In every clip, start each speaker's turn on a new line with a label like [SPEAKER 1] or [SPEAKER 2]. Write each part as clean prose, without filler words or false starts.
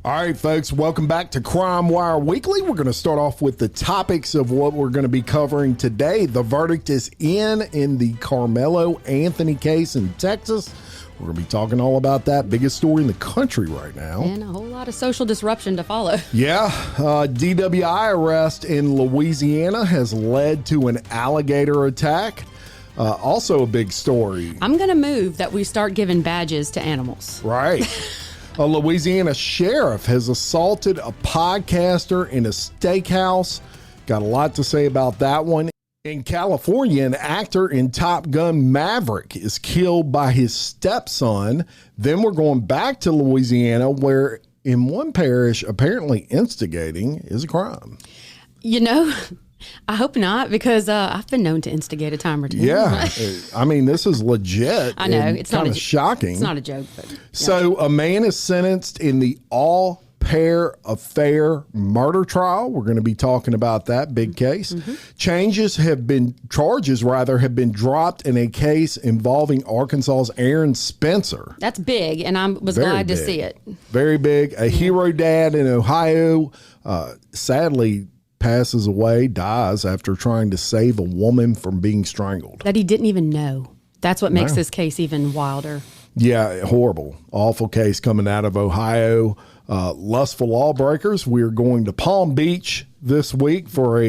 [SPEAKER 1] All right, folks, welcome back to Crime Wire Weekly. We're going to start off with the topics of what we're going to be covering today. The verdict is in the Karmelo Anthony case in Texas. We're going to be talking all about that. Biggest story in the country right now.
[SPEAKER 2] And a whole lot of social disruption to follow.
[SPEAKER 1] Yeah. DWI arrest in Louisiana has led to an alligator attack. Also a big story.
[SPEAKER 2] I'm going to move that we start giving badges to animals.
[SPEAKER 1] Right. A Louisiana sheriff has assaulted a podcaster in a steakhouse. Got a lot to say about that one. In California, an actor in Top Gun Maverick is killed by his stepson. Then we're going back to Louisiana, where in one parish, apparently instigating is a crime.
[SPEAKER 2] You know, I hope not, because I've been known to instigate a time or two.
[SPEAKER 1] Yeah. I mean, this is legit.
[SPEAKER 2] I know. It's
[SPEAKER 1] kind
[SPEAKER 2] not
[SPEAKER 1] of shocking.
[SPEAKER 2] It's not a joke. But, yeah.
[SPEAKER 1] So a man is sentenced in the all-pair affair murder trial. We're going to be talking about that big case. Mm-hmm. Charges have been dropped in a case involving Arkansas's Aaron Spencer.
[SPEAKER 2] That's big, and I was
[SPEAKER 1] Very
[SPEAKER 2] glad to
[SPEAKER 1] big.
[SPEAKER 2] see it.
[SPEAKER 1] Very big. A hero dad in Ohio sadly passes away, dies after trying to save a woman from being strangled.
[SPEAKER 2] That he didn't even know. That's what makes this case even wilder.
[SPEAKER 1] Yeah, horrible. Awful case coming out of Ohio. Lustful Lawbreakers. We're going to Palm Beach this week for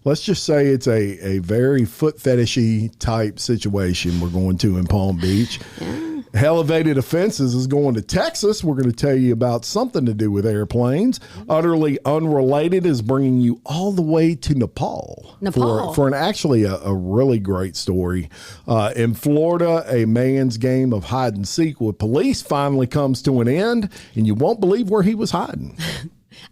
[SPEAKER 1] let's just say it's a very foot fetishy type situation we're going to in Palm Beach. Yeah. Elevated Offenses is going to Texas. We're going to tell you about something to do with airplanes. Utterly Unrelated is bringing you all the way to Nepal. For actually a really great story. In Florida, a man's game of hide and seek with police finally comes to an end, and you won't believe where he was hiding.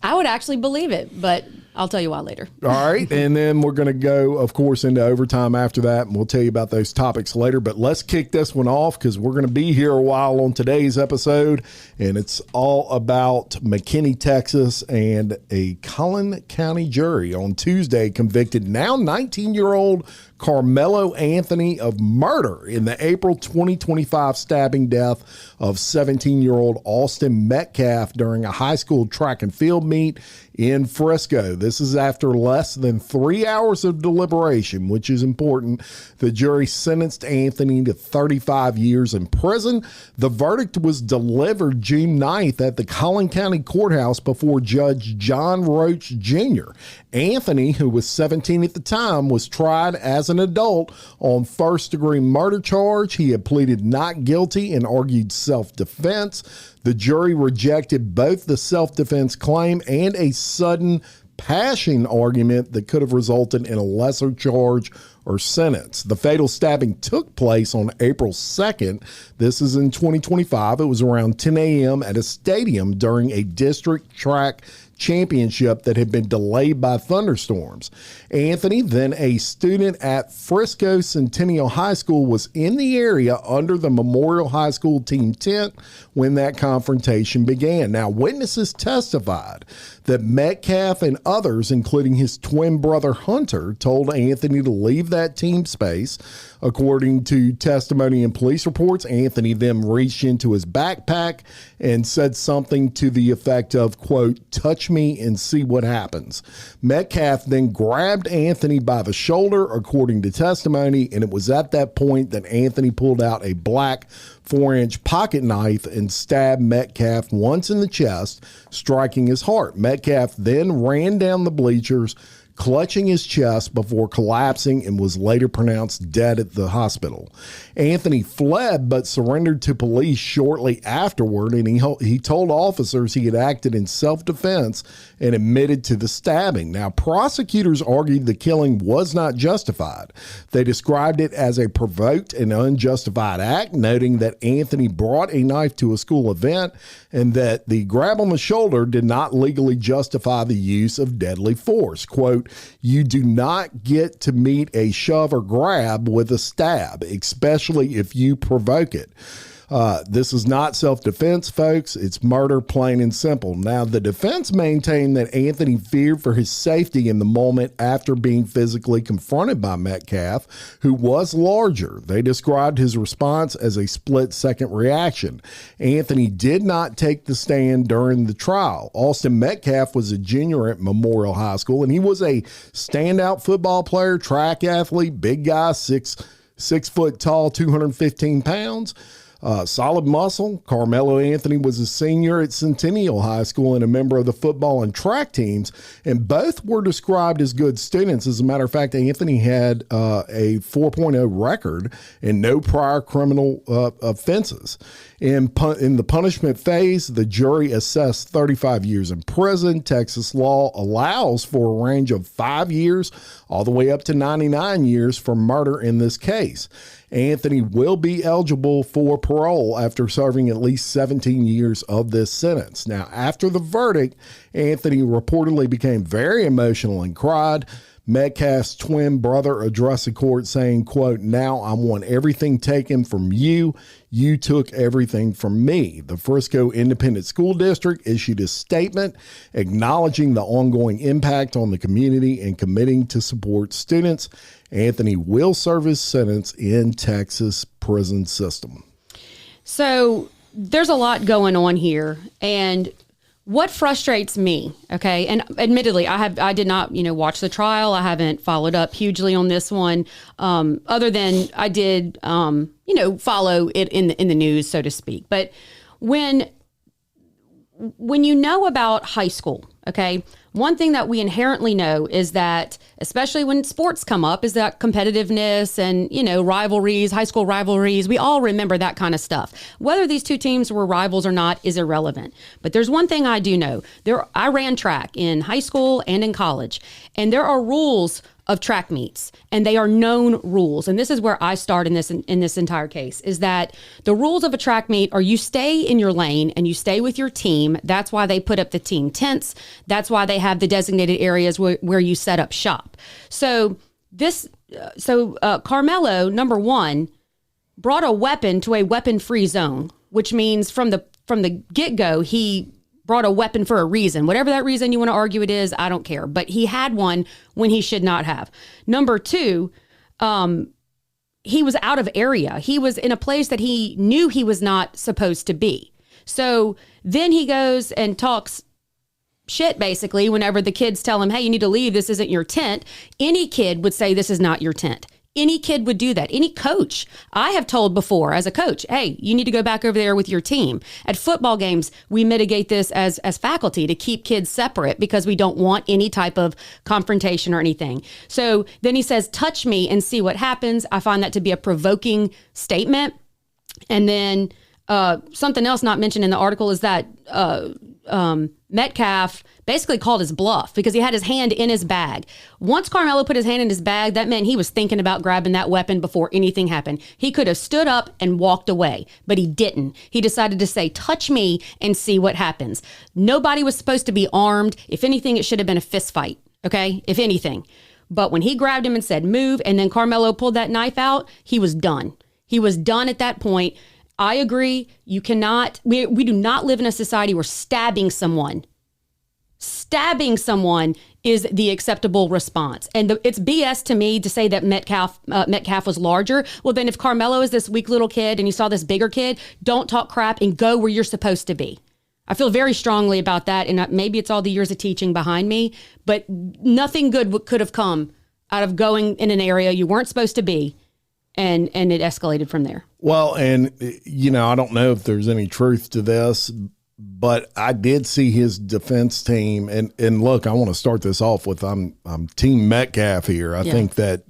[SPEAKER 2] I would actually believe it, but I'll tell you why later.
[SPEAKER 1] All right. And then we're going to go, of course, into overtime after that, and we'll tell you about those topics later. But let's kick this one off because we're going to be here a while on today's episode, and it's all about McKinney, Texas, and a Collin County jury on Tuesday convicted now 19-year-old Karmelo Anthony of murder in the April 2025 stabbing death of 17-year-old Austin Metcalf during a high school track and field meet in Frisco. This is after less than 3 hours of deliberation, which is important. The jury sentenced Anthony to 35 years in prison. The verdict was delivered June 9th at the Collin County Courthouse before Judge John Roach Jr. Anthony, who was 17 at the time, was tried as an adult on first-degree murder charge. He had pleaded not guilty and argued self-defense. The jury rejected both the self-defense claim and a sudden passion argument that could have resulted in a lesser charge or sentence. The fatal stabbing took place on April 2nd. This is in 2025. It was around 10 a.m. at a stadium during a district track championship that had been delayed by thunderstorms. Anthony, then a student at Frisco Centennial High School, was in the area under the Memorial High School team tent when that confrontation began. Now, witnesses testified that Metcalf and others, including his twin brother Hunter, told Anthony to leave that team space. According to testimony and police reports, Anthony then reached into his backpack and said something to the effect of, quote, "touch me and see what happens." Metcalf then grabbed Anthony by the shoulder, according to testimony, and it was at that point that Anthony pulled out a black 4-inch pocket knife and stabbed Metcalf once in the chest, striking his heart. Metcalf then ran down the bleachers, clutching his chest before collapsing, and was later pronounced dead at the hospital. Anthony fled but surrendered to police shortly afterward, and he told officers he had acted in self-defense and admitted to the stabbing. Now, prosecutors argued the killing was not justified. They described it as a provoked and unjustified act, noting that Anthony brought a knife to a school event and that the grab on the shoulder did not legally justify the use of deadly force. Quote, "You do not get to meet a shove or grab with a stab, especially if you provoke it." This is not self-defense, folks. It's murder, plain and simple. Now, the defense maintained that Anthony feared for his safety in the moment after being physically confronted by Metcalf, who was larger. They described his response as a split-second reaction. Anthony did not take the stand during the trial. Austin Metcalf was a junior at Memorial High School, and he was a standout football player, track athlete, big guy, 6 foot tall, 215 pounds. Solid muscle. Karmelo Anthony was a senior at Centennial High School and a member of the football and track teams, and both were described as good students. As a matter of fact, Anthony had a 4.0 record and no prior criminal offenses. In the punishment phase, the jury assessed 35 years in prison. Texas law allows for a range of 5 years all the way up to 99 years for murder in this case. Anthony will be eligible for parole after serving at least 17 years of this sentence. Now, after the verdict, Anthony reportedly became very emotional and cried. Metcalf's twin brother addressed the court saying, quote, "Now I want everything taken from you. You took everything from me." The Frisco Independent School District issued a statement acknowledging the ongoing impact on the community and committing to support students. Anthony will serve his sentence in Texas prison system.
[SPEAKER 2] So there's a lot going on here, and what frustrates me, okay, and admittedly, I did not, watch the trial. I haven't followed up hugely on this one, other than I did, follow it in the news, so to speak. But when you know about high school, okay, one thing that we inherently know is that, especially when sports come up, is that competitiveness and, rivalries, high school rivalries. We all remember that kind of stuff. Whether these two teams were rivals or not is irrelevant. But there's one thing I do know. I ran track in high school and in college, and there are rules of track meets, and they are known rules. And this is where I start in this entire case, is that the rules of a track meet are you stay in your lane and you stay with your team. That's why they put up the team tents. That's why they have the designated areas where you set up shop. So Karmelo, number one, brought a weapon to a weapon-free zone, which means from the get-go, he brought a weapon for a reason. Whatever that reason you want to argue it is, I don't care. But he had one when he should not have. Number two, he was out of area. He was in a place that he knew he was not supposed to be. So then he goes and talks shit, basically, whenever the kids tell him, hey, you need to leave. This isn't your tent. Any kid would say this is not your tent. Any kid would do that. Any coach. I have told before as a coach, hey, you need to go back over there with your team. At football games, we mitigate this as faculty to keep kids separate because we don't want any type of confrontation or anything. So then he says, touch me and see what happens. I find that to be a provoking statement. And then something else not mentioned in the article is that Metcalf basically called his bluff because he had his hand in his bag. Once Karmelo put his hand in his bag, that meant he was thinking about grabbing that weapon before anything happened. He could have stood up and walked away, but he didn't. He decided to say, touch me and see what happens. Nobody was supposed to be armed. If anything, it should have been a fist fight, okay? If anything. But when he grabbed him and said, move, and then Karmelo pulled that knife out, he was done. He was done at that point. I agree. You cannot, we do not live in a society where stabbing someone is the acceptable response. And it's BS to me to say that Metcalf was larger. Well, then if Karmelo is this weak little kid and you saw this bigger kid, don't talk crap and go where you're supposed to be. I feel very strongly about that. And maybe it's all the years of teaching behind me, but nothing good could have come out of going in an area you weren't supposed to be. And it escalated from there. Well, and,
[SPEAKER 1] I don't know if there's any truth to this, but I did see his defense team. And look, I want to start this off with I'm Team Metcalf here. I think that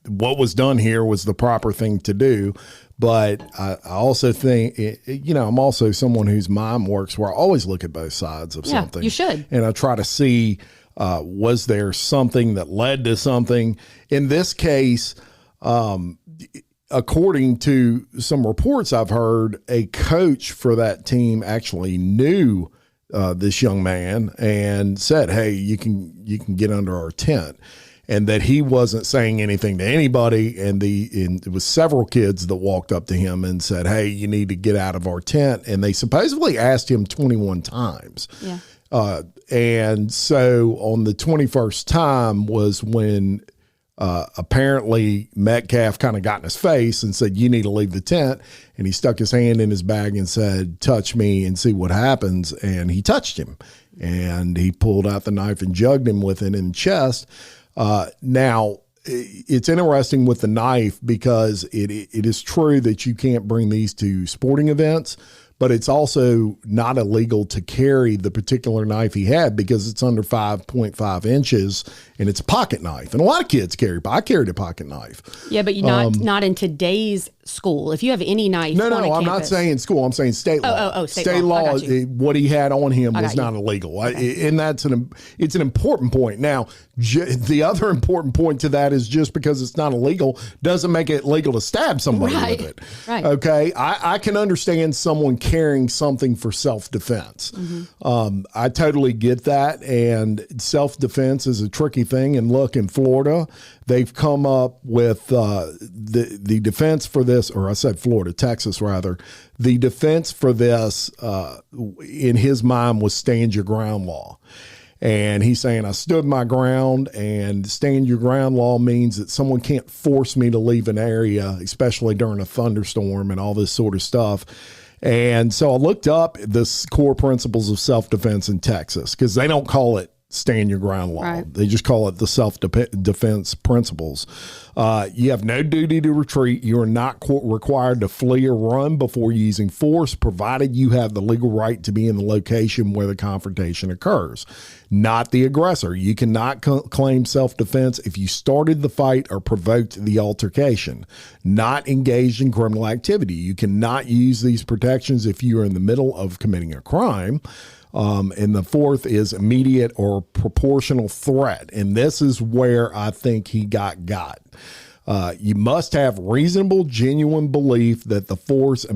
[SPEAKER 1] what was done here was the proper thing to do. But I also think, I'm also someone whose mind works where I always look at both sides of something.
[SPEAKER 2] You should.
[SPEAKER 1] And I try to see, was there something that led to something? In this case, according to some reports I've heard, a coach for that team actually knew this young man and said, hey, you can get under our tent. and that he wasn't saying anything to anybody. And it was several kids that walked up to him and said, "Hey, you need to get out of our tent." And they supposedly asked him 21 times.
[SPEAKER 2] Yeah.
[SPEAKER 1] And so on the 21st time was when apparently Metcalf kind of got in his face and said, "You need to leave the tent." And he stuck his hand in his bag and said, "Touch me and see what happens." And he touched him, and he pulled out the knife and jugged him with it in the chest. Now, it's interesting with the knife because it is true that you can't bring these to sporting events, but it's also not illegal to carry the particular knife he had because it's under 5.5 inches and it's a pocket knife. And a lot of kids I carried a pocket knife.
[SPEAKER 2] Yeah, but you're not in today's school. If you have any knife
[SPEAKER 1] No,
[SPEAKER 2] on a
[SPEAKER 1] I'm
[SPEAKER 2] campus,
[SPEAKER 1] not saying school. I'm saying state law.
[SPEAKER 2] Oh, state law. I got you.
[SPEAKER 1] What he had on him was
[SPEAKER 2] got you.
[SPEAKER 1] not illegal. And it's an important point. Now, the other important point to that is just because it's not illegal doesn't make it legal to stab somebody
[SPEAKER 2] Right.
[SPEAKER 1] with it.
[SPEAKER 2] Right.
[SPEAKER 1] Okay. I can understand someone carrying something for self-defense. I totally get that. And self-defense is a tricky thing. And look, in Florida, they've come up with the defense for this, or I said Florida, Texas rather. The defense for this, in his mind, was stand your ground law. And he's saying, I stood my ground, and stand your ground law means that someone can't force me to leave an area, especially during a thunderstorm and all this sort of stuff. And so I looked up the core principles of self-defense in Texas because they don't call it stand your ground law.
[SPEAKER 2] Right.
[SPEAKER 1] They just call it the self-defense principles. You have no duty to retreat. You are not required to flee or run before using force, provided you have the legal right to be in the location where the confrontation occurs. Not the aggressor. You cannot claim self-defense if you started the fight or provoked the altercation. Not engaged in criminal activity. You cannot use these protections if you are in the middle of committing a crime. And the fourth is immediate or proportional threat. And this is where I think he got. You must have reasonable, genuine belief that the force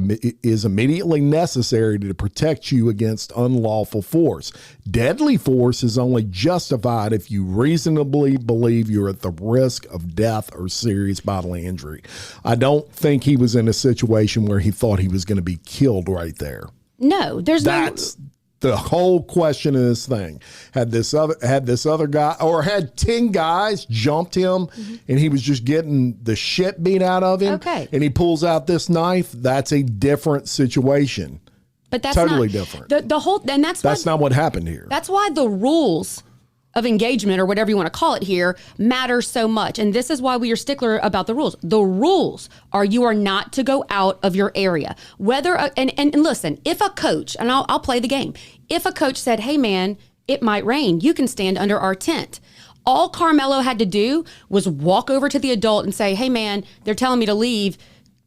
[SPEAKER 1] is immediately necessary to protect you against unlawful force. Deadly force is only justified if you reasonably believe you're at the risk of death or serious bodily injury. I don't think he was in a situation where he thought he was going to be killed right there.
[SPEAKER 2] No,
[SPEAKER 1] That's the whole question of this thing. Had this other guy, or had 10 guys jumped him, and he was just getting the shit beat out of him, and he pulls out this knife, that's a different situation.
[SPEAKER 2] But that's
[SPEAKER 1] totally
[SPEAKER 2] not,
[SPEAKER 1] different.
[SPEAKER 2] The whole, and that's
[SPEAKER 1] not what happened here.
[SPEAKER 2] That's why the rules of engagement, or whatever you want to call it here, matter so much. And this is why we are stickler about the rules. The rules are you are not to go out of your area. Whether, and listen, if a coach, and I'll play the game, if a coach said, "Hey man, it might rain, you can stand under our tent." All Karmelo had to do was walk over to the adult and say, "Hey man, they're telling me to leave.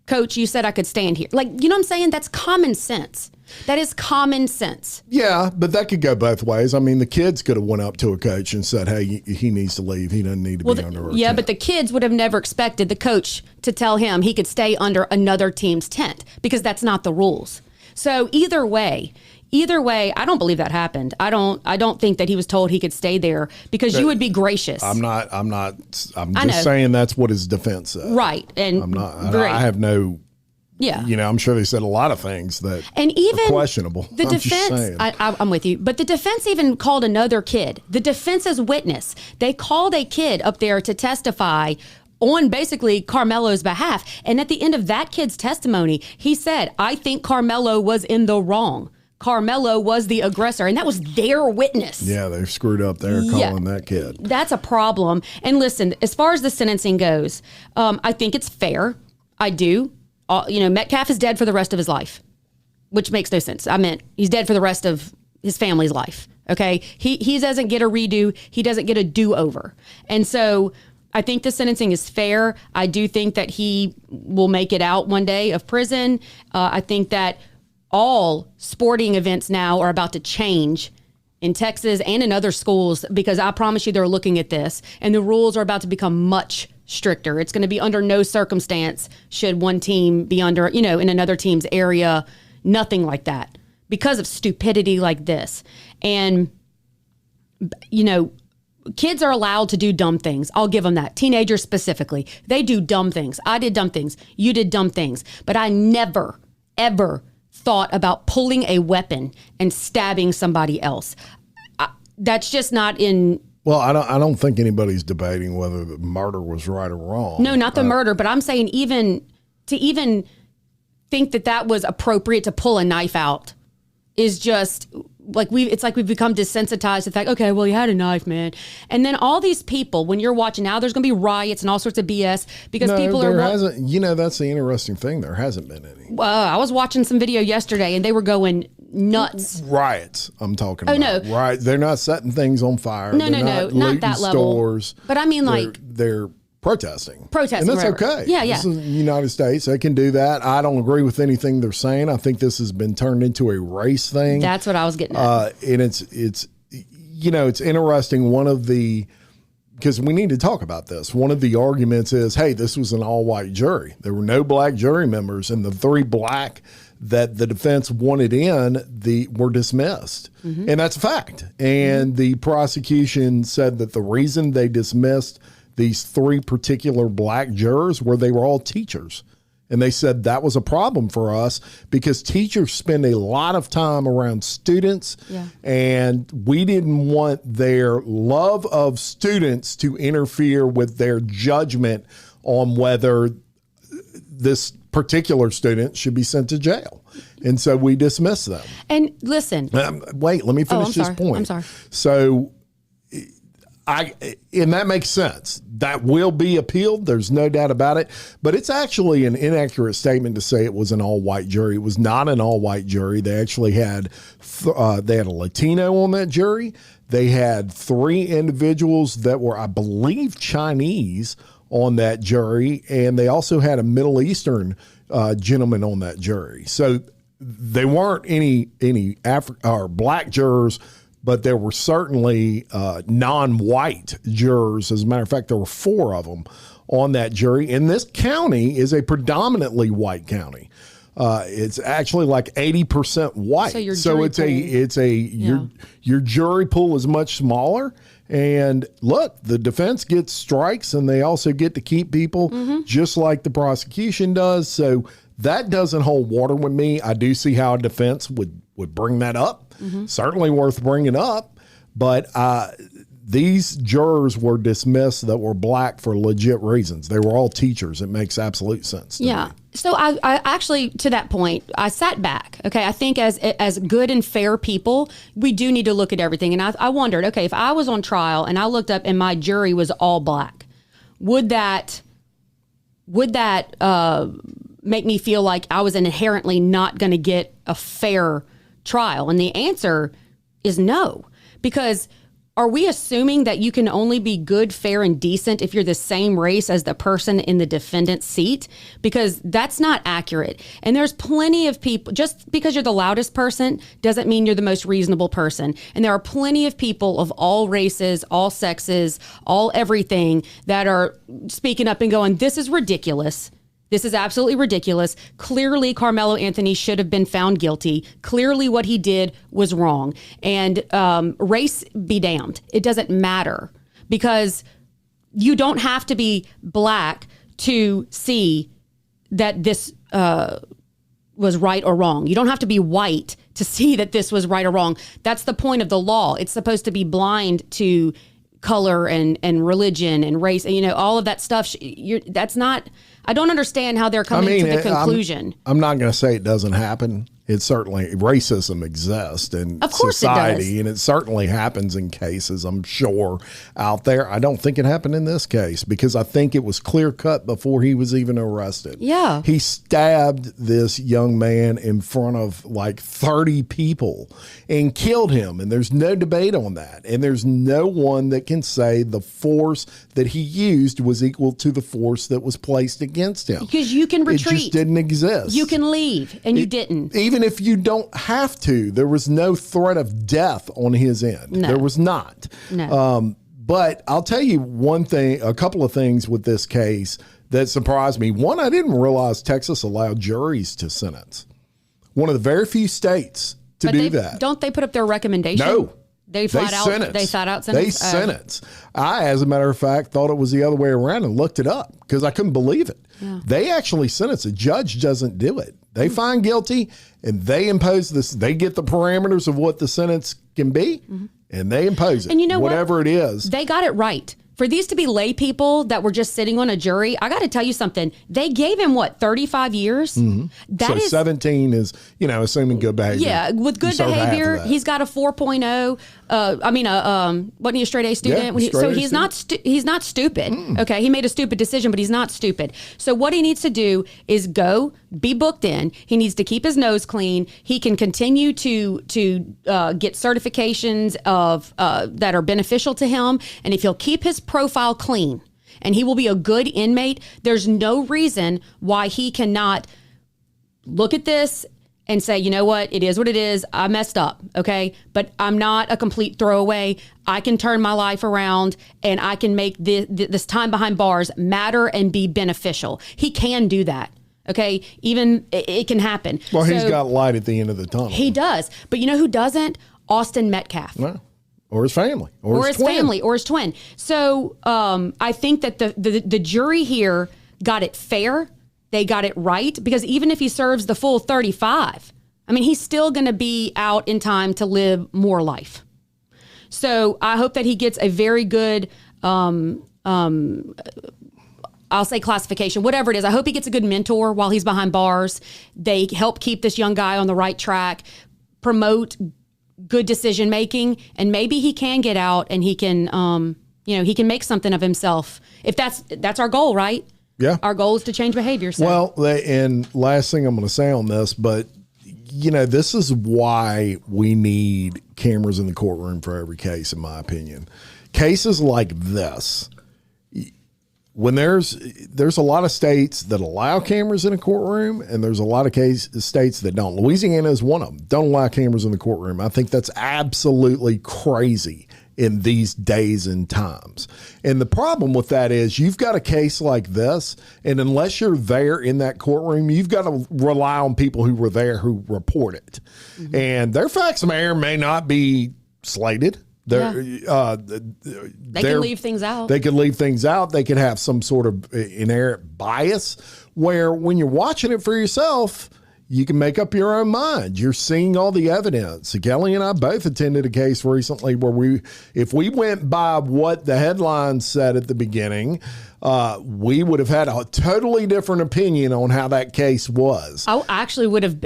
[SPEAKER 2] Coach, you said I could stand here." Like, you know what I'm saying? That's common sense. That is common sense.
[SPEAKER 1] Yeah, but that could go both ways. I mean, the kids could have went up to a coach and said, "Hey, he needs to leave. He doesn't need to be under our tent."
[SPEAKER 2] But the kids would have never expected the coach to tell him he could stay under another team's tent, because that's not the rules. So either way, I don't believe that happened. I don't think that he was told he could stay there, because you would be gracious.
[SPEAKER 1] I'm just saying that's what his defense said.
[SPEAKER 2] Right. And
[SPEAKER 1] I have no.
[SPEAKER 2] Yeah.
[SPEAKER 1] I'm sure they said a lot of things that are questionable.
[SPEAKER 2] The defense, I'm with you, but the defense even called another kid. The defense's witness. They called a kid up there to testify on basically Karmelo's behalf. And at the end of that kid's testimony, he said, "I think Karmelo was in the wrong. Karmelo was the aggressor." And that was their witness.
[SPEAKER 1] Yeah, they screwed up there calling that kid.
[SPEAKER 2] That's a problem. And listen, as far as the sentencing goes, I think it's fair. I do. Metcalf is dead for the rest of his life, which makes no sense. I meant he's dead for the rest of his family's life. Okay. He doesn't get a redo. He doesn't get a do-over. And so I think the sentencing is fair. I do think that he will make it out one day of prison. I think that all sporting events now are about to change in Texas and in other schools, because I promise you they're looking at this, and the rules are about to become much stricter. It's going to be under no circumstance should one team be under, in another team's area, nothing like that, because of stupidity like this. And, kids are allowed to do dumb things. I'll give them that. Teenagers specifically, they do dumb things. I did dumb things. You did dumb things. But I never, ever thought about pulling a weapon and stabbing somebody else. That's just not in.
[SPEAKER 1] Well, I don't think anybody's debating whether the murder was right or wrong.
[SPEAKER 2] No, not the murder, but I'm saying even think that was appropriate to pull a knife out is just like it's like we've become desensitized to the fact, okay, well, you had a knife, man. And then all these people, when you're watching now, there's going to be riots and all sorts of BS because people are.
[SPEAKER 1] Hasn't, that's the interesting thing. There hasn't been any.
[SPEAKER 2] I was watching some video yesterday and they were going nuts.
[SPEAKER 1] Riots, I'm talking about.
[SPEAKER 2] No.
[SPEAKER 1] Right. They're not setting things on fire.
[SPEAKER 2] No, not that level.
[SPEAKER 1] Stores.
[SPEAKER 2] But I mean,
[SPEAKER 1] they're protesting.
[SPEAKER 2] And
[SPEAKER 1] that's okay.
[SPEAKER 2] Yeah.
[SPEAKER 1] This is the United States. They can do that. I don't agree with anything they're saying. I think this has been turned into a race thing.
[SPEAKER 2] That's what I was getting at.
[SPEAKER 1] And it's interesting. Because we need to talk about this. One of the arguments is, hey, this was an all-white jury. There were no black jury members, and the 3 black that the defense wanted were dismissed. Mm-hmm. And that's a fact. And the prosecution said that the reason they dismissed these 3 particular black jurors were they were all teachers. And they said that was a problem for us because teachers spend a lot of time around students, and we didn't want their love of students to interfere with their judgment on whether this particular student should be sent to jail. And so we dismissed them.
[SPEAKER 2] And listen.
[SPEAKER 1] Wait, let me finish this point.
[SPEAKER 2] I'm sorry.
[SPEAKER 1] So and that makes sense. That will be appealed. There's no doubt about it. But it's actually an inaccurate statement to say it was an all-white jury. It was not an all-white jury. They actually had a Latino on that jury. They had 3 individuals that were, I believe, Chinese on that jury, and they also had a Middle Eastern gentleman on that jury. So they weren't any or black jurors, but there were certainly non-white jurors. As a matter of fact, there were 4 of them on that jury. And this county is a predominantly white county. It's actually like 80% white. Your jury pool is much smaller. And look, the defense gets strikes, and they also get to keep people just like the prosecution does. So that doesn't hold water with me. I do see how a defense would bring that up. Certainly worth bringing up. But these jurors were dismissed that were black for legit reasons. They were all teachers. It makes absolute sense to me.
[SPEAKER 2] So I actually, to that point, I sat back. Okay. I think as good and fair people, we do need to look at everything. And I wondered, okay, if I was on trial and I looked up and my jury was all black, would that make me feel like I was inherently not going to get a fair trial? And the answer is no, because are we assuming that you can only be good, fair, and decent if you're the same race as the person in the defendant's seat? Because that's not accurate. And there's plenty of people, just because you're the loudest person doesn't mean you're the most reasonable person. And there are plenty of people of all races, all sexes, all everything that are speaking up and going, this is ridiculous. This is absolutely ridiculous. Clearly, Karmelo Anthony should have been found guilty. Clearly, what he did was wrong. And race be damned. It doesn't matter, because you don't have to be black to see that this was right or wrong. You don't have to be white to see that this was right or wrong. That's the point of the law. It's supposed to be blind to color and religion and race and, all of that stuff. That's not... I don't understand how they're coming to the conclusion.
[SPEAKER 1] I'm not going to say it doesn't happen. It certainly, racism exists in society, and it certainly happens in cases, I'm sure, out there. I don't think it happened in this case, because I think it was clear cut before he was even arrested.
[SPEAKER 2] Yeah.
[SPEAKER 1] He stabbed this young man in front of like 30 people and killed him. And there's no debate on that. And there's no one that can say the force that he used was equal to the force that was placed against him.
[SPEAKER 2] Because you can retreat.
[SPEAKER 1] It just didn't exist.
[SPEAKER 2] You can leave, and you didn't.
[SPEAKER 1] Even if you don't have to, there was no threat of death on his end.
[SPEAKER 2] No.
[SPEAKER 1] There was not.
[SPEAKER 2] No.
[SPEAKER 1] But I'll tell you one thing, a couple of things with this case that surprised me. One, I didn't realize Texas allowed juries to sentence. One of the very few states to do that.
[SPEAKER 2] Don't they put up their recommendation?
[SPEAKER 1] No.
[SPEAKER 2] They flat out sentence.
[SPEAKER 1] They sentence. I, as a matter of fact, thought it was the other way around and looked it up because I couldn't believe it. Yeah. They actually sentence. A judge doesn't do it. They find guilty and they impose this. They get the parameters of what the sentence can be, and they impose it.
[SPEAKER 2] And you know
[SPEAKER 1] whatever it is.
[SPEAKER 2] They got it right. For these to be lay people that were just sitting on a jury, I got to tell you something. They gave him, 35 years?
[SPEAKER 1] So 17 is, assuming good behavior.
[SPEAKER 2] Yeah, with good behavior, he's got a 4.0. Wasn't he a straight A student?
[SPEAKER 1] Yeah,
[SPEAKER 2] he's not stupid. Okay, he made a stupid decision, but he's not stupid. So what he needs to do is go be booked in. He needs to keep his nose clean. He can continue to get certifications of that are beneficial to him, and if he'll keep his profile clean, and he will be a good inmate, there's no reason why he cannot look at this and say, you know what, it is what it is. I messed up, okay? But I'm not a complete throwaway. I can turn my life around, and I can make this time behind bars matter and be beneficial. He can do that, okay? Even it can happen.
[SPEAKER 1] Well, he's got light at the end of the tunnel.
[SPEAKER 2] He does. But you know who doesn't? Austin Metcalf.
[SPEAKER 1] No. Or his family.
[SPEAKER 2] Or his twin. So I think that the jury here got it fair. They got it right, because even if he serves the full 35, he's still going to be out in time to live more life. So I hope that he gets a very good, I'll say classification, whatever it is. I hope he gets a good mentor while he's behind bars. They help keep this young guy on the right track, promote good decision making, and maybe he can get out and he can, he can make something of himself. If that's our goal, right?
[SPEAKER 1] Yeah.
[SPEAKER 2] Our goal is to change behavior. So.
[SPEAKER 1] Well, and last thing I'm going to say on this, but this is why we need cameras in the courtroom for every case, in my opinion. Cases like this, when there's a lot of states that allow cameras in a courtroom, and there's a lot of states that don't. Louisiana is one of them. Don't allow cameras in the courtroom. I think that's absolutely crazy in these days and times. And the problem with that is you've got a case like this, and unless you're there in that courtroom, you've got to rely on people who were there who report it. And their facts may or may not be slated. They can
[SPEAKER 2] leave things out.
[SPEAKER 1] They could leave things out. They could have some sort of inherent bias where when you're watching it for yourself, you can make up your own mind. You're seeing all the evidence. Kelly and I both attended a case recently where if we went by what the headline said at the beginning, we would have had a totally different opinion on how that case was.
[SPEAKER 2] I actually would have.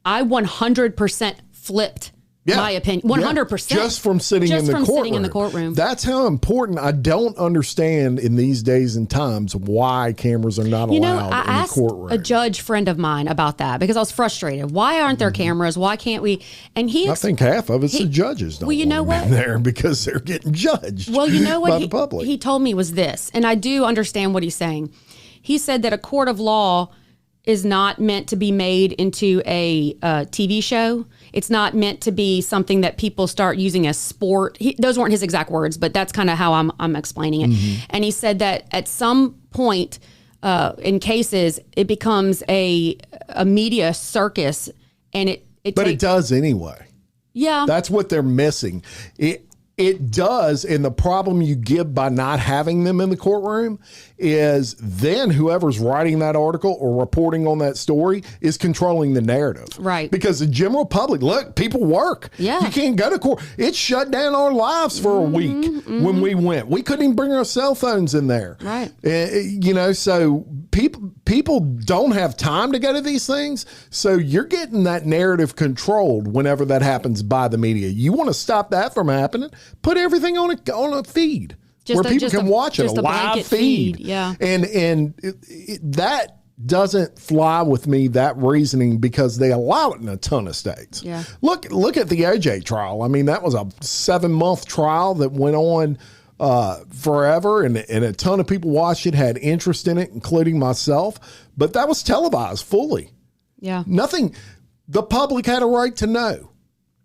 [SPEAKER 2] I 100% flipped.
[SPEAKER 1] Yeah.
[SPEAKER 2] My opinion, 100%.
[SPEAKER 1] Just from sitting in the courtroom. That's how important. I don't understand in these days and times why cameras are not allowed in the courtroom. I asked
[SPEAKER 2] a judge friend of mine about that because I was frustrated. Why aren't there cameras? Why can't we? And I
[SPEAKER 1] think half of it's the judges don't want them there because they're getting judged.
[SPEAKER 2] Well, you know what
[SPEAKER 1] by the public.
[SPEAKER 2] He told me was this, and I do understand what he's saying. He said that a court of law is not meant to be made into a TV show. It's not meant to be something that people start using as sport. Those weren't his exact words, but that's kind of how I'm explaining it. And he said that at some point in cases, it becomes a media circus, and it
[SPEAKER 1] does anyway.
[SPEAKER 2] Yeah.
[SPEAKER 1] That's what they're missing. It does, and the problem you give by not having them in the courtroom is then whoever's writing that article or reporting on that story is controlling the narrative.
[SPEAKER 2] Right.
[SPEAKER 1] Because the general public, look, people work.
[SPEAKER 2] Yeah.
[SPEAKER 1] You can't go to court. It shut down our lives for a week when we went. We couldn't even bring our cell phones in there.
[SPEAKER 2] Right.
[SPEAKER 1] So people don't have time to go to these things. So you're getting that narrative controlled whenever that happens by the media. You want to stop that from happening? Put everything on a feed where people can watch it, a live feed.
[SPEAKER 2] Yeah.
[SPEAKER 1] And that doesn't fly with me, that reasoning, because they allow it in a ton of states.
[SPEAKER 2] Yeah.
[SPEAKER 1] Look at the OJ trial. I mean, that was a 7-month trial that went on forever, and a ton of people watched it, had interest in it, including myself. But that was televised fully.
[SPEAKER 2] Yeah.
[SPEAKER 1] Nothing. The public had a right to know.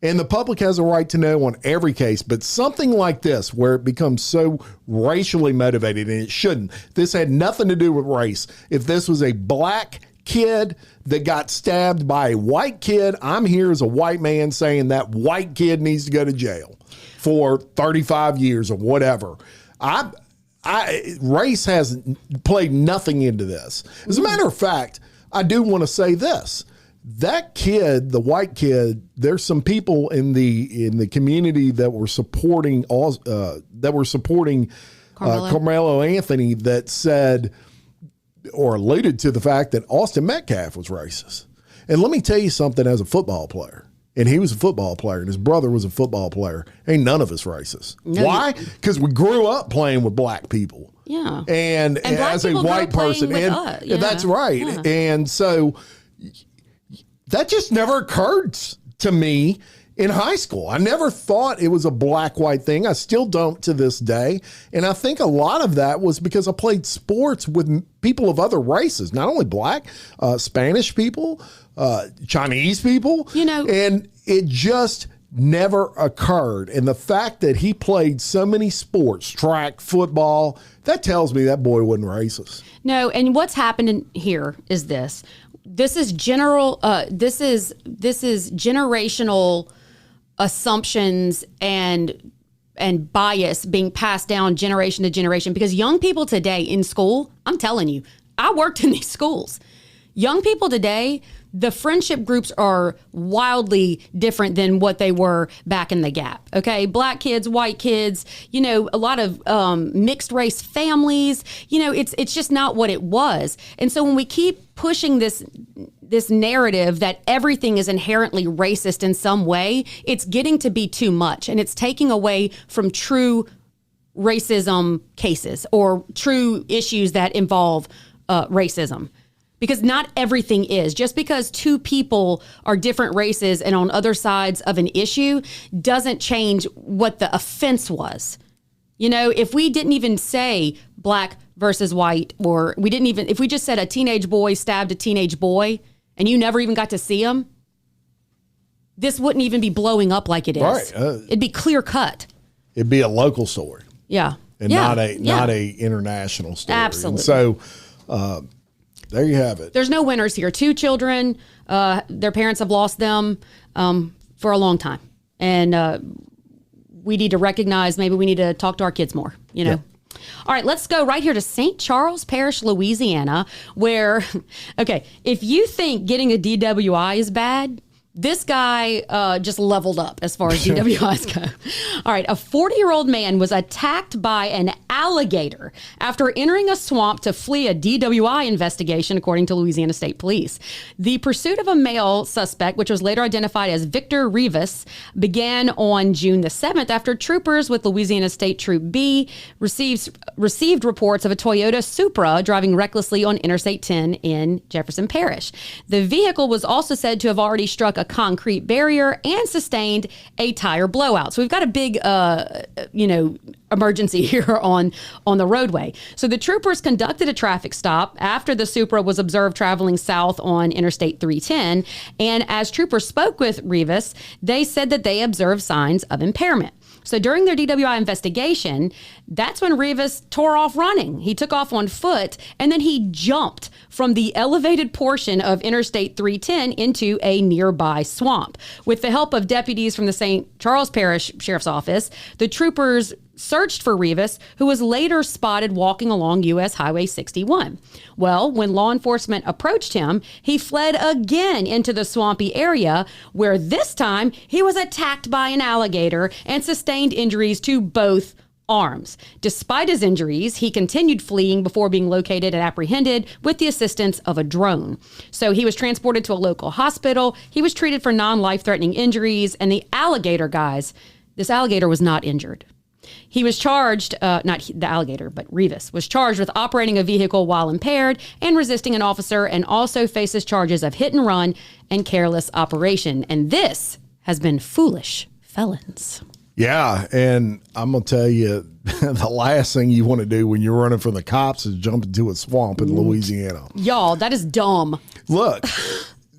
[SPEAKER 1] And the public has a right to know on every case, but something like this where it becomes so racially motivated, and it shouldn't. This had nothing to do with race. If this was a black kid that got stabbed by a white kid, I'm here as a white man saying that white kid needs to go to jail for 35 years or whatever. Race has played nothing into this. As a matter of fact, I do want to say this. That kid, the white kid, there's some people in the community that were supporting Karmelo Anthony that said or alluded to the fact that Austin Metcalf was racist. And let me tell you something, as a football player, and he was a football player, and his brother was a football player, ain't none of us racist. No, why? Because we grew up playing with black people.
[SPEAKER 2] Yeah.
[SPEAKER 1] And as a white person, that's right. Yeah. And so that just never occurred to me in high school. I never thought it was a black-white thing. I still don't to this day. And I think a lot of that was because I played sports with people of other races, not only black, Spanish people, Chinese people. And it just never occurred. And the fact that he played so many sports, track, football, that tells me that boy wasn't racist.
[SPEAKER 2] No, and what's happened here is this. This is generational assumptions and bias being passed down generation to generation, because young people today in school, I'm telling you, I worked in these schools. Young people today, the friendship groups are wildly different than what they were back in the gap. Okay. Black kids, white kids, a lot of mixed race families, it's just not what it was. And so when we keep pushing this narrative that everything is inherently racist in some way, it's getting to be too much, and it's taking away from true racism cases or true issues that involve racism. Because not everything is. Just because two people are different races and on other sides of an issue doesn't change what the offense was. If we didn't even say black versus white, or if we just said a teenage boy stabbed a teenage boy and you never even got to see him, this wouldn't even be blowing up like it is.
[SPEAKER 1] Right.
[SPEAKER 2] It'd be clear cut.
[SPEAKER 1] It'd be a local story.
[SPEAKER 2] Yeah.
[SPEAKER 1] And not a international story.
[SPEAKER 2] Absolutely.
[SPEAKER 1] And so, there you have it.
[SPEAKER 2] There's no winners here. 2 children, their parents have lost them for a long time. And we need to recognize, maybe we need to talk to our kids more,
[SPEAKER 1] Yeah.
[SPEAKER 2] All right, let's go right here to St. Charles Parish, Louisiana, where, okay, if you think getting a DWI is bad, this guy just leveled up as far as DWIs go. All right, a 40-year-old man was attacked by an alligator after entering a swamp to flee a DWI investigation, according to Louisiana State Police. The pursuit of a male suspect, which was later identified as Victor Rivas, began on June the 7th after troopers with Louisiana State Troop B received reports of a Toyota Supra driving recklessly on Interstate 10 in Jefferson Parish. The vehicle was also said to have already struck a concrete barrier and sustained a tire blowout. So we've got a big, emergency here on the roadway. So the troopers conducted a traffic stop after the Supra was observed traveling south on Interstate 310. And as troopers spoke with Rivas, they said that they observed signs of impairment. So during their DWI investigation, that's when Rivas tore off running. He took off on foot, and then he jumped from the elevated portion of Interstate 310 into a nearby swamp. With the help of deputies from the St. Charles Parish Sheriff's Office, the troopers searched for Rivas, who was later spotted walking along U.S. Highway 61. Well, when law enforcement approached him, he fled again into the swampy area, where this time he was attacked by an alligator and sustained injuries to both arms. Despite his injuries, he continued fleeing before being located and apprehended with the assistance of a drone. So he was transported to a local hospital. He was treated for non-life-threatening injuries, and the alligator, guys, this alligator was not injured. He was charged, not the alligator, but Rivas, was charged with operating a vehicle while impaired and resisting an officer, and also faces charges of hit and run and careless operation. And this has been foolish felons.
[SPEAKER 1] Yeah, and I'm going to tell you, the last thing you want to do when you're running from the cops is jump into a swamp in Louisiana.
[SPEAKER 2] Y'all, that is dumb.
[SPEAKER 1] Look,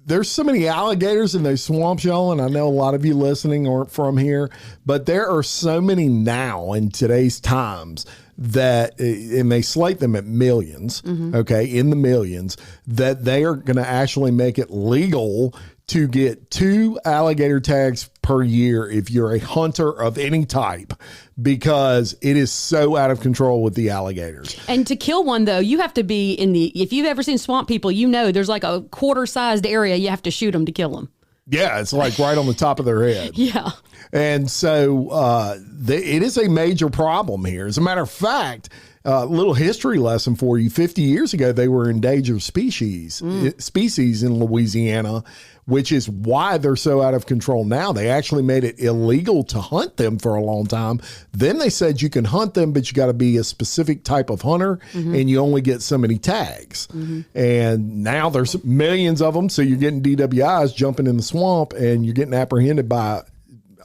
[SPEAKER 1] there's so many alligators in those swamps, y'all, and I know a lot of you listening aren't from here, but there are so many now in today's times that, and they slate them at millions, okay, in the millions, that they are going to actually make it legal to get 2 alligator tags per year if you're a hunter of any type, because it is so out of control with the alligators.
[SPEAKER 2] And to kill one, though, you have to be if you've ever seen Swamp People, there's like a quarter-sized area you have to shoot them to kill them.
[SPEAKER 1] Yeah, it's like right on the top of their head.
[SPEAKER 2] Yeah.
[SPEAKER 1] And so it is a major problem here. As a matter of fact, a little history lesson for you. 50 years ago, they were endangered species in Louisiana, which is why they're so out of control now. They actually made it illegal to hunt them for a long time. Then they said you can hunt them, but you got to be a specific type of hunter, and you only get so many tags. And now there's millions of them, so you're getting DWIs jumping in the swamp, and you're getting apprehended by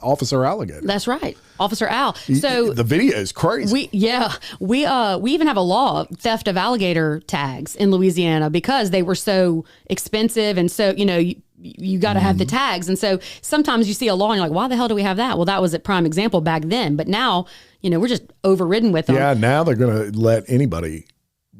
[SPEAKER 1] Officer Alligator.
[SPEAKER 2] That's right. Officer Al. So
[SPEAKER 1] the video is crazy.
[SPEAKER 2] We even have a law of theft of alligator tags in Louisiana because they were so expensive, and so you got to have the tags. And so sometimes you see a law and you're like, why the hell do we have that? Well, that was a prime example back then. But now, we're just overridden with them.
[SPEAKER 1] Yeah, now they're going to let anybody,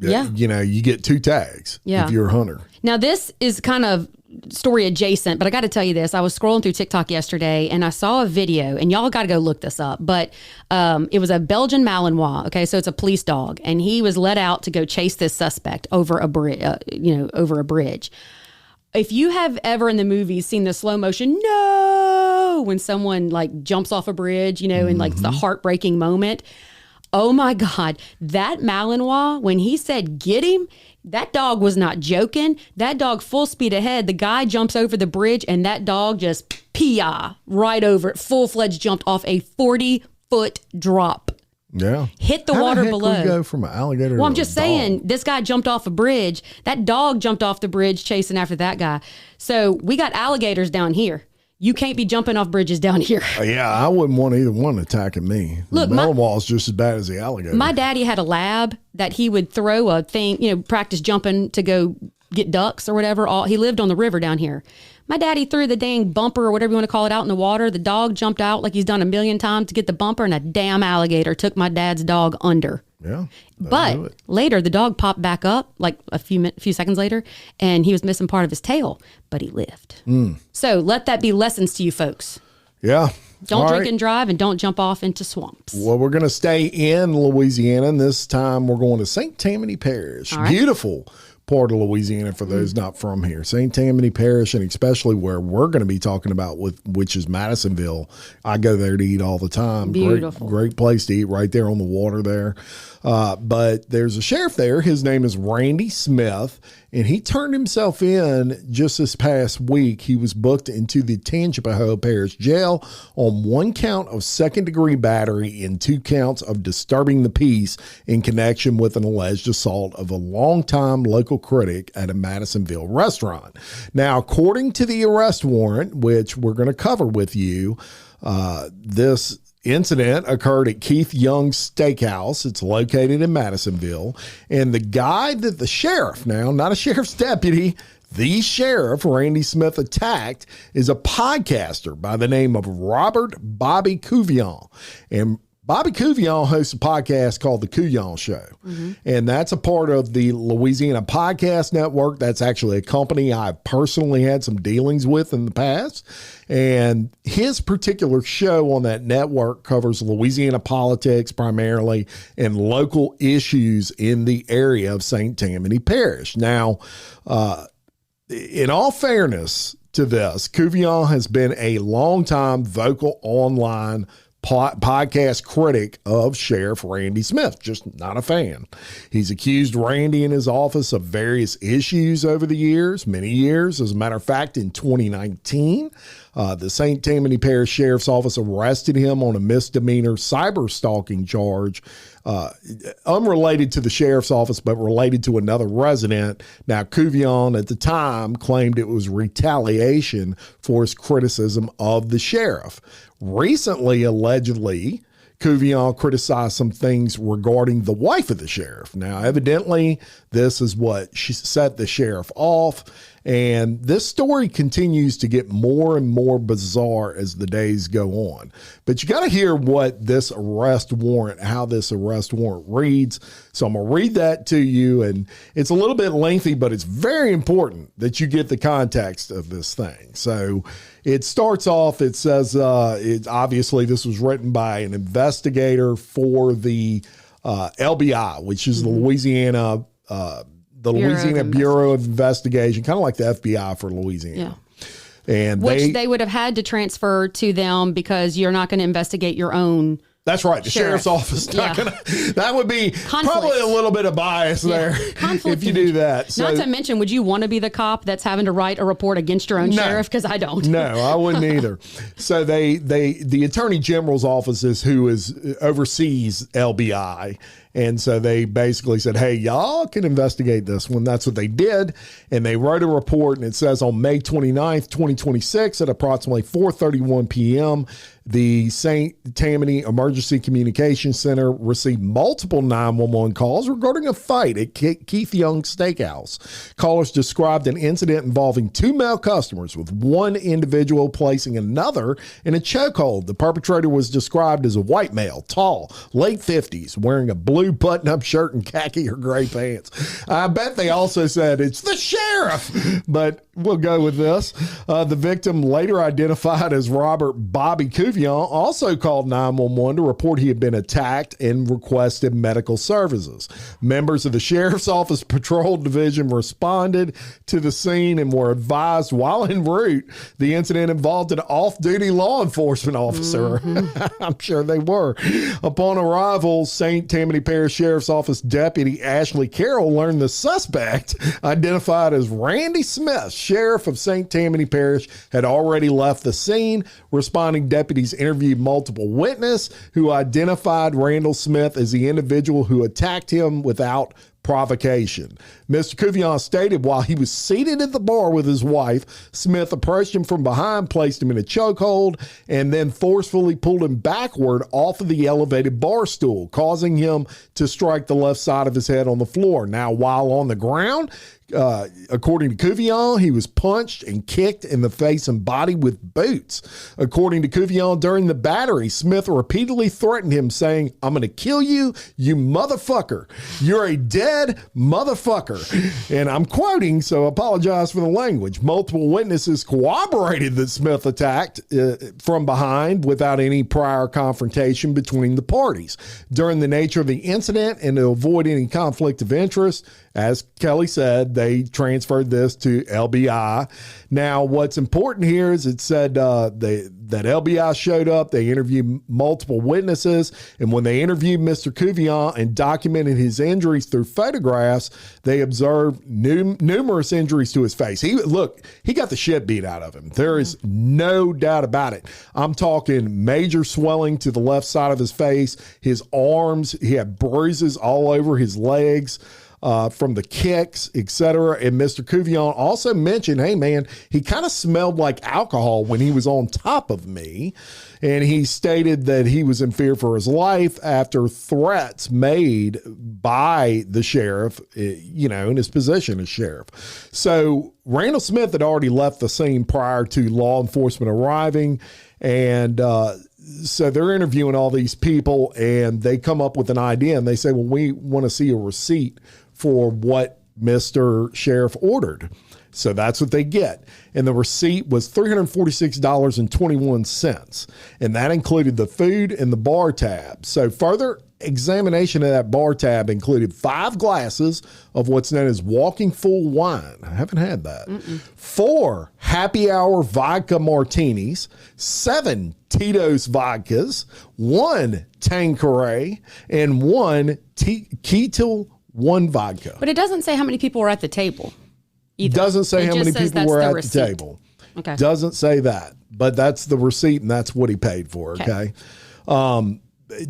[SPEAKER 1] you get 2 tags if you're a hunter.
[SPEAKER 2] Now, this is kind of story adjacent, but I got to tell you this. I was scrolling through TikTok yesterday and I saw a video, and y'all got to go look this up, but it was a Belgian Malinois. Okay. So it's a police dog, and he was let out to go chase this suspect over a bridge, over a bridge. If you have ever in the movies seen the slow motion, when someone like jumps off a bridge, and like it's the heartbreaking moment. Oh my God, that Malinois, when he said, get him, that dog was not joking. That dog full speed ahead. The guy jumps over the bridge and that dog just right over it. Full-fledged jumped off a 40-foot drop.
[SPEAKER 1] Yeah.
[SPEAKER 2] Hit the water below.
[SPEAKER 1] How the heck would you go from an alligator
[SPEAKER 2] Well,
[SPEAKER 1] to
[SPEAKER 2] I'm just saying, this guy jumped off a bridge. That dog jumped off the bridge chasing after that guy. So we got alligators down here. You can't be jumping off bridges down here.
[SPEAKER 1] Yeah, I wouldn't want either one attacking me.
[SPEAKER 2] Look,
[SPEAKER 1] the Malinois is just as bad as the alligator.
[SPEAKER 2] My daddy had a lab that he would throw a thing, practice jumping to go get ducks or whatever. He lived on the river down here. My daddy threw the dang bumper or whatever you want to call it out in the water. The dog jumped out like he's done a million times to get the bumper, and a damn alligator took my dad's dog under.
[SPEAKER 1] Yeah.
[SPEAKER 2] But later, the dog popped back up like a few seconds later, and he was missing part of his tail, but he lived. So let that be lessons to you folks.
[SPEAKER 1] Yeah.
[SPEAKER 2] Don't drink and drive, and don't jump off into swamps.
[SPEAKER 1] Well, we're going to stay in Louisiana, and this time we're going to St. Tammany Parish. Right. Beautiful part of Louisiana for those not from here. St. Tammany Parish, and especially where we're going to be talking about, which is Madisonville. I go there to eat all the time.
[SPEAKER 2] Beautiful.
[SPEAKER 1] Great place to eat right there on the water there. But there's a sheriff there. His name is Randy Smith, and he turned himself in just this past week. He was booked into the Tangipahoa Parish Jail on 1 count of second-degree battery and 2 counts of disturbing the peace in connection with an alleged assault of a longtime local critic at a Madisonville restaurant. Now, according to the arrest warrant, which we're going to cover with you, this incident occurred at Keith Young's Steakhouse. It's located in Madisonville. And the guy that the sheriff, now not a sheriff's deputy, the sheriff, Randy Smith, attacked is a podcaster by the name of Robert Bobby Couvion. And Bobby Couvion hosts a podcast called The Couvion Show. And that's a part of the Louisiana Podcast Network. That's actually a company I've personally had some dealings with in the past. And his particular show on that network covers Louisiana politics primarily and local issues in the area of St. Tammany Parish. Now, in all fairness to this, Couvion has been a longtime vocal online podcast critic of Sheriff Randy Smith, just not a fan. He's accused Randy and his office of various issues over the years, many years. As a matter of fact, in 2019, the St. Tammany Parish Sheriff's Office arrested him on a misdemeanor cyber stalking charge, unrelated to the sheriff's office, but related to another resident. Now, Couvion at the time claimed it was retaliation for his criticism of the sheriff. Recently, allegedly, Couvion criticized some things regarding the wife of the sheriff. Now, evidently, this is what she set the sheriff off, And this story continues to get more and more bizarre as the days go on. But you got to hear what this arrest warrant, how this arrest warrant reads. So I'm going to read that to you. And it's a little bit lengthy, but it's very important that you get the context of this thing. So it starts off, it says, obviously this was written by an investigator for the LBI, which is the Louisiana Bureau of Investigation, kind of like the FBI for Louisiana. Yeah. And
[SPEAKER 2] which they would have had to transfer to them because you're not going to investigate your own.
[SPEAKER 1] That's right. The sheriff's office not gonna. That would be probably a little bit of bias there if you do that. So,
[SPEAKER 2] not to mention, would you want to be the cop that's having to write a report against your own sheriff? Because I don't.
[SPEAKER 1] No, I wouldn't either. So the Attorney General's office is who oversees LBI. And so they basically said, hey, y'all can investigate this one. That's what they did. And they wrote a report, and it says on May 29th, 2026 at approximately 4:31 p.m., the St. Tammany Emergency Communications Center received multiple 911 calls regarding a fight at Keith Young's Steakhouse. Callers described an incident involving two male customers, with one individual placing another in a chokehold. The perpetrator was described as a white male, tall, late 50s, wearing a blue button-up shirt and khaki or gray pants. I bet they also said it's the sheriff, but we'll go with this. The victim, later identified as Robert Bobby Cuvion, also called 911 to report he had been attacked and requested medical services. Members of the Sheriff's Office Patrol Division responded to the scene and were advised while en route the incident involved an off-duty law enforcement officer. I'm sure they were. Upon arrival, St. Tammany Parish Sheriff's Office Deputy Ashley Carroll learned the suspect, identified as Randy Smith, Sheriff of St. Tammany Parish, had already left the scene. Responding deputies interviewed multiple witnesses who identified Randall Smith as the individual who attacked him without provocation. Mr. Cuvion stated while he was seated at the bar with his wife, Smith approached him from behind, placed him in a chokehold, and then forcefully pulled him backward off of the elevated bar stool, causing him to strike the left side of his head on the floor. Now, while on the ground, according to Cuvion, he was punched and kicked in the face and body with boots. According to Cuvion, during the battery, Smith repeatedly threatened him, saying, "I'm going to kill you, you motherfucker. You're a dead motherfucker." And I'm quoting, so I apologize for the language. Multiple witnesses corroborated that Smith attacked from behind without any prior confrontation between the parties. During the nature of the incident and to avoid any conflict of interest, as Kelly said, they transferred this to LBI. Now, what's important here is it said that LBI showed up. They interviewed multiple witnesses. And when they interviewed Mr. Cuvion and documented his injuries through photographs, they observed numerous injuries to his face. He got the shit beat out of him. There is no doubt about it. I'm talking major swelling to the left side of his face, his arms. He had bruises all over his legs. From the kicks, etc. And Mr. Cuvion also mentioned, hey, man, he kind of smelled like alcohol when he was on top of me. And he stated that he was in fear for his life after threats made by the sheriff, in his position as sheriff. So Randall Smith had already left the scene prior to law enforcement arriving. And so they're interviewing all these people, and they come up with an idea, and they say, well, we want to see a receipt for what Mr. Sheriff ordered. So that's what they get. And the receipt was $346.21. And that included the food and the bar tab. So further examination of that bar tab included 5 glasses of what's known as walking full wine. I haven't had that. 4 happy hour vodka martinis, 7 Tito's vodkas, 1 Tanqueray, and 1 Ketel 1 vodka.
[SPEAKER 2] But it doesn't say how many people were at the table either.
[SPEAKER 1] Doesn't say how many people were at the table.
[SPEAKER 2] Okay.
[SPEAKER 1] Doesn't say that, but that's the receipt, and that's what he paid for. Okay.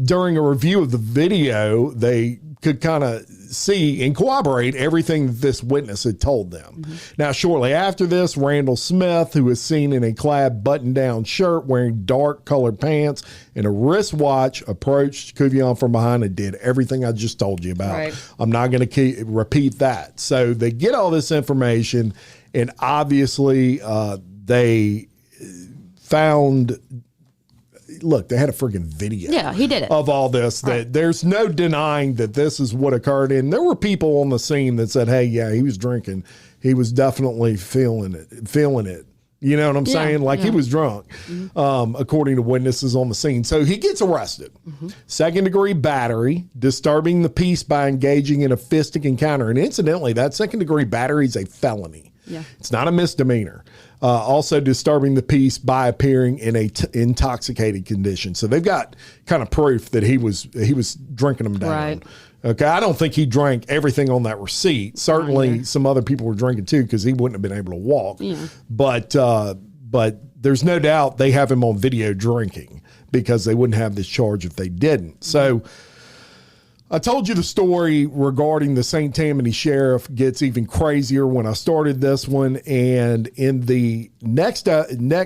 [SPEAKER 1] During a review of the video, they could kind of see and corroborate everything that this witness had told them. Now, shortly after this, Randall Smith, who was seen in a clad button-down shirt wearing dark colored pants and a wristwatch, approached Cuvion from behind and did everything I just told you about. Right. I'm not going to repeat that. So they get all this information, And obviously they found, look, they had a freaking video.
[SPEAKER 2] Yeah, he did it.
[SPEAKER 1] Of all this. That there's no denying that this is what occurred. And there were people on the scene that said, hey, yeah, he was drinking. He was definitely feeling it. You know what I'm saying? Like he was drunk, according to witnesses on the scene. So he gets arrested. Second degree battery, disturbing the peace by engaging in a fistic encounter. And incidentally, that second degree battery is a felony. Yeah. It's not a misdemeanor. Also disturbing the peace by appearing in a intoxicated condition. So they've got kind of proof that he was drinking them down. Right. Okay, I don't think he drank everything on that receipt. Certainly, some other people were drinking too because he wouldn't have been able to walk. Yeah. But there's no doubt they have him on video drinking because they wouldn't have this charge if they didn't. So I told you the story regarding the St. Tammany sheriff gets even crazier when I started this one. And in the next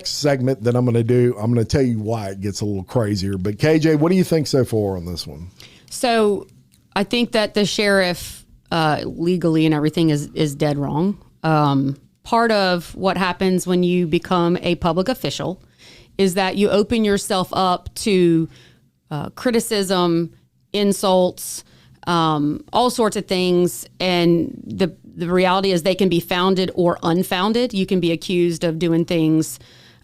[SPEAKER 1] segment that I'm going to do, I'm going to tell you why it gets a little crazier. But KJ, what do you think so far on this one?
[SPEAKER 2] So I think that the sheriff legally and everything is dead wrong. Part of what happens when you become a public official is that you open yourself up to criticism, insults, all sorts of things. And the reality is they can be founded or unfounded. You can be accused of doing things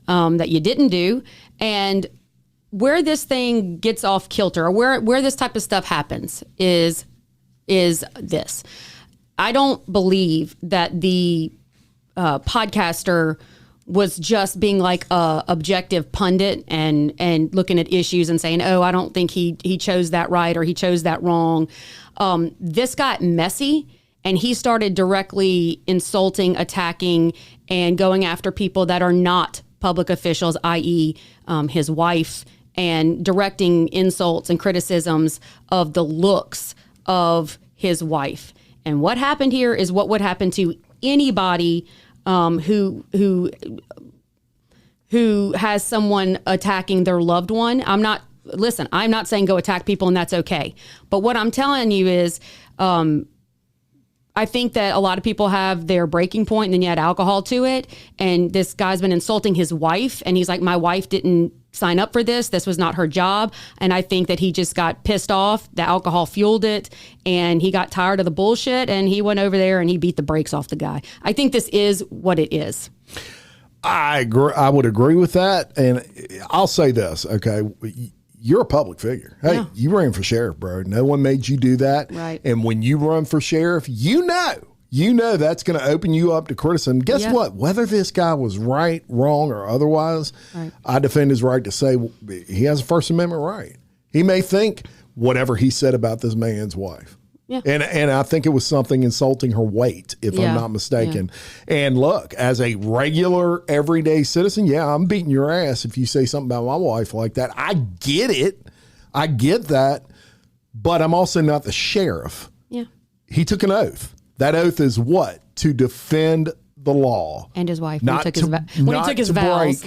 [SPEAKER 2] that you didn't do. And where this thing gets off kilter, or where this type of stuff happens is this. I don't believe that the podcaster was just being like a objective pundit and looking at issues and saying, oh, I don't think he chose that right or he chose that wrong. This got messy and he started directly insulting, attacking, and going after people that are not public officials, i.e. His wife, and directing insults and criticisms of the looks of his wife. And what happened here is what would happen to anybody who has someone attacking their loved one. I'm not saying go attack people and that's okay. But what I'm telling you is I think that a lot of people have their breaking point and then you add alcohol to it. And this guy's been insulting his wife and he's like, my wife didn't sign up for this. This was not her job. And I think that he just got pissed off. The alcohol fueled it and he got tired of the bullshit and he went over there and he beat the brakes off the guy. I think this is what it is.
[SPEAKER 1] I agree. I would agree with that. And I'll say this, okay? You're a public figure. Hey, you ran for sheriff, bro. No one made you do that.
[SPEAKER 2] Right.
[SPEAKER 1] And when you run for sheriff, you know that's going to open you up to criticism. Guess what? Whether this guy was right, wrong, or otherwise, I defend his right to say he has a First Amendment right. He may think whatever he said about this man's wife. Yeah. And I think it was something insulting her weight, if I'm not mistaken. Yeah. And look, as a regular, everyday citizen, I'm beating your ass if you say something about my wife like that. I get it. I get that. But I'm also not the sheriff. Yeah. He took an oath. That oath is what? To defend the law.
[SPEAKER 2] And his wife. When he took his vows.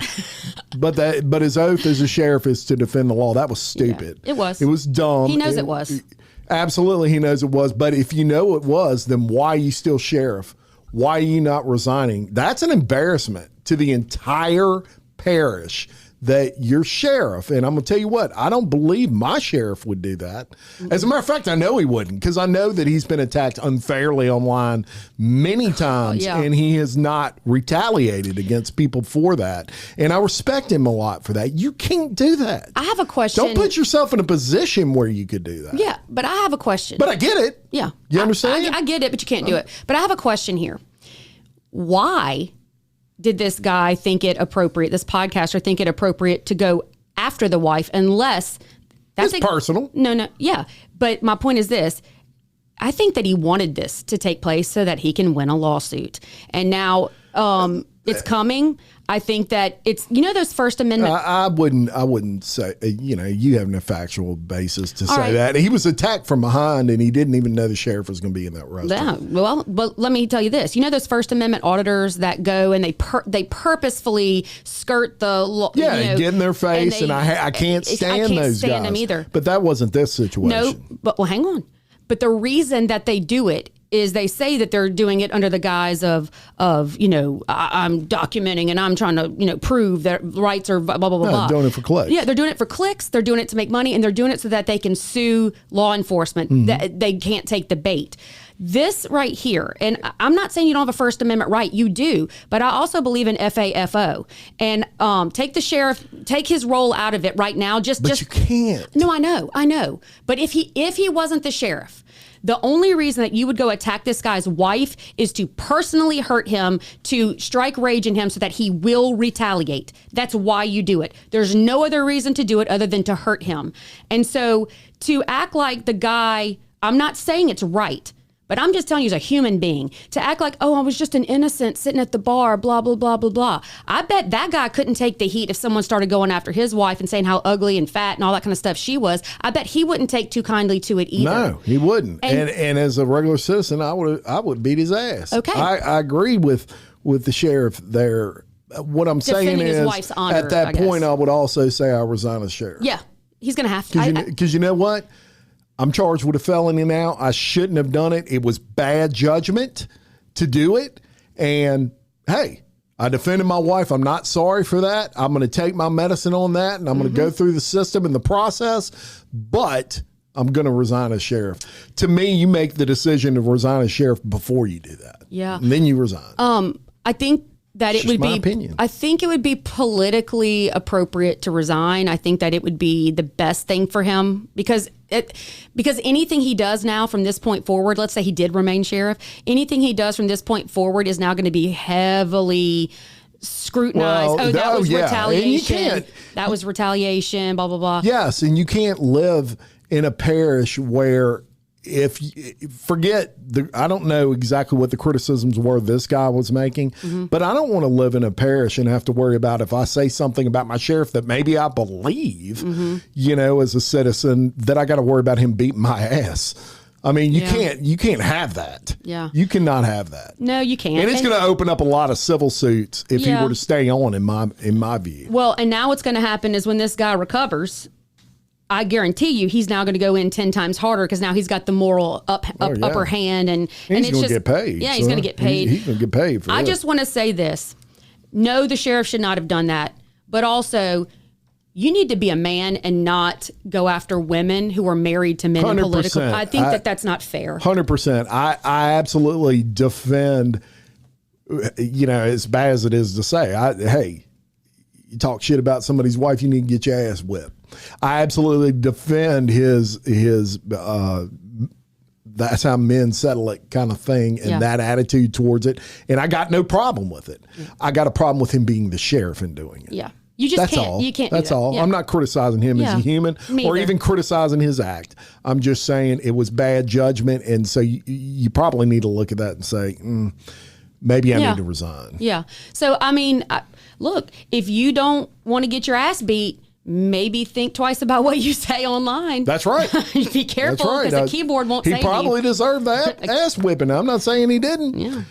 [SPEAKER 1] But his oath as a sheriff is to defend the law. That was stupid.
[SPEAKER 2] Yeah, it was.
[SPEAKER 1] It was dumb.
[SPEAKER 2] He knows it was.
[SPEAKER 1] Absolutely, he knows it was. But if you know it was, then why are you still sheriff? Why are you not resigning? That's an embarrassment to the entire parish that you're sheriff. And I'm going to tell you what, I don't believe my sheriff would do that. As a matter of fact, I know he wouldn't because I know that he's been attacked unfairly online many times and he has not retaliated against people for that. And I respect him a lot for that. You can't do that.
[SPEAKER 2] I have a question.
[SPEAKER 1] Don't put yourself in a position where you could do that.
[SPEAKER 2] Yeah, but I have a question.
[SPEAKER 1] But I get it.
[SPEAKER 2] Yeah.
[SPEAKER 1] You understand?
[SPEAKER 2] I get it, but you can't do it. But I have a question here. Why did this guy think it appropriate, this podcaster think it appropriate to go after the wife unless that's
[SPEAKER 1] personal?
[SPEAKER 2] No. Yeah. But my point is this. I think that he wanted this to take place so that he can win a lawsuit. And now it's coming. I think that it's, those First Amendment.
[SPEAKER 1] I wouldn't say, you have no factual basis to say that. He was attacked from behind and he didn't even know the sheriff was going to be in that restaurant.
[SPEAKER 2] Yeah, well, but let me tell you this. Those First Amendment auditors that go and they purposefully skirt the law.
[SPEAKER 1] Yeah, get in their face and I can't stand those guys. I can't stand
[SPEAKER 2] them either.
[SPEAKER 1] But that wasn't this situation.
[SPEAKER 2] No, but hang on. But the reason that they do it is they say that they're doing it under the guise of I'm documenting and I'm trying to prove that rights are blah blah blah blah.
[SPEAKER 1] Doing it for clicks.
[SPEAKER 2] Yeah, they're doing it for clicks. They're doing it to make money, and they're doing it so that they can sue law enforcement. That they can't take the bait. This right here, and I'm not saying you don't have a First Amendment right, you do, but I also believe in FAFO. And take the sheriff, take his role out of it right now.
[SPEAKER 1] But you can't.
[SPEAKER 2] No, I know. But if he wasn't the sheriff, the only reason that you would go attack this guy's wife is to personally hurt him, to strike rage in him so that he will retaliate. That's why you do it. There's no other reason to do it other than to hurt him. And so to act like the guy, I'm not saying it's right, but I'm just telling you as a human being, to act like, oh, I was just an innocent sitting at the bar, blah, blah, blah, blah, blah. I bet that guy couldn't take the heat if someone started going after his wife and saying how ugly and fat and all that kind of stuff she was. I bet he wouldn't take too kindly to it either.
[SPEAKER 1] No, he wouldn't. And as a regular citizen, I would beat his ass.
[SPEAKER 2] Okay.
[SPEAKER 1] I agree with the sheriff there. What I'm saying
[SPEAKER 2] Defending his
[SPEAKER 1] is,
[SPEAKER 2] wife's honor,
[SPEAKER 1] at that
[SPEAKER 2] I guess.
[SPEAKER 1] point, I would also say I resign as sheriff.
[SPEAKER 2] Yeah, he's going to have to.
[SPEAKER 1] Because you know what? I'm charged with a felony now. I shouldn't have done it. It was bad judgment to do it. And hey, I defended my wife. I'm not sorry for that. I'm going to take my medicine on that, and I'm going to go through the system and the process. But I'm going to resign as sheriff. To me, you make the decision to resign as sheriff before you do that.
[SPEAKER 2] Yeah.
[SPEAKER 1] And then you resign.
[SPEAKER 2] I think that
[SPEAKER 1] It's
[SPEAKER 2] it would
[SPEAKER 1] just my
[SPEAKER 2] be
[SPEAKER 1] opinion.
[SPEAKER 2] I think it would be politically appropriate to resign. I think that it would be the best thing for him because anything he does now from this point forward, let's say he did remain sheriff, anything he does from this point forward is now going to be heavily scrutinized.
[SPEAKER 1] Well,
[SPEAKER 2] That was
[SPEAKER 1] yeah.
[SPEAKER 2] retaliation.
[SPEAKER 1] And you can't-
[SPEAKER 2] That was retaliation, blah, blah, blah.
[SPEAKER 1] Yes, and you can't live in a parish where I don't know exactly what the criticisms were this guy was making, but I don't want to live in a parish and have to worry about if I say something about my sheriff that maybe I believe, as a citizen, that I got to worry about him beating my ass. I mean, you can't have that.
[SPEAKER 2] Yeah.
[SPEAKER 1] You cannot have that.
[SPEAKER 2] No, you can't.
[SPEAKER 1] And it's going to open up a lot of civil suits if he were to stay on, in my view.
[SPEAKER 2] Well, and now what's going to happen is when this guy recovers, I guarantee you he's now going to go in 10 times harder because now he's got the moral upper hand. And
[SPEAKER 1] he's
[SPEAKER 2] it's
[SPEAKER 1] going to
[SPEAKER 2] just
[SPEAKER 1] get paid.
[SPEAKER 2] Yeah, he's going to get paid.
[SPEAKER 1] He's going to get paid for
[SPEAKER 2] I
[SPEAKER 1] this.
[SPEAKER 2] just want to say this. No, the sheriff should not have done that. But also, you need to be a man and not go after women who are married to men in political.
[SPEAKER 1] 100%.
[SPEAKER 2] I think that's not fair.
[SPEAKER 1] 100%. I absolutely defend, as bad as it is to say, hey, you talk shit about somebody's wife, you need to get your ass whipped. I absolutely defend his that's how men settle it kind of thing and that attitude towards it. And I got no problem with it. I got a problem with him being the sheriff and doing it.
[SPEAKER 2] Yeah. You just can't.
[SPEAKER 1] All.
[SPEAKER 2] You can't.
[SPEAKER 1] That's
[SPEAKER 2] do that.
[SPEAKER 1] all.
[SPEAKER 2] Yeah.
[SPEAKER 1] I'm not criticizing him as a human or even criticizing his act. I'm just saying it was bad judgment. And so you probably need to look at that and say, maybe I need to resign.
[SPEAKER 2] Yeah. So, I mean, look, if you don't want to get your ass beat, maybe think twice about what you say online.
[SPEAKER 1] That's right.
[SPEAKER 2] Be careful because the keyboard won't save you.
[SPEAKER 1] He probably deserved that ass whipping. I'm not saying he didn't.
[SPEAKER 2] Yeah.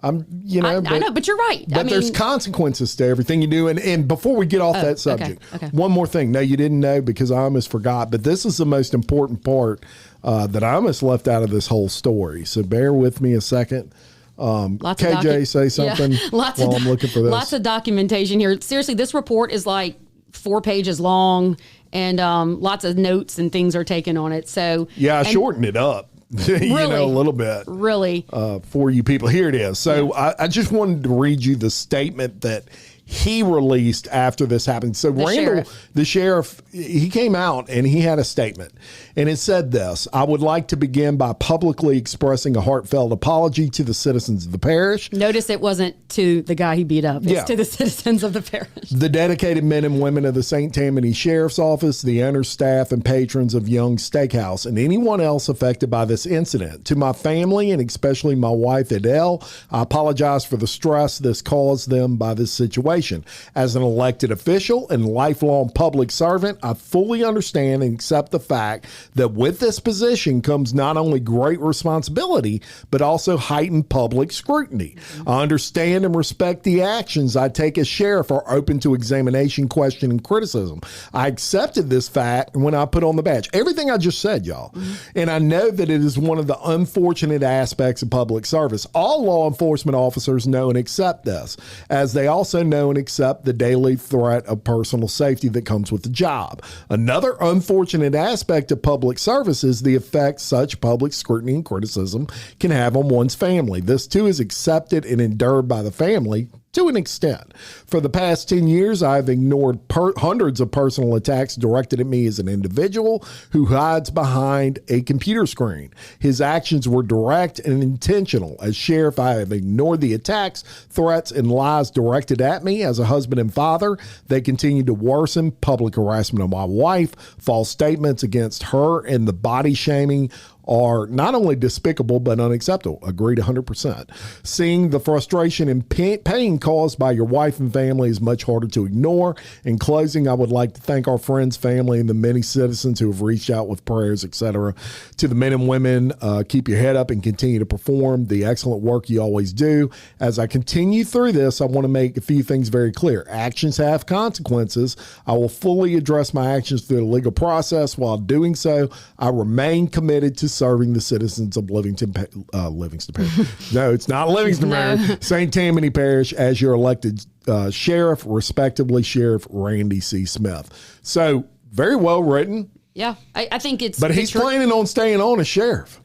[SPEAKER 1] I know,
[SPEAKER 2] but you're right.
[SPEAKER 1] But there's consequences to everything you do. And before we get off that subject, one more thing. No, you didn't know because I almost forgot, but this is the most important part that I almost left out of this whole story. So bear with me a second. KJ, say something while I'm looking for this.
[SPEAKER 2] Lots of documentation here. Seriously, this report is like 4 pages long and lots of notes and things are taken on it. So
[SPEAKER 1] I shortened it up.
[SPEAKER 2] Really,
[SPEAKER 1] a little bit.
[SPEAKER 2] Really.
[SPEAKER 1] For you people. Here it is. So I just wanted to read you the statement that he released after this happened. So Randall, the sheriff, he came out and he had a statement. And it said this: I would like to begin by publicly expressing a heartfelt apology to the citizens of the parish.
[SPEAKER 2] Notice it wasn't to the guy he beat up. It's to the citizens of the parish.
[SPEAKER 1] The dedicated men and women of the St. Tammany Sheriff's Office, the owner, staff, and patrons of Young Steakhouse, and anyone else affected by this incident. To my family, and especially my wife, Adele, I apologize for the stress this caused them by this situation. situation. As an elected official and lifelong public servant, I fully understand and accept the fact that with this position comes not only great responsibility, but also heightened public scrutiny. I understand and respect the actions I take as sheriff are open to examination, question, and criticism. I accepted this fact when I put on the badge. Everything I just said, y'all. And I know that it is one of the unfortunate aspects of public service. All law enforcement officers know and accept this, as they also know and accept the daily threat of personal safety that comes with the job. Another unfortunate aspect of public service is the effect such public scrutiny and criticism can have on one's family. This too is accepted and endured by the family to an extent. For the past 10 years, I've ignored hundreds of personal attacks directed at me as an individual who hides behind a computer screen. His actions were direct and intentional. As sheriff, I have ignored the attacks, threats, and lies directed at me. As a husband and father, they continue to worsen. Public harassment of my wife, false statements against her, and the body shaming are not only despicable but unacceptable. Agreed 100%. Seeing the frustration and pain caused by your wife and family is much harder to ignore. In closing, I would like to thank our friends, family, and the many citizens who have reached out with prayers, etc. To the men and women, keep your head up and continue to perform the excellent work you always do. As I continue through this, I want to make a few things very clear. Actions have consequences. I will fully address my actions through the legal process. While doing so, I remain committed to serving the citizens of Livingston Parish. No, it's not Livingston Parish. St. Tammany Parish as your elected sheriff, respectively, Sheriff Randy C. Smith. So very well written.
[SPEAKER 2] Yeah, I think it's.
[SPEAKER 1] But he's planning on staying on as sheriff.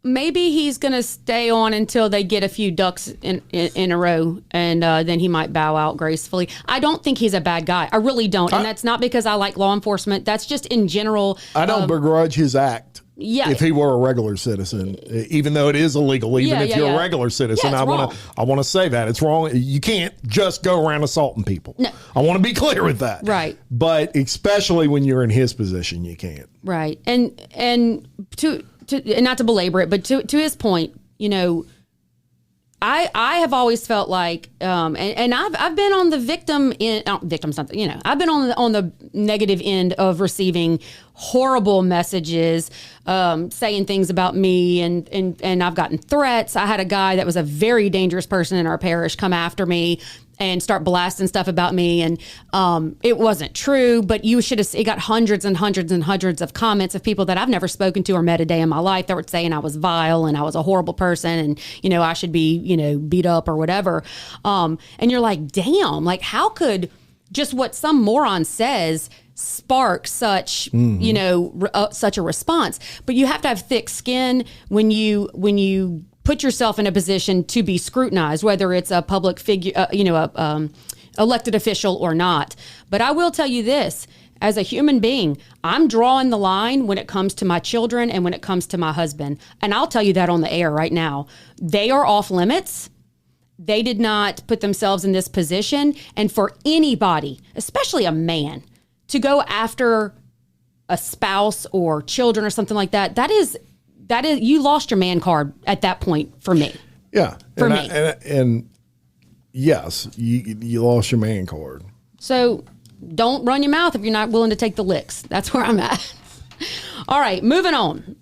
[SPEAKER 2] Maybe he's going to stay on until they get a few ducks in a row, and then he might bow out gracefully. I don't think he's a bad guy. I really don't. And that's not because I like law enforcement. That's just in general.
[SPEAKER 1] I don't begrudge his act.
[SPEAKER 2] Yeah.
[SPEAKER 1] If he were a regular citizen, even though it is illegal, even if you're a regular citizen, I want to say that it's wrong. You can't just go around assaulting people. No. I want to be clear with that.
[SPEAKER 2] Right.
[SPEAKER 1] But especially when you're in his position, you can't.
[SPEAKER 2] Right. And to and not to belabor it, but to his point, you know, I have always felt like, and I've been on the I've been on the negative end of receiving horrible messages, saying things about me, and I've gotten threats. I had a guy that was a very dangerous person in our parish come after me and start blasting stuff about me, and it wasn't true, but you should have. It got hundreds and hundreds and hundreds of comments of people that I've never spoken to or met a day in my life that were saying I was vile and I was a horrible person, and I should be beat up or whatever. And you're like, damn, like how could just what some moron says spark such such a response? But you have to have thick skin when you put yourself in a position to be scrutinized, whether it's a public figure, elected official or not. But I will tell you this, as a human being, I'm drawing the line when it comes to my children and when it comes to my husband. And I'll tell you that on the air right now. They are off limits. They did not put themselves in this position. And for anybody, especially a man, to go after a spouse or children or something like that, that is you lost your man card at that point for me.
[SPEAKER 1] Yeah.
[SPEAKER 2] For me.
[SPEAKER 1] And yes, you lost your man card.
[SPEAKER 2] So don't run your mouth if you're not willing to take the licks. That's where I'm at. All right, moving on.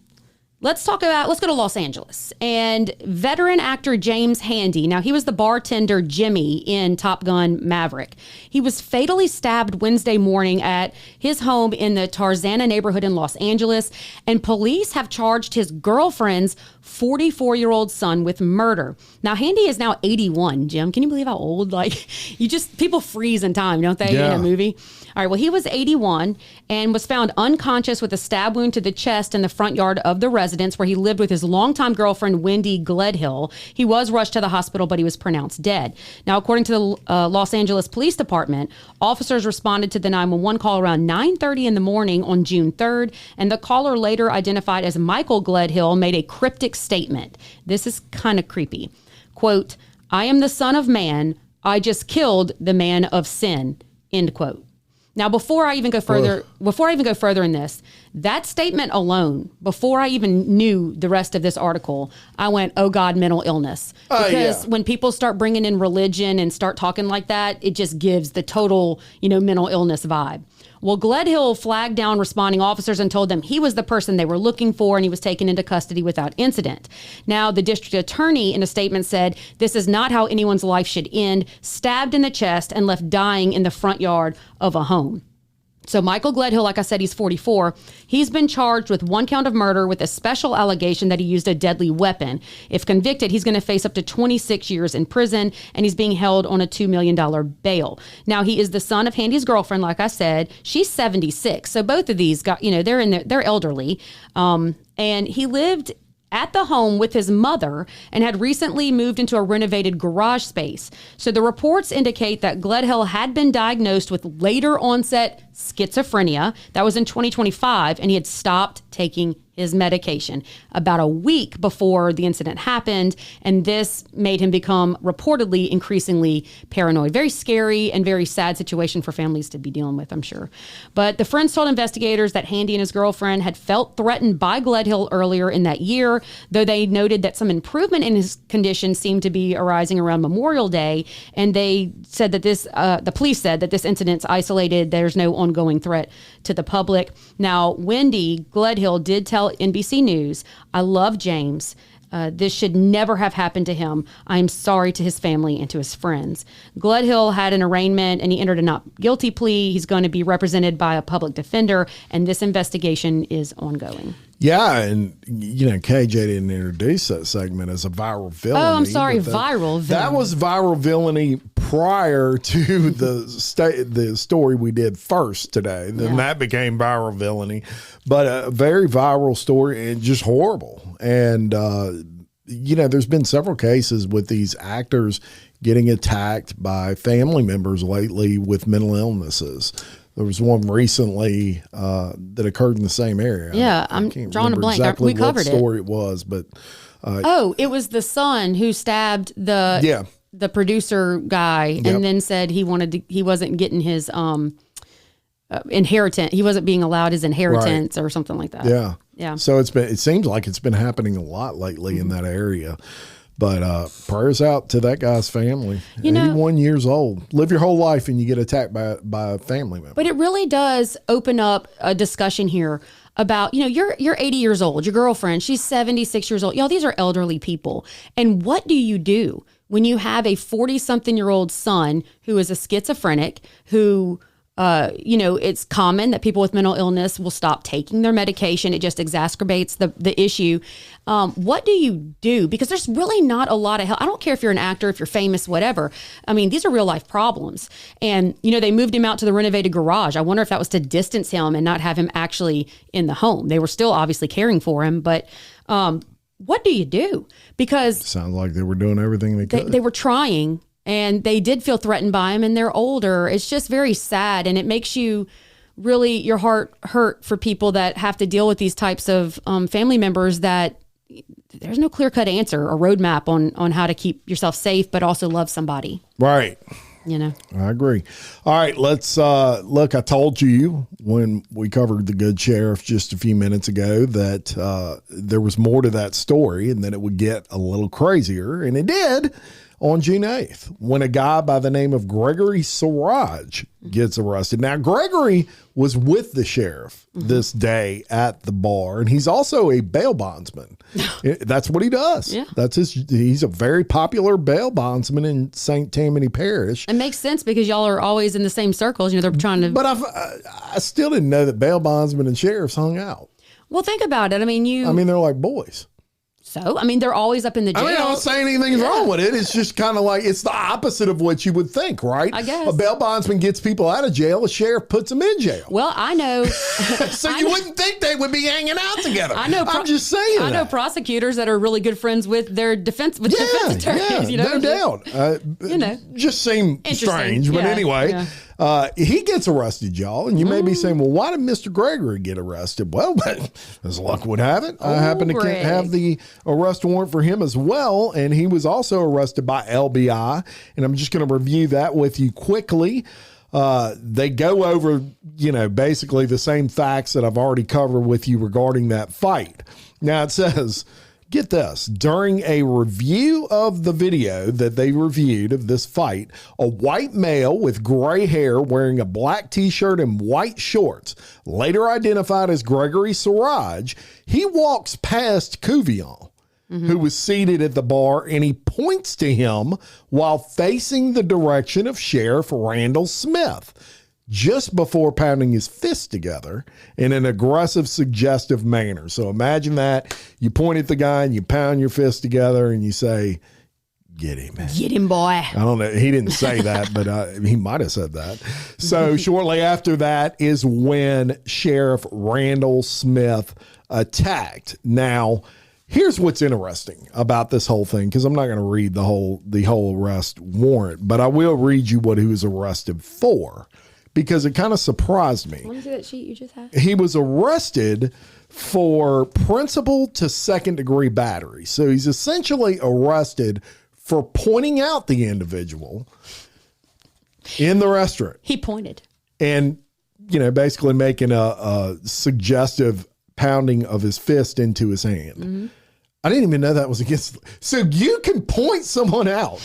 [SPEAKER 2] Let's go to Los Angeles and veteran actor James Handy. Now, he was the bartender Jimmy in Top Gun Maverick. He was fatally stabbed Wednesday morning at his home in the Tarzana neighborhood in Los Angeles, and police have charged his girlfriend's 44-year-old son with murder. Now, Handy is now 81, Jim. Can you believe how old? People freeze in time, don't they, in a movie? All right, well, he was 81 and was found unconscious with a stab wound to the chest in the front yard of the residence where he lived with his longtime girlfriend, Wendy Gledhill. He was rushed to the hospital, but he was pronounced dead. Now, according to the Los Angeles Police Department, officers responded to the 911 call around 9:30 in the morning on June 3rd, and the caller, later identified as Michael Gledhill, made a cryptic statement. This is kind of creepy. Quote, "I am the son of man. I just killed the man of sin." End quote. Now, before I even go further in this, that statement alone, before I even knew the rest of this article, I went, oh God, mental illness. Because when people start bringing in religion and start talking like that, it just gives the total, mental illness vibe. Well, Gledhill flagged down responding officers and told them he was the person they were looking for, and he was taken into custody without incident. Now, the district attorney in a statement said, this is not how anyone's life should end, stabbed in the chest and left dying in the front yard of a home. So Michael Gledhill, like I said, he's 44. He's been charged with 1 count of murder with a special allegation that he used a deadly weapon. If convicted, he's going to face up to 26 years in prison, and he's being held on a $2 million bail. Now, he is the son of Handy's girlfriend, like I said. She's 76. So both of these got, they're elderly. And he lived at the home with his mother and had recently moved into a renovated garage space. So the reports indicate that Gledhill had been diagnosed with later onset schizophrenia. That was in 2025, and he had stopped taking his medication about a week before the incident happened, and this made him become reportedly increasingly paranoid. Very scary and very sad situation for families to be dealing with, I'm sure. But the friends told investigators that Handy and his girlfriend had felt threatened by Gledhill earlier in that year, though they noted that some improvement in his condition seemed to be arising around Memorial Day, and they said that the police said that this incident's isolated. There's no ongoing threat to the public. Now, Wendy Gledhill did tell NBC News, I love James. This should never have happened to him. I am sorry to his family and to his friends. Gledhill had an arraignment and he entered a not guilty plea. He's going to be represented by a public defender, and this investigation is ongoing.
[SPEAKER 1] Yeah, and KJ didn't introduce that segment as a viral villainy.
[SPEAKER 2] Oh, I'm sorry, viral villainy.
[SPEAKER 1] That was viral villainy prior to the story we did first today. Then that became viral villainy, but a very viral story and just horrible. And there's been several cases with these actors getting attacked by family members lately with mental illnesses. There was one recently that occurred in the same area.
[SPEAKER 2] Yeah, I'm drawing a blank.
[SPEAKER 1] Exactly
[SPEAKER 2] we covered
[SPEAKER 1] what story it was, but
[SPEAKER 2] it was the son who stabbed the producer guy, and then said he wasn't getting his inheritance. He wasn't being allowed his inheritance or something like that. Yeah. So
[SPEAKER 1] it seems like it's been happening a lot lately in that area. But prayers out to that guy's family. 81 years old. Live your whole life and you get attacked by a family member.
[SPEAKER 2] But it really does open up a discussion here about, you're 80 years old. Your girlfriend, she's 76 years old. Y'all, these are elderly people. And what do you do when you have a 40-something-year-old son who is a schizophrenic, who... it's common that people with mental illness will stop taking their medication. It just exacerbates the issue. What do you do? Because there's really not a lot of help. I don't care if you're an actor, if you're famous, whatever. I mean, these are real life problems. And, they moved him out to the renovated garage. I wonder if that was to distance him and not have him actually in the home. They were still obviously caring for him, but what do you do? Because...
[SPEAKER 1] Sounds like they were doing everything they could.
[SPEAKER 2] They were trying. And they did feel threatened by him, and they're older. It's just very sad, and it makes you really, your heart hurt for people that have to deal with these types of family members that there's no clear-cut answer or roadmap on how to keep yourself safe, but also love somebody.
[SPEAKER 1] Right.
[SPEAKER 2] I
[SPEAKER 1] agree. All right, let's look. I told you when we covered the good sheriff just a few minutes ago that there was more to that story and that it would get a little crazier, and it did. On June 8th, when a guy by the name of Gregory Siraj gets arrested. Now, Gregory was with the sheriff this day at the bar, and he's also a bail bondsman. That's what he does. Yeah. He's a very popular bail bondsman in St. Tammany Parish.
[SPEAKER 2] It makes sense because y'all are always in the same circles. They're trying to...
[SPEAKER 1] But I still didn't know that bail bondsmen and sheriffs hung out.
[SPEAKER 2] Well, think about it.
[SPEAKER 1] They're like boys.
[SPEAKER 2] So, they're always up in the jail.
[SPEAKER 1] I'm not saying anything's wrong with it. It's just kind of like, it's the opposite of what you would think, right?
[SPEAKER 2] I guess.
[SPEAKER 1] A bail bondsman gets people out of jail. A sheriff puts them in jail.
[SPEAKER 2] Well, I know.
[SPEAKER 1] So you wouldn't think they would be hanging out together. I know. I'm just saying
[SPEAKER 2] I know prosecutors that are really good friends with their defense attorneys.
[SPEAKER 1] No doubt. Just seem strange. But anyway. Yeah. He gets arrested, y'all, and you may be saying, well, why did Mr. Gregory get arrested? Well, as luck would have it, I happen to have the arrest warrant for him as well, and he was also arrested by LBI, and I'm just going to review that with you quickly. They go over, basically the same facts that I've already covered with you regarding that fight. Now it says, get this, during a review of the video that they reviewed of this fight, a white male with gray hair wearing a black t-shirt and white shorts, later identified as Gregory Siraj, he walks past Cuvion, who was seated at the bar, and he points to him while facing the direction of Sheriff Randall Smith, just before pounding his fists together in an aggressive, suggestive manner. So imagine that. You point at the guy and you pound your fists together and you say, get him.
[SPEAKER 2] Get him, boy.
[SPEAKER 1] I don't know. He didn't say that, but he might have said that. So shortly after that is when Sheriff Randall Smith attacked. Now, here's what's interesting about this whole thing, because I'm not going to read the whole arrest warrant, but I will read you what he was arrested for, because it kind of surprised me.
[SPEAKER 2] Want to see that sheet you just had?
[SPEAKER 1] He was arrested for principal to second degree battery. So he's essentially arrested for pointing out the individual in the restaurant.
[SPEAKER 2] He pointed.
[SPEAKER 1] And, basically making a suggestive pounding of his fist into his hand. Mm-hmm. I didn't even know that was against. So you can point someone out.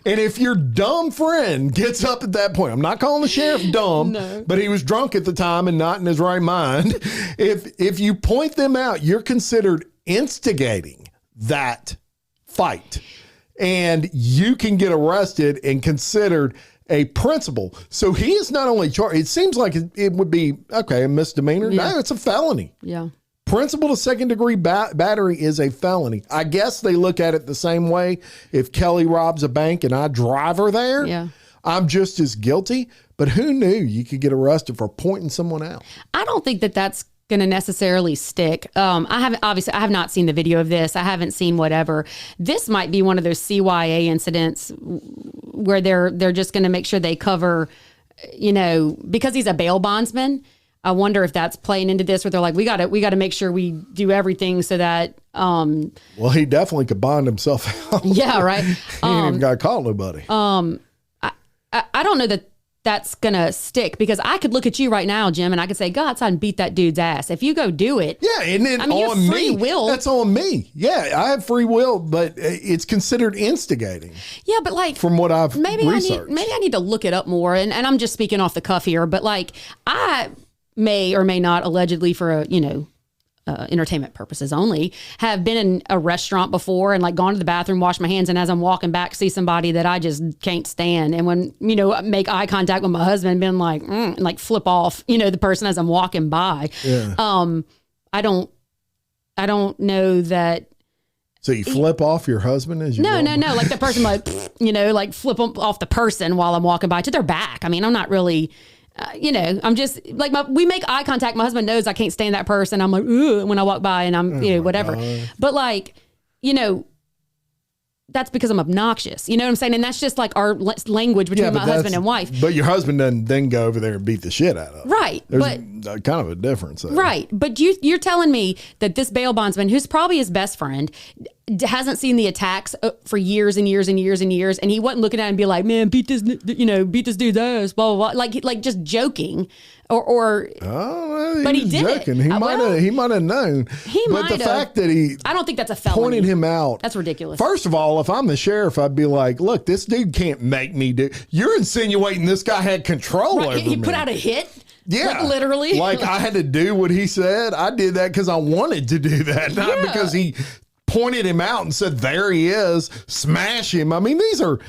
[SPEAKER 1] And if your dumb friend gets up at that point, I'm not calling the sheriff dumb, no, but he was drunk at the time and not in his right mind. If you point them out, you're considered instigating that fight. And you can get arrested and considered a principal. So he is not only charged, it seems like it would be, a misdemeanor. Yeah. No, it's a felony.
[SPEAKER 2] Yeah.
[SPEAKER 1] Principal to second degree battery is a felony. I guess they look at it the same way. If Kelly robs a bank and I drive her there, yeah, I'm just as guilty. But who knew you could get arrested for pointing someone out?
[SPEAKER 2] I don't think that that's going to necessarily stick. I have not seen the video of this. I haven't seen whatever. This might be one of those CYA incidents where they're just going to make sure they cover, because he's a bail bondsman. I wonder if that's playing into this, where they're like, we got to make sure we do everything so that.
[SPEAKER 1] Well, he definitely could bond himself out.
[SPEAKER 2] Yeah, right.
[SPEAKER 1] He ain't even got to call nobody.
[SPEAKER 2] I don't know that that's gonna stick, because I could look at you right now, Jim, and I could say, "Go outside and beat that dude's ass." If you go do it,
[SPEAKER 1] yeah, and then on
[SPEAKER 2] free
[SPEAKER 1] me,
[SPEAKER 2] will.
[SPEAKER 1] That's on me. Yeah, I have free will, but it's considered instigating.
[SPEAKER 2] Yeah, but like
[SPEAKER 1] from what I've researched,
[SPEAKER 2] maybe I need to look it up more. And I'm just speaking off the cuff here, but like I may or may not allegedly for entertainment purposes only have been in a restaurant before and like gone to the bathroom, washed my hands, and as I'm walking back see somebody that I just can't stand, and when make eye contact with my husband, been like and like flip off the person as I'm walking by.
[SPEAKER 1] Yeah.
[SPEAKER 2] I don't know that.
[SPEAKER 1] So you flip off your husband as you
[SPEAKER 2] no like the person like like flip off the person while I'm walking by to their back. I mean, I'm not really. I'm just like we make eye contact. My husband knows I can't stand that person. I'm like, ooh, when I walk by, and I'm, whatever. God. But like, that's because I'm obnoxious. You know what I'm saying? And that's just like our language between my husband and wife.
[SPEAKER 1] But your husband doesn't then go over there and beat the shit out of him.
[SPEAKER 2] Right.
[SPEAKER 1] There's kind of a difference there.
[SPEAKER 2] Right. But you're telling me that this bail bondsman, who's probably his best friend, hasn't seen the attacks for years and years and years and years, and he wasn't looking at it and be like, man, beat this dude's ass, blah, blah, blah. Like just joking. Or
[SPEAKER 1] oh,
[SPEAKER 2] but he did
[SPEAKER 1] joking. He might have known. But the fact that
[SPEAKER 2] I don't think that's a felony.
[SPEAKER 1] Pointed him out.
[SPEAKER 2] That's ridiculous.
[SPEAKER 1] First of all, if I'm the sheriff, I'd be like, look, this dude can't make me do. You're insinuating this guy had control over me.
[SPEAKER 2] He put out a hit.
[SPEAKER 1] Yeah.
[SPEAKER 2] Like literally.
[SPEAKER 1] Like I had to do what he said. I did that because I wanted to do that, not because he pointed him out and said, there he is, smash him. I mean, these aren't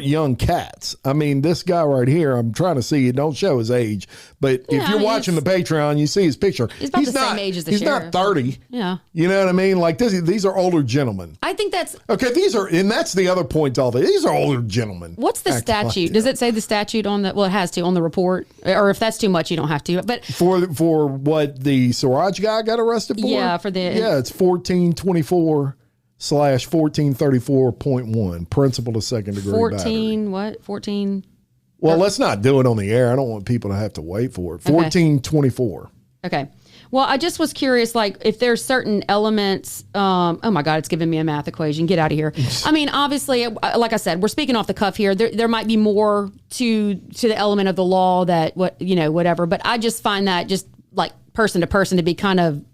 [SPEAKER 1] young cats. I mean, this guy right here, I'm trying to see, it don't show his age, but if you're watching the Patreon, you see his picture.
[SPEAKER 2] He's about the same age as the sheriff.
[SPEAKER 1] He's not 30.
[SPEAKER 2] Yeah.
[SPEAKER 1] You know what I mean? Like these are older gentlemen.
[SPEAKER 2] I think that's...
[SPEAKER 1] Okay, and that's the other point to all this. These are older gentlemen.
[SPEAKER 2] What's the statute? Does it say the statute on the... Well, it has to on the report. Or if that's too much, you don't have to. But
[SPEAKER 1] for what the Siraj guy got arrested for?
[SPEAKER 2] Yeah,
[SPEAKER 1] it's 1424/1434.1, principal to second degree
[SPEAKER 2] 14 battery. What? 14?
[SPEAKER 1] Well, let's not do it on the air. I don't want people to have to wait for it. 1424.
[SPEAKER 2] Okay. Well, I just was curious, like, if there's certain elements. Oh my God, it's giving me a math equation. Get out of here. I mean, obviously, like I said, we're speaking off the cuff here. There might be more to the element of the law that whatever. But I just find that just like person to person to be kind of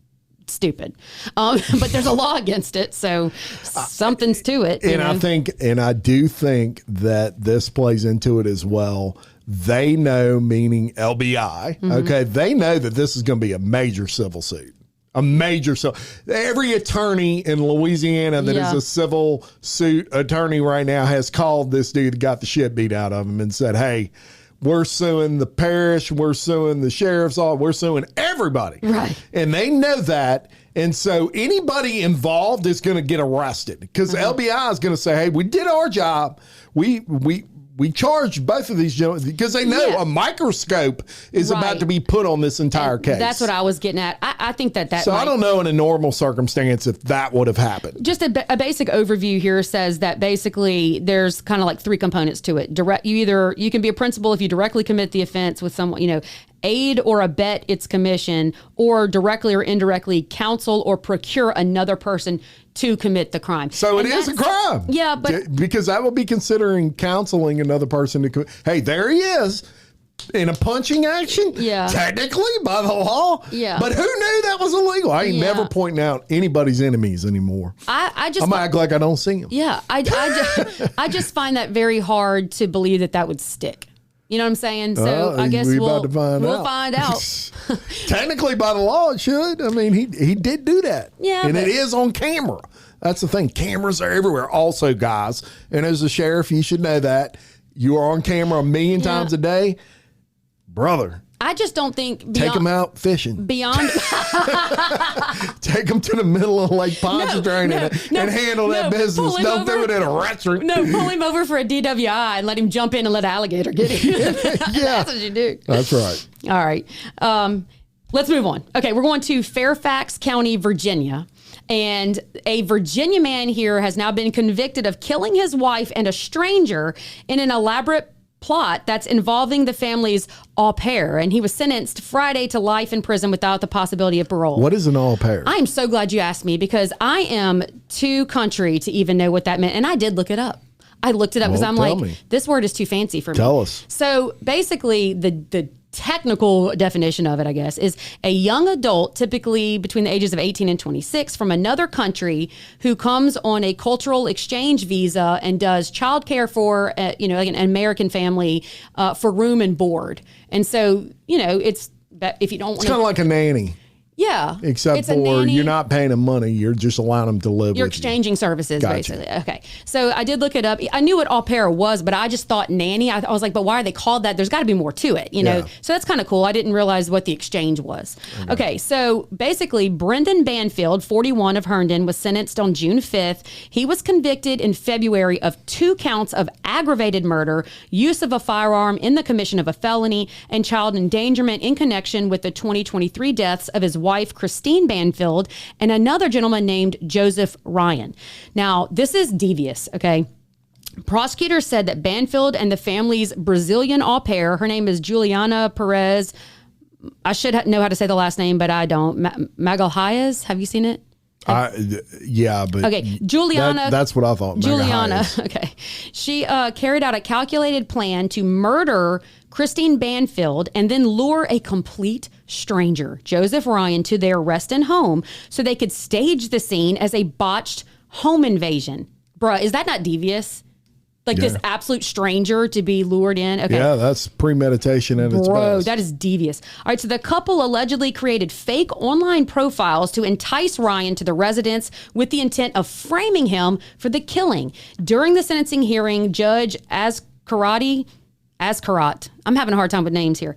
[SPEAKER 2] stupid. But there's a law against it, so something's to it.
[SPEAKER 1] I do think that this plays into it as well. They know, meaning LBI, okay, they know that this is going to be a major civil suit. Every attorney in Louisiana that is a civil suit attorney right now has called this dude that got the shit beat out of him and said, hey, we're suing the parish, we're suing the sheriff's office, we're suing everybody.
[SPEAKER 2] Right.
[SPEAKER 1] And they know that. And so anybody involved is going to get arrested because LBI is going to say, hey, we did our job. We charged both of these gentlemen because they know a microscope is about to be put on this entire case.
[SPEAKER 2] That's what I was getting at. I think that.
[SPEAKER 1] So I don't know in a normal circumstance if that would have happened.
[SPEAKER 2] Just a basic overview here says that basically there's kind of like three components to it. You can be a principal if you directly commit the offense with someone, aid or abet its commission, or directly or indirectly counsel or procure another person to commit the crime.
[SPEAKER 1] So it is a crime.
[SPEAKER 2] Yeah, but
[SPEAKER 1] because I will be considering counseling another person to hey, there he is in a punching action.
[SPEAKER 2] Yeah.
[SPEAKER 1] Technically by the law.
[SPEAKER 2] Yeah.
[SPEAKER 1] But who knew that was illegal? I ain't never pointing out anybody's enemies anymore. I'm gonna act like I don't see them.
[SPEAKER 2] Yeah. I just find that very hard to believe that would stick. You know what I'm saying? So I guess we'll find out.
[SPEAKER 1] Technically, by the law, it should. I mean, he did do that.
[SPEAKER 2] Yeah.
[SPEAKER 1] And it is on camera. That's the thing. Cameras are everywhere. Also, guys, and as a sheriff, you should know that. You are on camera a million times a day. Brother.
[SPEAKER 2] I just don't think...
[SPEAKER 1] Take them out fishing.
[SPEAKER 2] Beyond...
[SPEAKER 1] Take them to the middle of Lake Pontchartrain and handle that business. Don't do it in a restaurant.
[SPEAKER 2] No, pull him over for a DWI and let him jump in and let an alligator get him.
[SPEAKER 1] Yeah.
[SPEAKER 2] That's what you do.
[SPEAKER 1] That's right.
[SPEAKER 2] All right. Let's move on. Okay, we're going to Fairfax County, Virginia. And a Virginia man here has now been convicted of killing his wife and a stranger in an elaborate plot that's involving the family's au pair, and he was sentenced Friday to life in prison without the possibility of parole.
[SPEAKER 1] What is an au pair?
[SPEAKER 2] I'm so glad you asked me because I am too country to even know what that meant, and I did look it up. I looked it up because I'm like, this word is too fancy for me.
[SPEAKER 1] Tell us.
[SPEAKER 2] So basically, the technical definition of it, I guess, is a young adult, typically between the ages of 18 and 26, from another country who comes on a cultural exchange visa and does childcare for, like an American family for room and board. And so, it's if you don't want to.
[SPEAKER 1] It's kind of like a nanny.
[SPEAKER 2] Yeah.
[SPEAKER 1] Except for you're not paying them money. You're just allowing them to live
[SPEAKER 2] You're
[SPEAKER 1] with
[SPEAKER 2] exchanging services,
[SPEAKER 1] Gotcha.
[SPEAKER 2] basically. Okay. So I did look it up. I knew what au pair was, but I just thought nanny. I was like, but why are they called that? There's got to be more to it,
[SPEAKER 1] Yeah.
[SPEAKER 2] So that's kind of cool. I didn't realize what the exchange was. Okay. So basically, Brendan Banfield, 41 of Herndon, was sentenced on June 5th. He was convicted in February of 2 counts of aggravated murder, use of a firearm in the commission of a felony, and child endangerment in connection with the 2023 deaths of his wife, Christine Banfield, and another gentleman named Joseph Ryan. Now, this is devious, okay? Prosecutors said that Banfield and the family's Brazilian au pair, her name is Juliana Perez. I should know how to say the last name, but I don't. Magalhães, have you seen it?
[SPEAKER 1] Yeah, but
[SPEAKER 2] okay, Juliana.
[SPEAKER 1] That's what I thought.
[SPEAKER 2] Juliana. Okay, she carried out a calculated plan to murder Christine Banfield and then lure a complete stranger, Joseph Ryan, to their Reston home so they could stage the scene as a botched home invasion. Bruh, is that not devious? Like this absolute stranger to be lured in. Okay.
[SPEAKER 1] Yeah, that's premeditation at its best.
[SPEAKER 2] Bro, that is devious. All right, so the couple allegedly created fake online profiles to entice Ryan to the residence with the intent of framing him for the killing. During the sentencing hearing, Judge Azkarat, I'm having a hard time with names here,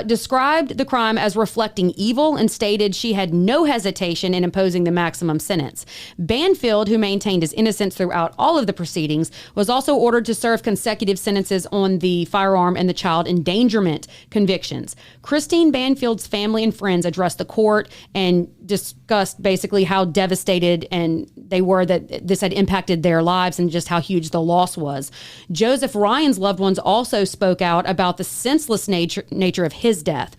[SPEAKER 2] described the crime as reflecting evil and stated she had no hesitation in imposing the maximum sentence. Banfield, who maintained his innocence throughout all of the proceedings, was also ordered to serve consecutive sentences on the firearm and the child endangerment convictions. Christine Banfield's family and friends addressed the court and discussed basically how devastated and they were that this had impacted their lives and just how huge the loss was. Joseph Ryan's loved ones also spoke out about the senseless nature of his death.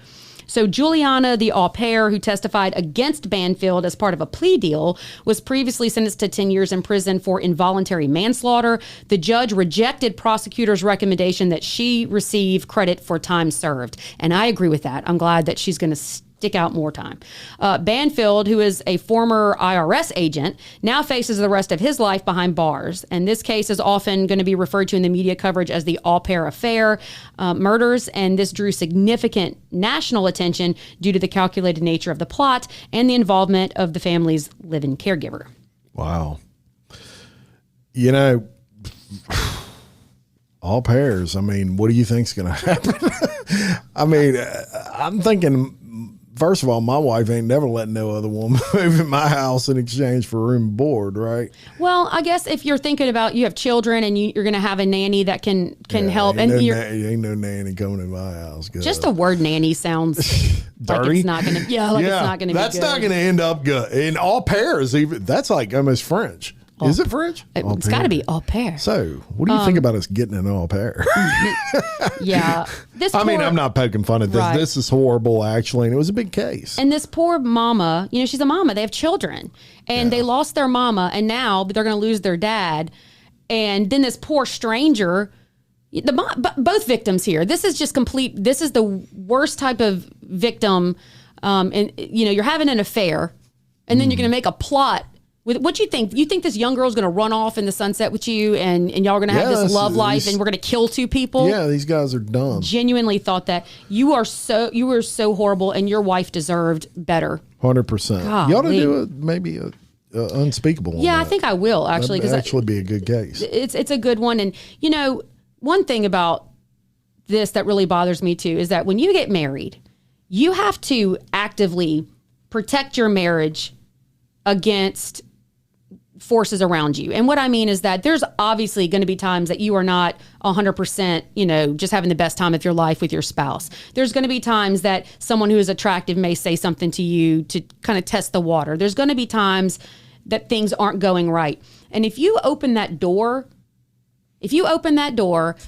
[SPEAKER 2] So Juliana, the au pair who testified against Banfield as part of a plea deal, was previously sentenced to 10 years in prison for involuntary manslaughter. The judge rejected prosecutors' recommendation that she receive credit for time served. And I agree with that. I'm glad that she's going to stick out more time. Banfield, who is a former IRS agent, now faces the rest of his life behind bars. And this case is often going to be referred to in the media coverage as the au pair affair murders. And this drew significant national attention due to the calculated nature of the plot and the involvement of the family's live-in caregiver.
[SPEAKER 1] Wow. You know, au pairs, I mean, what do you think's going to happen? I mean, I'm thinking, first of all, my wife ain't never letting no other woman move in my house in exchange for room and board, right?
[SPEAKER 2] Well, I guess if you're thinking about you have children and you're going to have a nanny that can help, and
[SPEAKER 1] ain't no nanny coming in my house.
[SPEAKER 2] Just the word nanny sounds
[SPEAKER 1] dirty.
[SPEAKER 2] Like it's not going to. Yeah, like it's not going to.
[SPEAKER 1] That's
[SPEAKER 2] be good.
[SPEAKER 1] not going to end up good. And au pairs, even that's like almost French. Is it French?
[SPEAKER 2] It's got to be au pair.
[SPEAKER 1] So, what do you think about us getting an au pair?
[SPEAKER 2] Yeah.
[SPEAKER 1] I mean, I'm not poking fun at this.
[SPEAKER 2] Right.
[SPEAKER 1] This is horrible, actually, and it was a big case.
[SPEAKER 2] And this poor mama, she's a mama. They have children, and they lost their mama, and now they're going to lose their dad. And then this poor stranger, both victims here. This is just complete. This is the worst type of victim. And you're having an affair, and then you're going to make a plot. With what you think? You think this young girl's going to run off in the sunset with you, and y'all are going to have this love life, and we're going to kill two people?
[SPEAKER 1] Yeah, these guys are dumb.
[SPEAKER 2] Genuinely thought that you were so horrible, and your wife deserved better.
[SPEAKER 1] 100%. You ought to do maybe a unspeakable.
[SPEAKER 2] Yeah, I think I will actually,
[SPEAKER 1] because actually be a good case.
[SPEAKER 2] It's a good one, and one thing about this that really bothers me too is that when you get married, you have to actively protect your marriage against forces around you. And what I mean is that there's obviously going to be times that you are not 100%, just having the best time of your life with your spouse. There's going to be times that someone who is attractive may say something to you to kind of test the water. There's going to be times that things aren't going right. And if you open that door,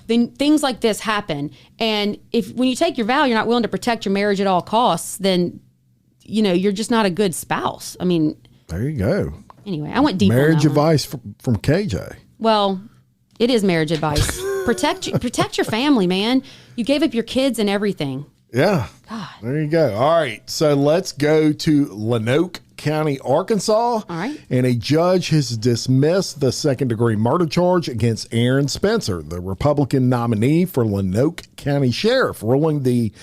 [SPEAKER 2] then things like this happen. And when you take your vow, you're not willing to protect your marriage at all costs, then, you're just not a good spouse. I mean,
[SPEAKER 1] there you go.
[SPEAKER 2] Anyway, I went deep.
[SPEAKER 1] Marriage advice from KJ.
[SPEAKER 2] Well, it is marriage advice. Protect your family, man. You gave up your kids and everything.
[SPEAKER 1] Yeah.
[SPEAKER 2] God.
[SPEAKER 1] There you go. All right. So let's go to Lonoke County, Arkansas.
[SPEAKER 2] All right.
[SPEAKER 1] And a judge has dismissed the second-degree murder charge against Aaron Spencer, the Republican nominee for Lonoke County Sheriff, ruling the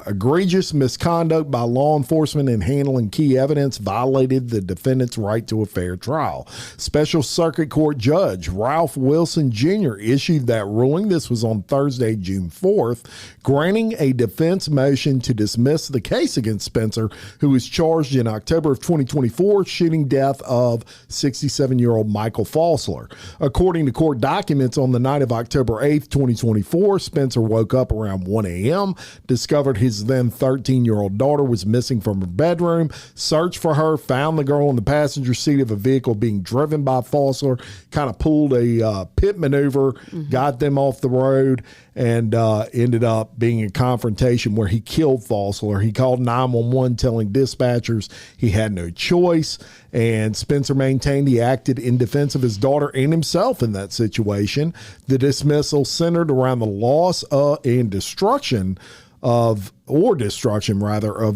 [SPEAKER 1] egregious misconduct by law enforcement in handling key evidence violated the defendant's right to a fair trial. Special Circuit Court Judge Ralph Wilson Jr. issued that ruling. This was on Thursday, June 4th, granting a defense motion to dismiss the case against Spencer, who was charged in October of 2024 shooting death of 67-year-old Michael Falsler. According to court documents, on the night of October 8th, 2024, Spencer woke up around 1 a.m., discovered his then 13-year-old daughter was missing from her bedroom, searched for her, found the girl in the passenger seat of a vehicle being driven by Falsler, kind of pulled a pit maneuver, got them off the road, and ended up being a confrontation where he killed Falsler. He called 911 telling dispatchers he had no choice, and Spencer maintained he acted in defense of his daughter and himself in that situation. The dismissal centered around the loss and destruction of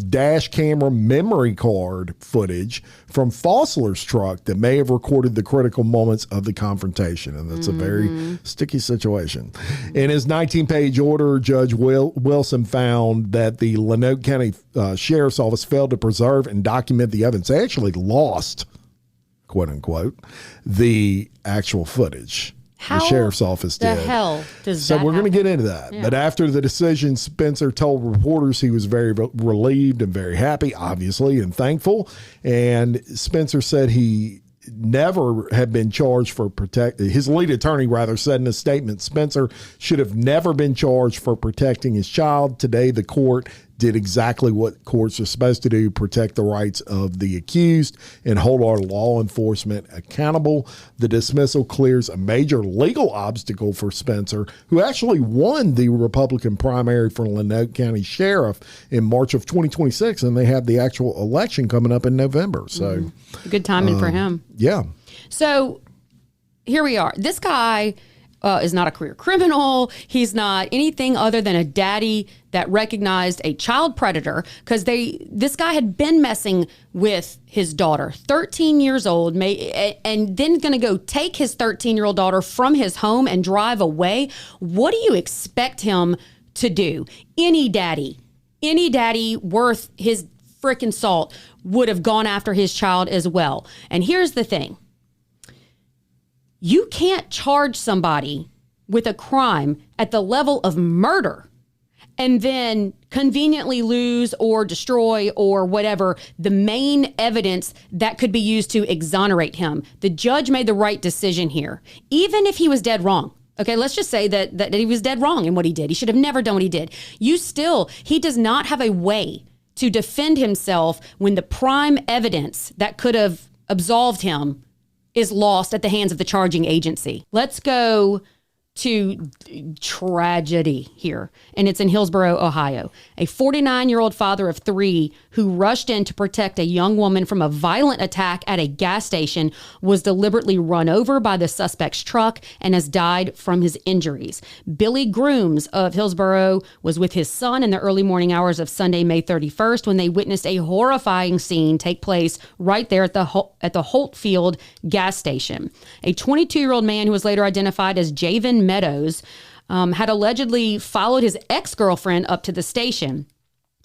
[SPEAKER 1] dash camera memory card footage from Falsler's truck that may have recorded the critical moments of the confrontation. And that's a very sticky situation. In his 19-page order, Judge Wilson found that the Lonoke County Sheriff's Office failed to preserve and document the evidence. They actually lost, quote unquote, the actual footage.
[SPEAKER 2] How
[SPEAKER 1] the sheriff's office did.
[SPEAKER 2] The hell does
[SPEAKER 1] so
[SPEAKER 2] that
[SPEAKER 1] we're going to
[SPEAKER 2] happen?
[SPEAKER 1] get into that.
[SPEAKER 2] Yeah.
[SPEAKER 1] But after the decision, Spencer told reporters he was very relieved and very happy, obviously, and thankful. And Spencer said he never had been charged for his lead attorney rather said in a statement, Spencer should have never been charged for protecting his child. Today, the court did exactly what courts are supposed to do, protect the rights of the accused and hold our law enforcement accountable. The dismissal clears a major legal obstacle for Spencer, who actually won the Republican primary for Lanoke County Sheriff in March of 2026, and they have the actual election coming up in November. So
[SPEAKER 2] good timing for him.
[SPEAKER 1] Yeah.
[SPEAKER 2] So here we are. This guy is not a career criminal. He's not anything other than a daddy that recognized a child predator, because this guy had been messing with his daughter, 13 years old, and then going to go take his 13-year-old daughter from his home and drive away. What do you expect him to do? Any daddy worth his freaking salt would have gone after his child as well. And here's the thing. You can't charge somebody with a crime at the level of murder and then conveniently lose or destroy or whatever the main evidence that could be used to exonerate him. The judge made the right decision here, even if he was dead wrong. Okay, let's just say that he was dead wrong in what he did. He should have never done what he did. He does not have a way to defend himself when the prime evidence that could have absolved him is lost at the hands of the charging agency. Let's go to tragedy here, and it's in Hillsboro, Ohio. A 49-year-old father of 3 who rushed in to protect a young woman from a violent attack at a gas station was deliberately run over by the suspect's truck and has died from his injuries. Billy Grooms of Hillsboro was with his son in the early morning hours of Sunday, May 31st, when they witnessed a horrifying scene take place right there at the Holtfield gas station. A 22-year-old man who was later identified as Javen Meadows had allegedly followed his ex-girlfriend up to the station.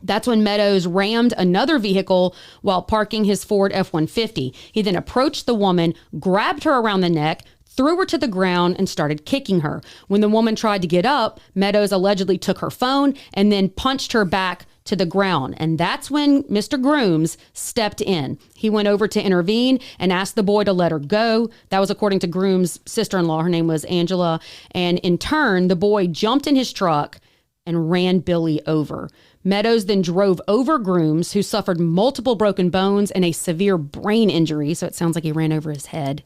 [SPEAKER 2] That's when Meadows rammed another vehicle while parking his Ford F-150. He then approached the woman, grabbed her around the neck, threw her to the ground, and started kicking her. When the woman tried to get up, Meadows allegedly took her phone and then punched her back to the ground. And that's when Mr. Grooms stepped in. He went over to intervene and asked the boy to let her go. That was according to Grooms' sister-in-law. Her name was Angela. And in turn, the boy jumped in his truck and ran Billy over. Meadows then drove over Grooms, who suffered multiple broken bones and a severe brain injury. So it sounds like he ran over his head.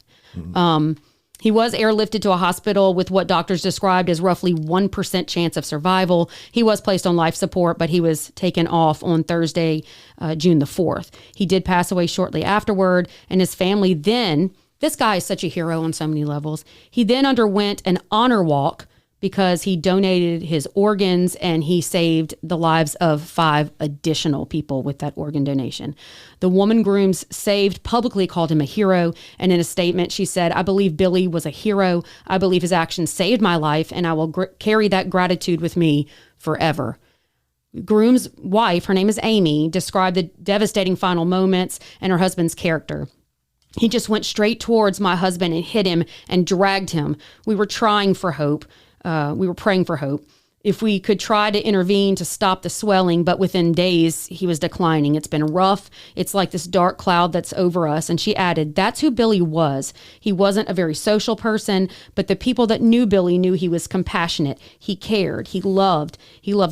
[SPEAKER 2] He was airlifted to a hospital with what doctors described as roughly 1% chance of survival. He was placed on life support, but he was taken off on Thursday, June the 4th. He did pass away shortly afterward, and his family then, this guy is such a hero on so many levels. He then underwent an honor walk because he donated his organs and he saved the lives of 5 additional people with that organ donation. The woman Grooms saved publicly called him a hero, and in a statement she said, "I believe Billy was a hero. I believe his actions saved my life, and I will carry that gratitude with me forever." Grooms' wife, her name is Amy, described the devastating final moments and her husband's character. "He just went straight towards my husband and hit him and dragged him. We were trying for hope. We were praying for hope. If we could try to intervene to stop the swelling, but within days he was declining. It's been rough. It's like this dark cloud that's over us." And she added, "That's who Billy was. He wasn't a very social person, but the people that knew Billy knew he was compassionate. He cared. He loved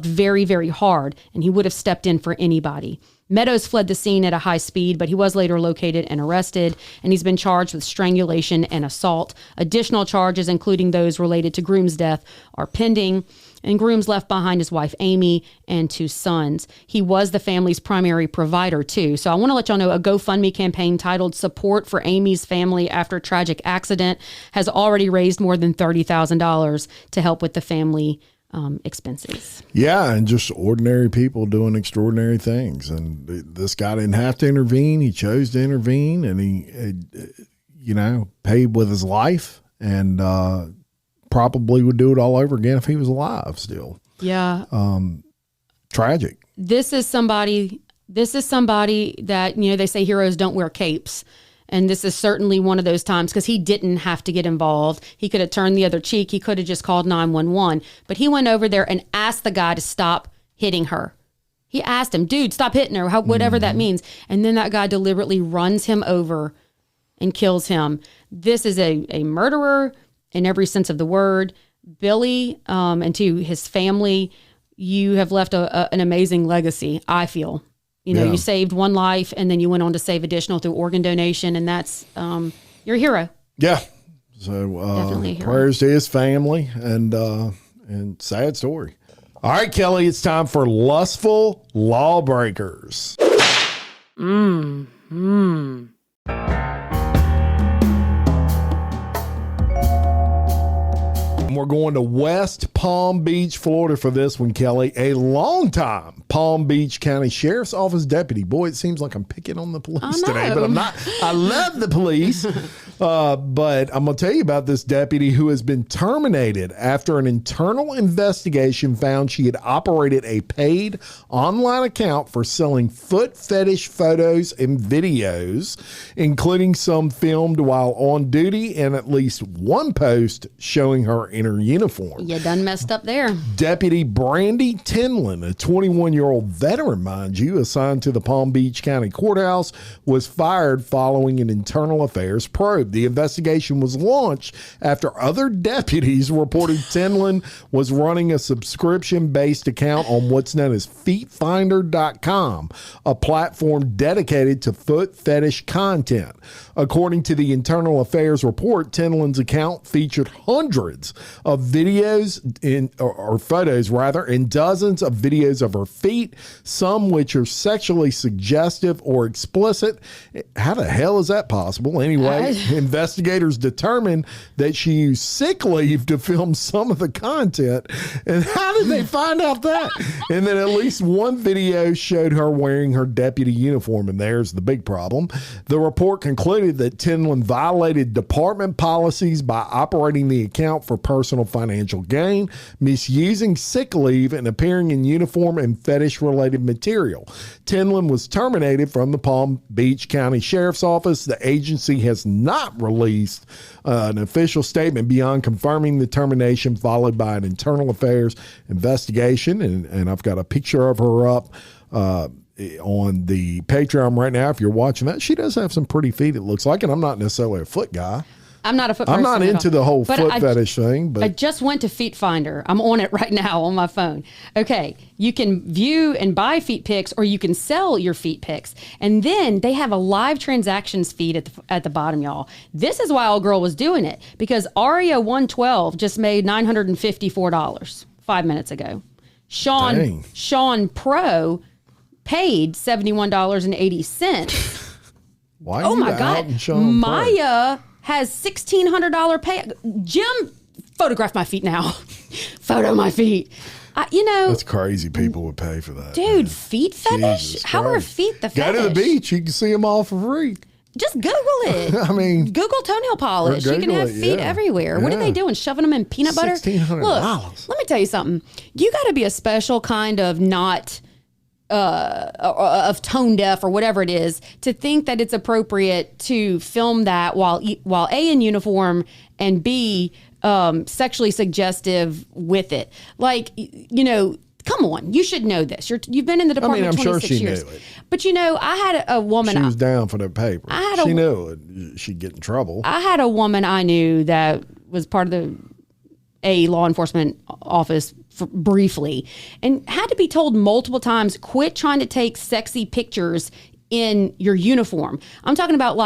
[SPEAKER 2] very, very hard, and he would have stepped in for anybody." Meadows fled the scene at a high speed, but he was later located and arrested, and he's been charged with strangulation and assault. Additional charges, including those related to Grooms' death, are pending. And Grooms left behind his wife, Amy, and 2 sons. He was the family's primary provider, too. So I want to let y'all know a GoFundMe campaign titled "Support for Amy's Family After Tragic Accident" has already raised more than $30,000 to help with the family expenses. Yeah,
[SPEAKER 1] and just ordinary people doing extraordinary things. And this guy didn't have to intervene. He chose to intervene, and he paid with his life, and probably would do it all over again if he was alive still.
[SPEAKER 2] Yeah.
[SPEAKER 1] Tragic.
[SPEAKER 2] This is somebody that, they say heroes don't wear capes. And this is certainly one of those times, because he didn't have to get involved. He could have turned the other cheek. He could have just called 911. But he went over there and asked the guy to stop hitting her. He asked him, "Dude, stop hitting her," whatever that means. And then that guy deliberately runs him over and kills him. This is a murderer in every sense of the word. Billy, and to his family, you have left an amazing legacy, I feel. You know, you saved one life and then you went on to save additional through organ donation, and that's, you're a hero.
[SPEAKER 1] Yeah. So prayers to his family, and sad story. All right, Kelly, it's time for Lustful Lawbreakers. We're going to West Palm Beach, Florida for this one, Kelly. A longtime Palm Beach County Sheriff's Office deputy. Boy, it seems like I'm picking on the police today, but I'm not. I love the police. But I'm going to tell you about this deputy who has been terminated after an internal investigation found she had operated a paid online account for selling foot fetish photos and videos, including some filmed while on duty and at least one post showing her in her uniform.
[SPEAKER 2] You done messed up there.
[SPEAKER 1] Deputy Brandy Tinlin, a 21-year-old veteran, mind you, assigned to the Palm Beach County Courthouse, was fired following an internal affairs probe. The investigation was launched after other deputies reported Tinlin was running a subscription-based account on what's known as feetfinder.com, a platform dedicated to foot fetish content. According to the internal affairs report, Tinlin's account featured hundreds of videos or photos rather, and dozens of videos of her feet, some which are sexually suggestive or explicit. How the hell is that possible? Anyway, investigators determined that she used sick leave to film some of the content. And how did they find out that? And then at least one video showed her wearing her deputy uniform, and there's the big problem. The report concluded that Tinlin violated department policies by operating the account for personal financial gain, misusing sick leave, and appearing in uniform and fetish-related material. Tinlin was terminated from the Palm Beach County Sheriff's Office. The agency has not released an official statement beyond confirming the termination, followed by an internal affairs investigation. And I've got a picture of her up on the Patreon right now. If you're watching that, she does have some pretty feet, it looks like, and I'm not necessarily a foot guy.
[SPEAKER 2] I'm not a foot person.
[SPEAKER 1] I'm not into the whole foot fetish thing. But
[SPEAKER 2] I just went to Feet Finder. I'm on it right now on my phone. Okay, you can view and buy feet pics, or you can sell your feet pics. And then they have a live transactions feed at the bottom, y'all. This is why old girl was doing it, because Aria 112 just made $954 5 minutes ago. Sean Pro paid $71.80.
[SPEAKER 1] Why?
[SPEAKER 2] Oh my God, Maya has $1,600 pay. Jim, photograph my feet now. Photo my feet. That's crazy. People would pay for that. Dude, man. Feet fetish? How are feet the fetish?
[SPEAKER 1] Go to the beach. You can see them all for free.
[SPEAKER 2] Just Google it.
[SPEAKER 1] I mean,
[SPEAKER 2] Google toenail polish. You can have feet everywhere. What are they doing? Shoving them in peanut butter?
[SPEAKER 1] $1,600.
[SPEAKER 2] Look, let me tell you something. You got to be a special kind of not of tone deaf or whatever it is to think that it's appropriate to film that while A, in uniform, and B, sexually suggestive with it. Like, come on, you should know this. You've been in the department
[SPEAKER 1] I'm
[SPEAKER 2] 26
[SPEAKER 1] sure she
[SPEAKER 2] years.
[SPEAKER 1] knew it.
[SPEAKER 2] But I had a woman.
[SPEAKER 1] She was down for the paper. She knew it. She'd get in trouble.
[SPEAKER 2] I had a woman I knew that was part of a law enforcement office briefly, and had to be told multiple times, quit trying to take sexy pictures in your uniform. I'm talking about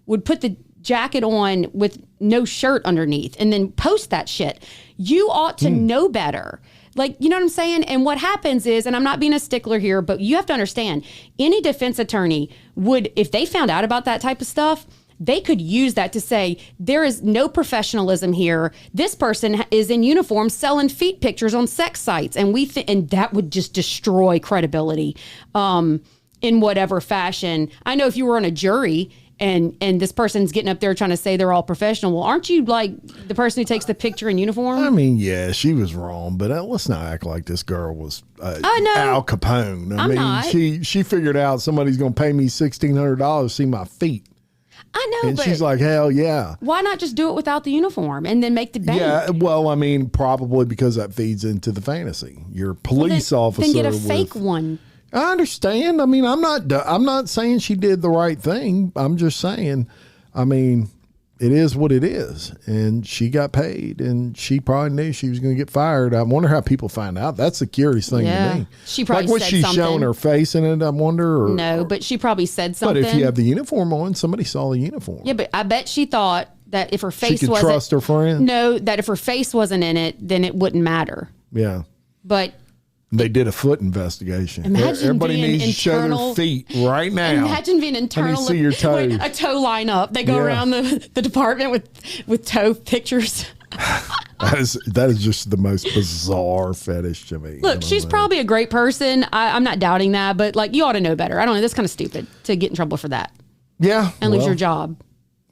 [SPEAKER 2] would put the jacket on with no shirt underneath and then post that shit. You ought to know better. You know what I'm saying? And what happens is, and I'm not being a stickler here, but you have to understand, any defense attorney would, if they found out about that type of stuff, they could use that to say, there is no professionalism here. This person is in uniform selling feet pictures on sex sites. And and that would just destroy credibility in whatever fashion. I know if you were on a jury and this person's getting up there trying to say they're all professional, well, aren't you the person who takes the picture in uniform?
[SPEAKER 1] I mean, yeah, she was wrong, but let's not act like this girl was Al Capone. I mean, not. She figured out somebody's going to pay me $1,600 to see my feet.
[SPEAKER 2] I know,
[SPEAKER 1] and she's like, hell yeah.
[SPEAKER 2] Why not just do it without the uniform and then make the bank?
[SPEAKER 1] Yeah, well, I mean, probably because that feeds into the fantasy. Your police officer.
[SPEAKER 2] Then get a fake one.
[SPEAKER 1] I understand. I mean, I'm not saying she did the right thing. I'm just saying, I mean, it is what it is. And she got paid, and she probably knew she was going to get fired. I wonder how people find out. That's the curious thing to me.
[SPEAKER 2] She probably
[SPEAKER 1] was
[SPEAKER 2] said
[SPEAKER 1] she
[SPEAKER 2] something.
[SPEAKER 1] showing her face in it, I wonder?
[SPEAKER 2] No, but she probably said something.
[SPEAKER 1] But if you have the uniform on, somebody saw the uniform.
[SPEAKER 2] Yeah, but I bet she thought that if her face
[SPEAKER 1] she could
[SPEAKER 2] wasn't...
[SPEAKER 1] trust her friend?
[SPEAKER 2] No, that if her face wasn't in it, then it wouldn't matter.
[SPEAKER 1] Yeah.
[SPEAKER 2] But...
[SPEAKER 1] They did a foot investigation.
[SPEAKER 2] Imagine
[SPEAKER 1] Everybody
[SPEAKER 2] being
[SPEAKER 1] needs to show their feet right now.
[SPEAKER 2] Imagine being internal.
[SPEAKER 1] Let me see your toes.
[SPEAKER 2] A toe line up. They go around the department with toe pictures.
[SPEAKER 1] That is just the most bizarre fetish to me.
[SPEAKER 2] Look, she's probably a great person. I'm not doubting that, but like, you ought to know better. I don't know. That's kind of stupid to get in trouble for that.
[SPEAKER 1] Yeah.
[SPEAKER 2] And lose your job.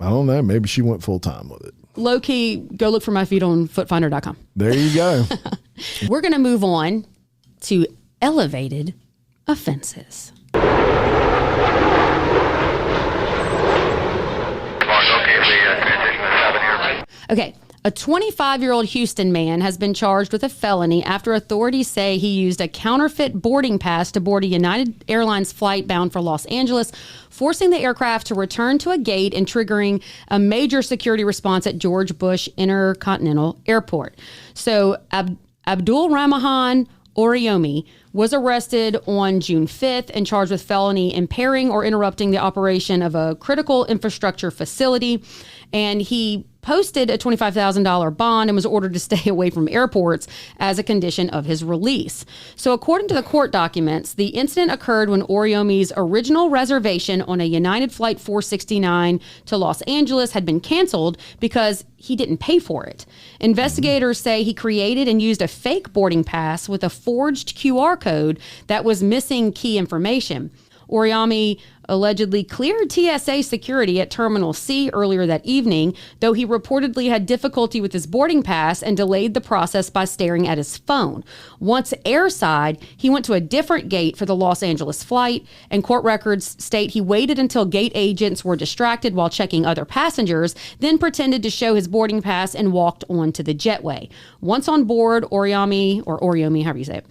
[SPEAKER 1] I don't know. Maybe she went full time with it.
[SPEAKER 2] Low key, go look for my feet on footfinder.com.
[SPEAKER 1] There you go.
[SPEAKER 2] We're going to move on to elevated offenses. Okay. A 25-year-old Houston man has been charged with a felony after authorities say he used a counterfeit boarding pass to board a United Airlines flight bound for Los Angeles, forcing the aircraft to return to a gate and triggering a major security response at George Bush Intercontinental Airport. So Abdul Ramahan Oriomi was arrested on June 5th and charged with felony impairing or interrupting the operation of a critical infrastructure facility. And he posted a $25,000 bond and was ordered to stay away from airports as a condition of his release. So according to the court documents, the incident occurred when Oriomi's original reservation on a United Flight 469 to Los Angeles had been canceled because he didn't pay for it. Investigators say he created and used a fake boarding pass with a forged QR code that was missing key information. Oriomi allegedly cleared TSA security at Terminal C earlier that evening, though he reportedly had difficulty with his boarding pass and delayed the process by staring at his phone. Once airside, he went to a different gate for the Los Angeles flight, and court records state he waited until gate agents were distracted while checking other passengers, then pretended to show his boarding pass and walked onto the jetway. Once on board, Oriomi, however you say it,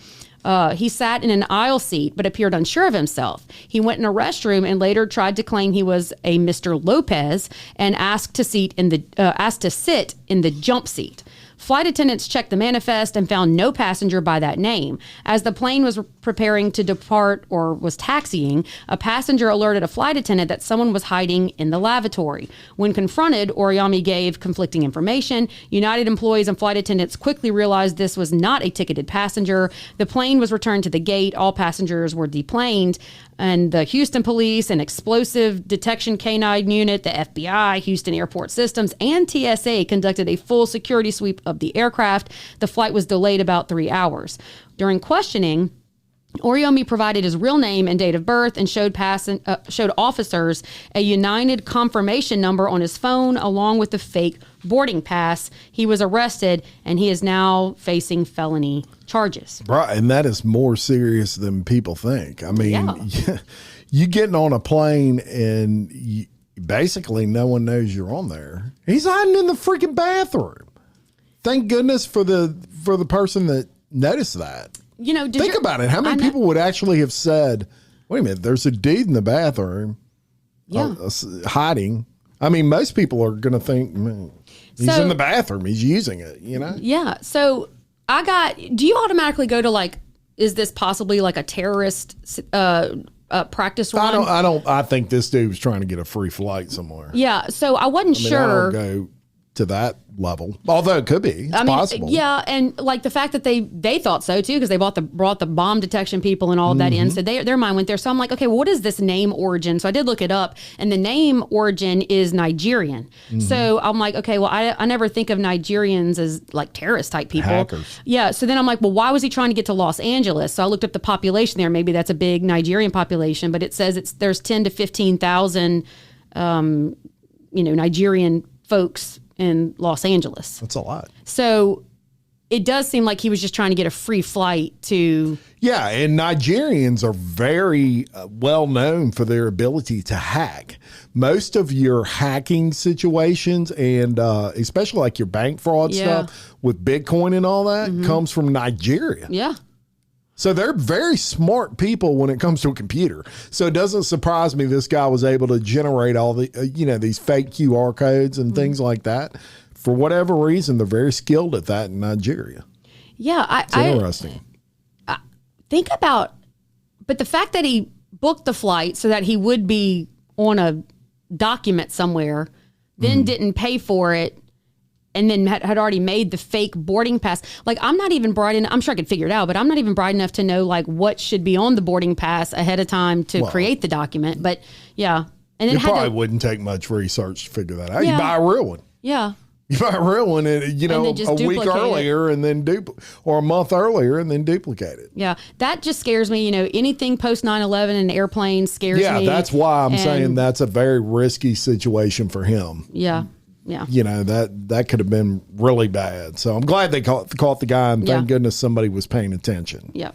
[SPEAKER 2] he sat in an aisle seat but appeared unsure of himself. He went in a restroom and later tried to claim he was a Mr. Lopez and asked to sit in the jump seat. Flight attendants checked the manifest and found no passenger by that name. As the plane was preparing to depart or was taxiing, a passenger alerted a flight attendant that someone was hiding in the lavatory. When confronted, Oriomi gave conflicting information. United employees and flight attendants quickly realized this was not a ticketed passenger. The plane was returned to the gate. All passengers were deplaned. And the Houston Police, an explosive detection canine unit, the FBI, Houston Airport Systems, and TSA conducted a full security sweep of the aircraft. The flight was delayed about 3 hours. During questioning, Oriomi provided his real name and date of birth and showed officers a United confirmation number on his phone along with the fake boarding pass. He was arrested and he is now facing felony charges.
[SPEAKER 1] Right, and that is more serious than people think. I mean, you getting on a plane and basically no one knows you're on there. He's hiding in the freaking bathroom. Thank goodness for the person that noticed that.
[SPEAKER 2] You know,
[SPEAKER 1] think about it. How many people would actually have said, wait a minute, there's a dude in the bathroom hiding? I mean, most people are going to think, he's in the bathroom. He's using it, you know?
[SPEAKER 2] Yeah. So do you automatically go to like, is this possibly like a terrorist practice run?
[SPEAKER 1] I think this dude was trying to get a free flight somewhere.
[SPEAKER 2] Yeah. So I wasn't sure.
[SPEAKER 1] I don't go to that level, although it could be. It's possible.
[SPEAKER 2] Yeah, and like the fact that they thought so too, because they brought the bomb detection people and all of that in, so their mind went there. So I'm like, okay, well, what is this name origin? So I did look it up, and the name origin is Nigerian. So I'm like, okay, well, I never think of Nigerians as like terrorist type people.
[SPEAKER 1] Hackers.
[SPEAKER 2] Yeah. So then I'm like, well, why was he trying to get to Los Angeles? So I looked up the population there. Maybe that's a big Nigerian population, but it says there's 10 to 15,000, Nigerian folks in Los Angeles.
[SPEAKER 1] That's a lot.
[SPEAKER 2] So it does seem like he was just trying to get a free flight to...
[SPEAKER 1] Yeah, and Nigerians are very well known for their ability to hack. Most of your hacking situations and especially like your bank fraud stuff with Bitcoin and all that comes from Nigeria.
[SPEAKER 2] Yeah.
[SPEAKER 1] So they're very smart people when it comes to a computer. So it doesn't surprise me this guy was able to generate all the, these fake QR codes and things like that. For whatever reason, they're very skilled at that in Nigeria.
[SPEAKER 2] Yeah.
[SPEAKER 1] It's interesting.
[SPEAKER 2] I think about, but the fact that he booked the flight so that he would be on a document somewhere, then didn't pay for it, and then had already made the fake boarding pass. Like, I'm not even bright enough. I'm sure I could figure it out, but I'm not even bright enough to know like what should be on the boarding pass ahead of time to create the document. But yeah. And then
[SPEAKER 1] it probably wouldn't take much research to figure that out.
[SPEAKER 2] Yeah.
[SPEAKER 1] You buy a real one.
[SPEAKER 2] Yeah.
[SPEAKER 1] You buy a real one, and a week earlier, and then or a month earlier, and then duplicate it.
[SPEAKER 2] Yeah, that just scares me. Anything post 9/11 and airplanes scares me.
[SPEAKER 1] Yeah, that's why I'm saying that's a very risky situation for him.
[SPEAKER 2] Yeah, yeah.
[SPEAKER 1] That could have been really bad. So I'm glad they caught the guy, and thank goodness somebody was paying attention.
[SPEAKER 2] Yeah.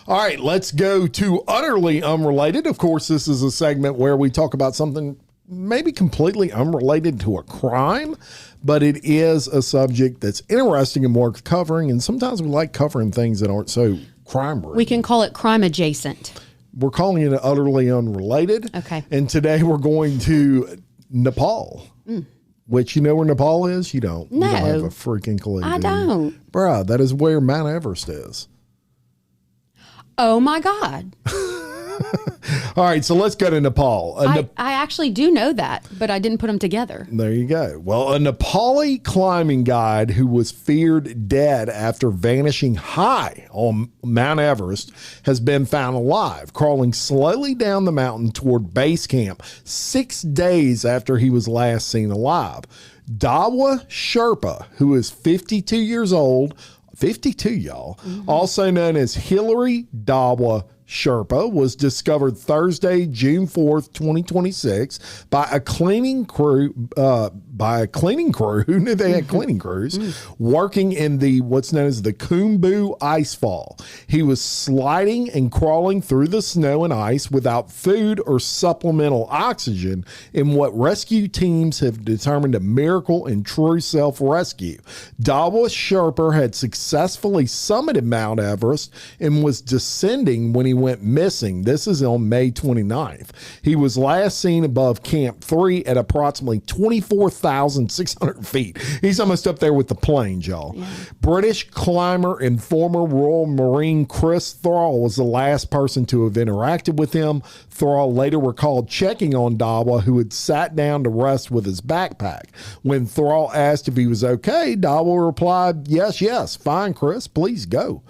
[SPEAKER 1] All right, let's go to Utterly Unrelated. Of course, this is a segment where we talk about something maybe completely unrelated to a crime, but it is a subject that's interesting and worth covering. And sometimes we like covering things that aren't so crime-related.
[SPEAKER 2] We can call it crime adjacent.
[SPEAKER 1] We're calling it Utterly Unrelated.
[SPEAKER 2] Okay.
[SPEAKER 1] And today we're going to Nepal, which you know where Nepal is? You don't.
[SPEAKER 2] No.
[SPEAKER 1] You don't have a freaking clue.
[SPEAKER 2] I don't.
[SPEAKER 1] Bruh, that is where Mount Everest is.
[SPEAKER 2] Oh, my God.
[SPEAKER 1] All right, so let's go to Nepal.
[SPEAKER 2] I actually do know that, but I didn't put them together.
[SPEAKER 1] There you go. Well, a Nepali climbing guide who was feared dead after vanishing high on Mount Everest has been found alive, crawling slowly down the mountain toward base camp 6 days after he was last seen alive. DWI Sherpa, who is 52 years old, 52, y'all, also known as Hillary DWI Sherpa, was discovered Thursday, June 4th, 2026 by a cleaning crew. Who knew they had cleaning crews working in the what's known as the Khumbu icefall. He was sliding and crawling through the snow and ice without food or supplemental oxygen in what rescue teams have determined a miracle and true self-rescue. DWI Sherpa had successfully summited Mount Everest and was descending when he went missing. This is on May 29th. He was last seen above Camp 3 at approximately 24,600 feet. He's almost up there with the planes, y'all. Yeah. British climber and former Royal Marine Chris Thrall was the last person to have interacted with him. Thrall later recalled checking on DWI, who had sat down to rest with his backpack. When Thrall asked if he was okay, DWI replied, yes, fine, Chris, please go.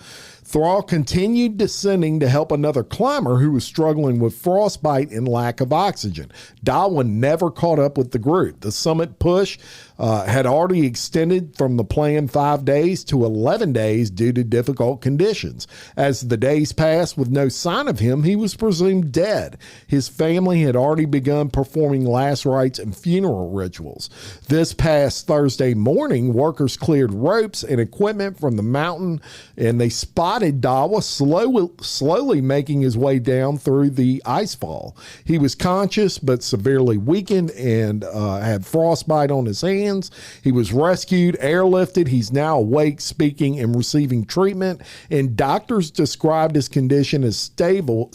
[SPEAKER 1] Thrall continued descending to help another climber who was struggling with frostbite and lack of oxygen. DWI never caught up with the group. The summit push had already extended from the planned 5 days to 11 days due to difficult conditions. As the days passed with no sign of him, he was presumed dead. His family had already begun performing last rites and funeral rituals. This past Thursday morning, workers cleared ropes and equipment from the mountain, and they spotted DWI slowly making his way down through the icefall. He was conscious but severely weakened and had frostbite on his hands. He was rescued, airlifted. He's now awake, speaking, and receiving treatment. And doctors described his condition as stable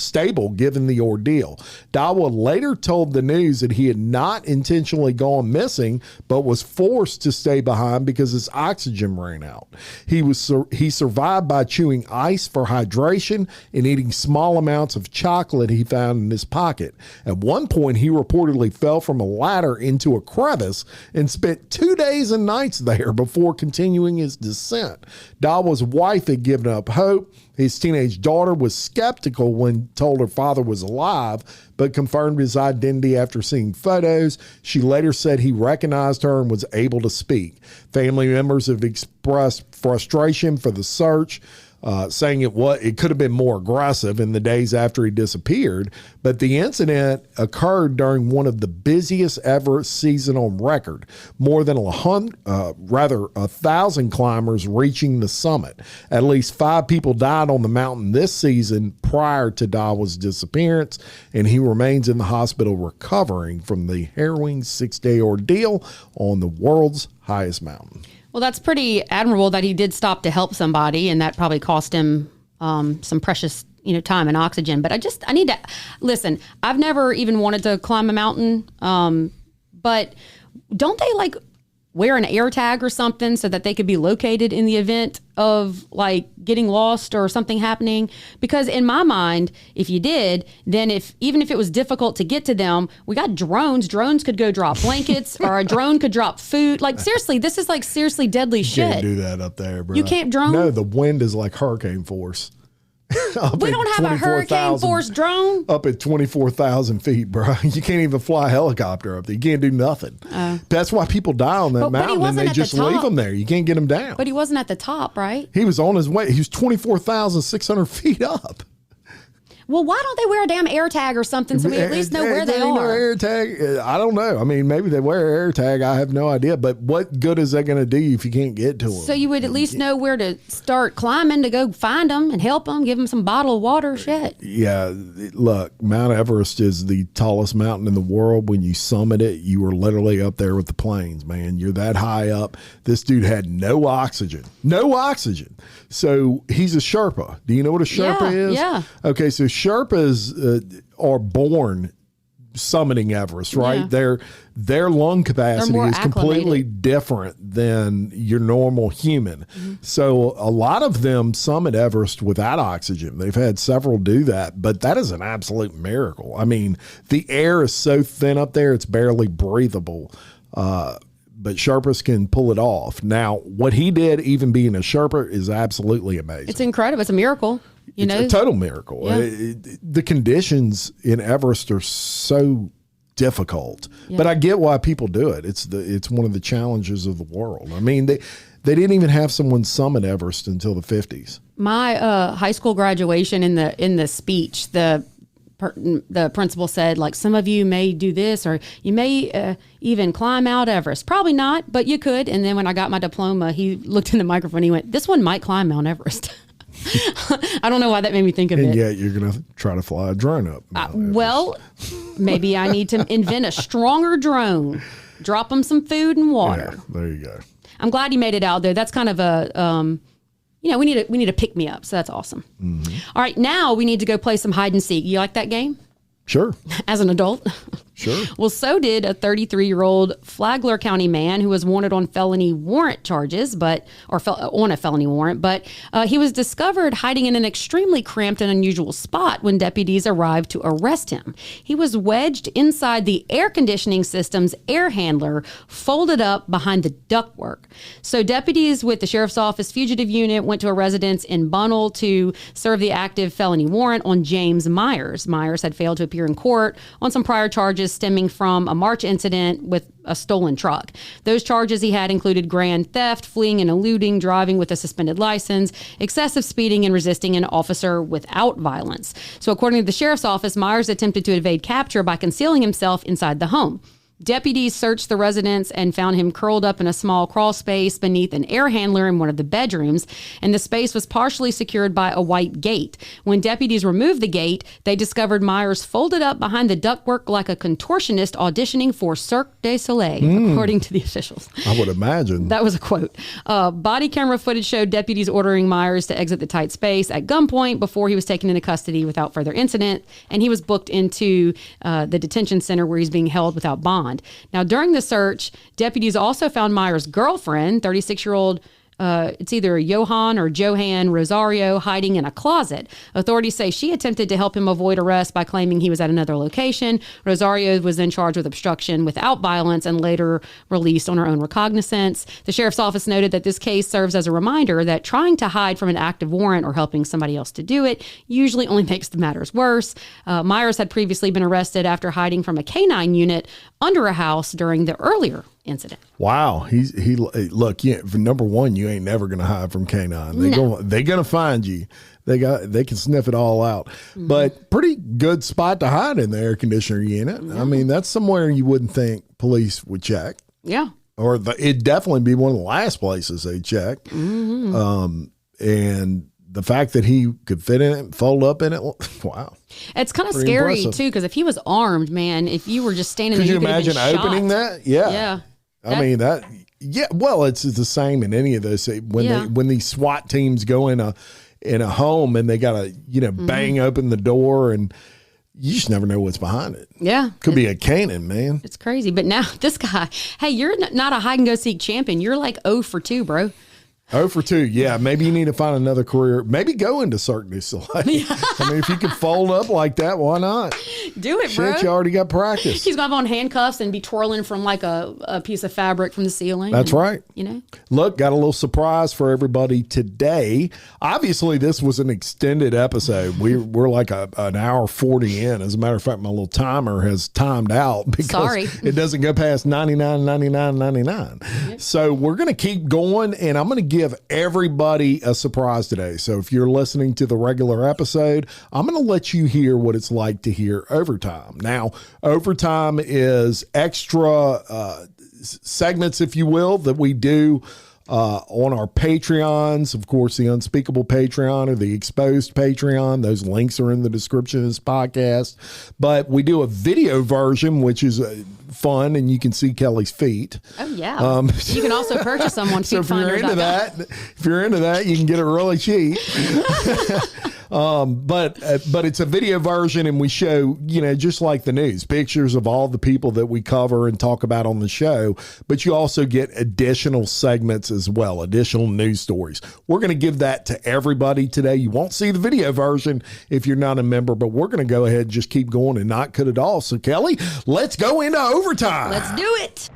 [SPEAKER 1] given the ordeal. DWI later told the news that he had not intentionally gone missing, but was forced to stay behind because his oxygen ran out. He survived by chewing ice for hydration and eating small amounts of chocolate he found in his pocket. At one point, he reportedly fell from a ladder into a crevice and spent 2 days and nights there before continuing his descent. DWI's wife had given up hope. His teenage daughter was skeptical when told her father was alive, but confirmed his identity after seeing photos. She later said he recognized her and was able to speak. Family members have expressed frustration for the search, saying it could have been more aggressive in the days after he disappeared, but the incident occurred during one of the busiest ever season on record, more than 1,000 climbers reaching the summit. At least 5 people died on the mountain this season prior to DWI's disappearance, and he remains in the hospital recovering from the harrowing 6-day ordeal on the world's highest mountain.
[SPEAKER 2] Well, that's pretty admirable that he did stop to help somebody, and that probably cost him some precious, time and oxygen. But I need to listen. I've never even wanted to climb a mountain. But don't they like wear an air tag or something so that they could be located in the event of like getting lost or something happening? Because in my mind, if you did, then even if it was difficult to get to them, we got drones. Drones could go drop blankets or a drone could drop food. Like seriously, this is like seriously deadly shit.
[SPEAKER 1] You can't do that up there, bro.
[SPEAKER 2] You can't drone?
[SPEAKER 1] No, the wind is like hurricane force.
[SPEAKER 2] We don't have a hurricane force drone
[SPEAKER 1] up at 24,000 feet, bro. You can't even fly a helicopter up there. You can't do nothing. That's why people die on that mountain, and they just leave them there. You can't get them down.
[SPEAKER 2] But he wasn't at the top, right?
[SPEAKER 1] He was on his way. He was 24,600 feet up.
[SPEAKER 2] Well, why don't they wear a damn air tag or something so we at least know where they are?
[SPEAKER 1] No air tag. I don't know. I mean, maybe they wear air tag. I have no idea. But what good is that going to do if you can't get to them?
[SPEAKER 2] So you would at least know where to start climbing to go find them and help them, give them some bottled water, shit.
[SPEAKER 1] Yeah. Look, Mount Everest is the tallest mountain in the world. When you summit it, you are literally up there with the planes, man. You're that high up. This dude had no oxygen. No oxygen. So he's a Sherpa. Do you know what a Sherpa is?
[SPEAKER 2] Yeah.
[SPEAKER 1] Okay, so Sherpas are born summiting Everest, right?
[SPEAKER 2] Yeah.
[SPEAKER 1] Their lung capacity is completely
[SPEAKER 2] acclimated.
[SPEAKER 1] different than your normal human. So a lot of them summit Everest without oxygen. They've had several do that, but that is an absolute miracle. I mean, the air is so thin up there, it's barely breathable. But Sherpas can pull it off. Now, what he did, even being a Sherpa, is absolutely amazing.
[SPEAKER 2] It's incredible. It's a miracle.
[SPEAKER 1] It's a total miracle.
[SPEAKER 2] Yeah.
[SPEAKER 1] The conditions in Everest are so difficult, but I get why people do it. It's one of the challenges of the world. I mean, they didn't even have someone summit Everest until the 50s.
[SPEAKER 2] My high school graduation in the speech, the principal said, like, some of you may do this, or you may even climb Mount Everest. Probably not, but you could. And then when I got my diploma, he looked in the microphone. He went, "This one might climb Mount Everest." I don't know why that made me think of it.
[SPEAKER 1] And yet you're going to try to fly a drone up.
[SPEAKER 2] Well, maybe I need to invent a stronger drone. Drop them some food and water.
[SPEAKER 1] Yeah, there you go.
[SPEAKER 2] I'm glad he made it out there. That's kind of a, we need to pick me up. So that's awesome. Mm-hmm. All right, now we need to go play some hide and seek. You like that game?
[SPEAKER 1] Sure.
[SPEAKER 2] As an adult?
[SPEAKER 1] Sure.
[SPEAKER 2] Well, so did a 33-year-old Flagler County man who was wanted on felony warrant charges, on a felony warrant, but he was discovered hiding in an extremely cramped and unusual spot when deputies arrived to arrest him. He was wedged inside the air conditioning system's air handler, folded up behind the ductwork. So deputies with the Sheriff's Office Fugitive Unit went to a residence in Bunnell to serve the active felony warrant on James Myers. Myers had failed to appear in court on some prior charges stemming from a March incident with a stolen truck. Those charges he had included grand theft, fleeing and eluding, driving with a suspended license, excessive speeding, and resisting an officer without violence. So according to the Sheriff's Office, Myers attempted to evade capture by concealing himself inside the home. Deputies searched the residence and found him curled up in a small crawl space beneath an air handler in one of the bedrooms, and the space was partially secured by a white gate. When deputies removed the gate, they discovered Myers folded up behind the ductwork like a contortionist auditioning for Cirque du Soleil, according to the officials.
[SPEAKER 1] I would imagine.
[SPEAKER 2] That was a quote. Body camera footage showed deputies ordering Myers to exit the tight space at gunpoint before he was taken into custody without further incident, and he was booked into the detention center where he's being held without bond. Now, during the search, deputies also found Myers' girlfriend, 36-year-old it's either Johan or Johan Rosario, hiding in a closet. Authorities say she attempted to help him avoid arrest by claiming he was at another location. Rosario was then charged with obstruction without violence and later released on her own recognizance. The Sheriff's Office noted that this case serves as a reminder that trying to hide from an active warrant or helping somebody else to do it usually only makes the matters worse. Myers had previously been arrested after hiding from a canine unit under a house during the earlier incident.
[SPEAKER 1] Wow. Look, for number one, you ain't never going to hide from canine. They're going to find you. They can sniff it all out. Mm-hmm. But pretty good spot to hide in the air conditioner unit. Mm-hmm. I mean, that's somewhere you wouldn't think police would check.
[SPEAKER 2] Yeah.
[SPEAKER 1] Or it'd definitely be one of the last places they check. Mm-hmm. And the fact that he could fit in it and fold up in it, wow.
[SPEAKER 2] It's kind of scary, impressive, too, because if he was armed, man, if you were just standing there, you could imagine
[SPEAKER 1] opening that? Yeah.
[SPEAKER 2] Yeah.
[SPEAKER 1] I mean, well, it's the same in any of those. When these SWAT teams go in in a home and they got to, bang open the door, and you just never know what's behind it.
[SPEAKER 2] Yeah.
[SPEAKER 1] Could be a cannon, man.
[SPEAKER 2] It's crazy. But now this guy, hey, you're not a hide and go seek champion. You're like 0 for 2, bro.
[SPEAKER 1] 0 for 2. Yeah, maybe you need to find another career. Maybe go into Cirque du Soleil. I mean, if you can fold up like that, why not?
[SPEAKER 2] Do it, bro.
[SPEAKER 1] Shit, you already got practice.
[SPEAKER 2] He's going to have on handcuffs and be twirling from like a piece of fabric from the ceiling.
[SPEAKER 1] That's right.
[SPEAKER 2] Look,
[SPEAKER 1] got a little surprise for everybody today. Obviously, this was an extended episode. We're like an hour 40 in. As a matter of fact, my little timer has timed out because it doesn't go past 99.99.99. Yep. So we're going to keep going, and I'm going to give everybody a surprise today. So if you're listening to the regular episode, I'm going to let you hear what it's like to hear overtime. Now, overtime is extra segments, if you will, that we do on our Patreons. Of course, the Unspeakable Patreon or the Exposed Patreon. Those links are in the description of this podcast. But we do a video version, which is fun, and you can see Kelly's feet.
[SPEAKER 2] Oh yeah. You can also purchase them on
[SPEAKER 1] so if you're into that, you can get it really cheap. But it's a video version, and we show, just like the news, pictures of all the people that we cover and talk about on the show. But you also get additional segments as well, additional news stories. We're going to give that to everybody today. You won't see the video version if you're not a member, but we're going to go ahead and just keep going and not cut it off. So Kelly, let's go into overtime.
[SPEAKER 2] Let's do it.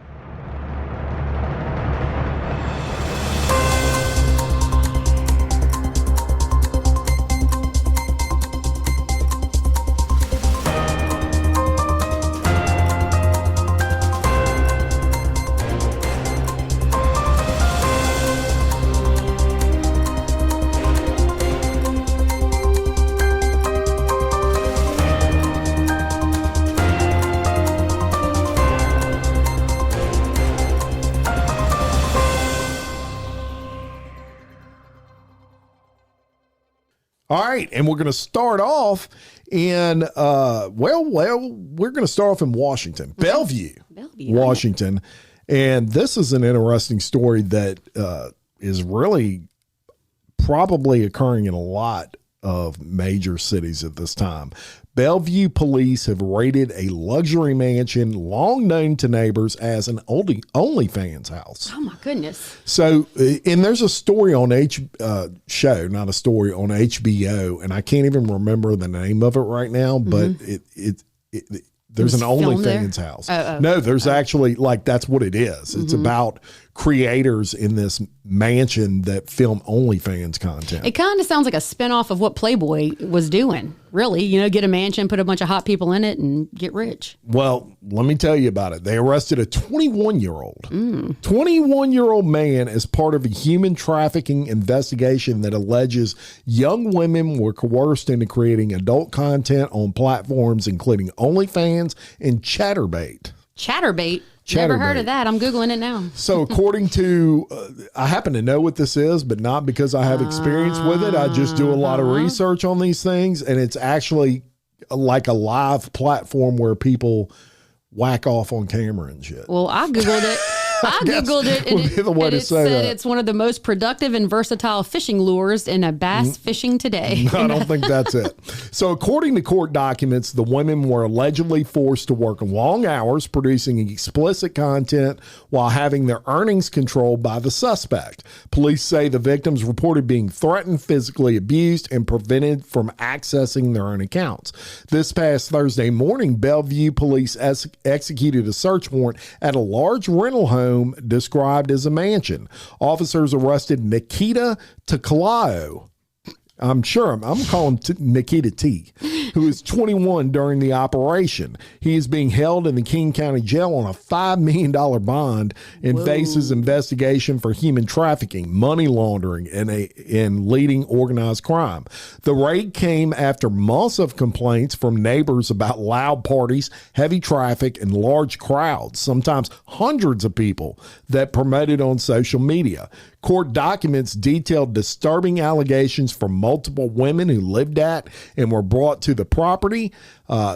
[SPEAKER 1] All right, and we're going to start off in, we're going to start off in Washington, Bellevue, Washington. And this is an interesting story that is really probably occurring in a lot of major cities at this time. Bellevue police have raided a luxury mansion long known to neighbors as an OnlyFans house.
[SPEAKER 2] Oh my goodness.
[SPEAKER 1] So, and there's a story on not a story on HBO, and I can't even remember the name of it right now, but there's an OnlyFans house. No, there's actually, that's what it is. It's about creators in this mansion that film OnlyFans content.
[SPEAKER 2] It kind of sounds like a spinoff of what Playboy was doing, really. Get a mansion, put a bunch of hot people in it, and get rich.
[SPEAKER 1] Well, let me tell you about it. They arrested a 21-year-old. 21-year-old man as part of a human trafficking investigation that alleges young women were coerced into creating adult content on platforms including OnlyFans and Chatterbait.
[SPEAKER 2] Chatterbait? Never heard of that. I'm Googling it now.
[SPEAKER 1] So according to, I happen to know what this is, but not because I have experience with it. I just do a lot of research on these things, and it's actually like a live platform where people whack off on camera and shit.
[SPEAKER 2] Well, I Googled it. And it said it's one of the most productive and versatile fishing lures in a bass fishing today.
[SPEAKER 1] I don't think that's it. So according to court documents, the women were allegedly forced to work long hours producing explicit content while having their earnings controlled by the suspect. Police say the victims reported being threatened, physically abused, and prevented from accessing their own accounts. This past Thursday morning, Bellevue police executed a search warrant at a large rental home described as a mansion. Officers arrested Nikita Takalao. I'm calling Nikita T, who is 21 during the operation. He is being held in the King County Jail on a $5 million bond and faces investigation for human trafficking, money laundering, and leading organized crime. The raid came after months of complaints from neighbors about loud parties, heavy traffic, and large crowds, sometimes hundreds of people, that promoted on social media. Court documents detailed disturbing allegations from multiple women who lived at and were brought to the property.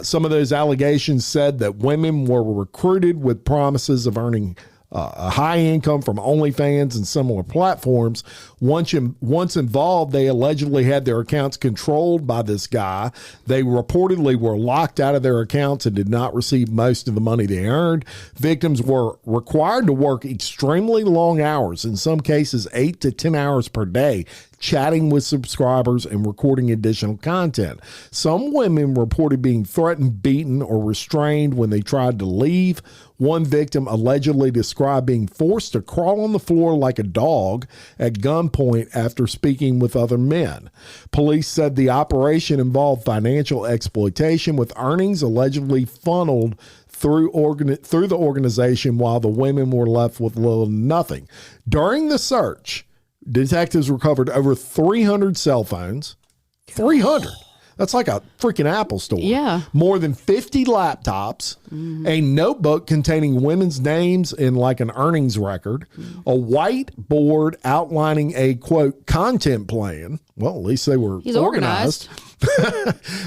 [SPEAKER 1] Some of those allegations said that women were recruited with promises of earning a high income from OnlyFans and similar platforms. Once involved, they allegedly had their accounts controlled by this guy. They reportedly were locked out of their accounts and did not receive most of the money they earned. Victims were required to work extremely long hours, in some cases 8 to 10 hours per day, chatting with subscribers and recording additional content. Some women reported being threatened, beaten, or restrained when they tried to leave. One victim allegedly described being forced to crawl on the floor like a dog at gunpoint after speaking with other men. Police said the operation involved financial exploitation, with earnings allegedly funneled through the organization while the women were left with little to nothing. During the search, detectives recovered over 300 cell phones. 300. That's like a freaking Apple store.
[SPEAKER 2] Yeah.
[SPEAKER 1] More than 50 laptops, a notebook containing women's names and like an earnings record, a whiteboard outlining a, quote, content plan. Well, at least they were organized.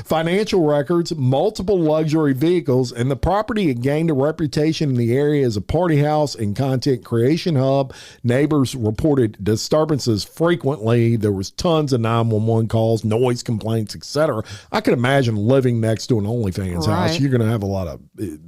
[SPEAKER 1] Financial records, multiple luxury vehicles, and the property had gained a reputation in the area as a party house and content creation hub. Neighbors reported disturbances frequently. There was tons of 911 calls, noise complaints, etc. I could imagine living next to an OnlyFans house. You're going to have a lot of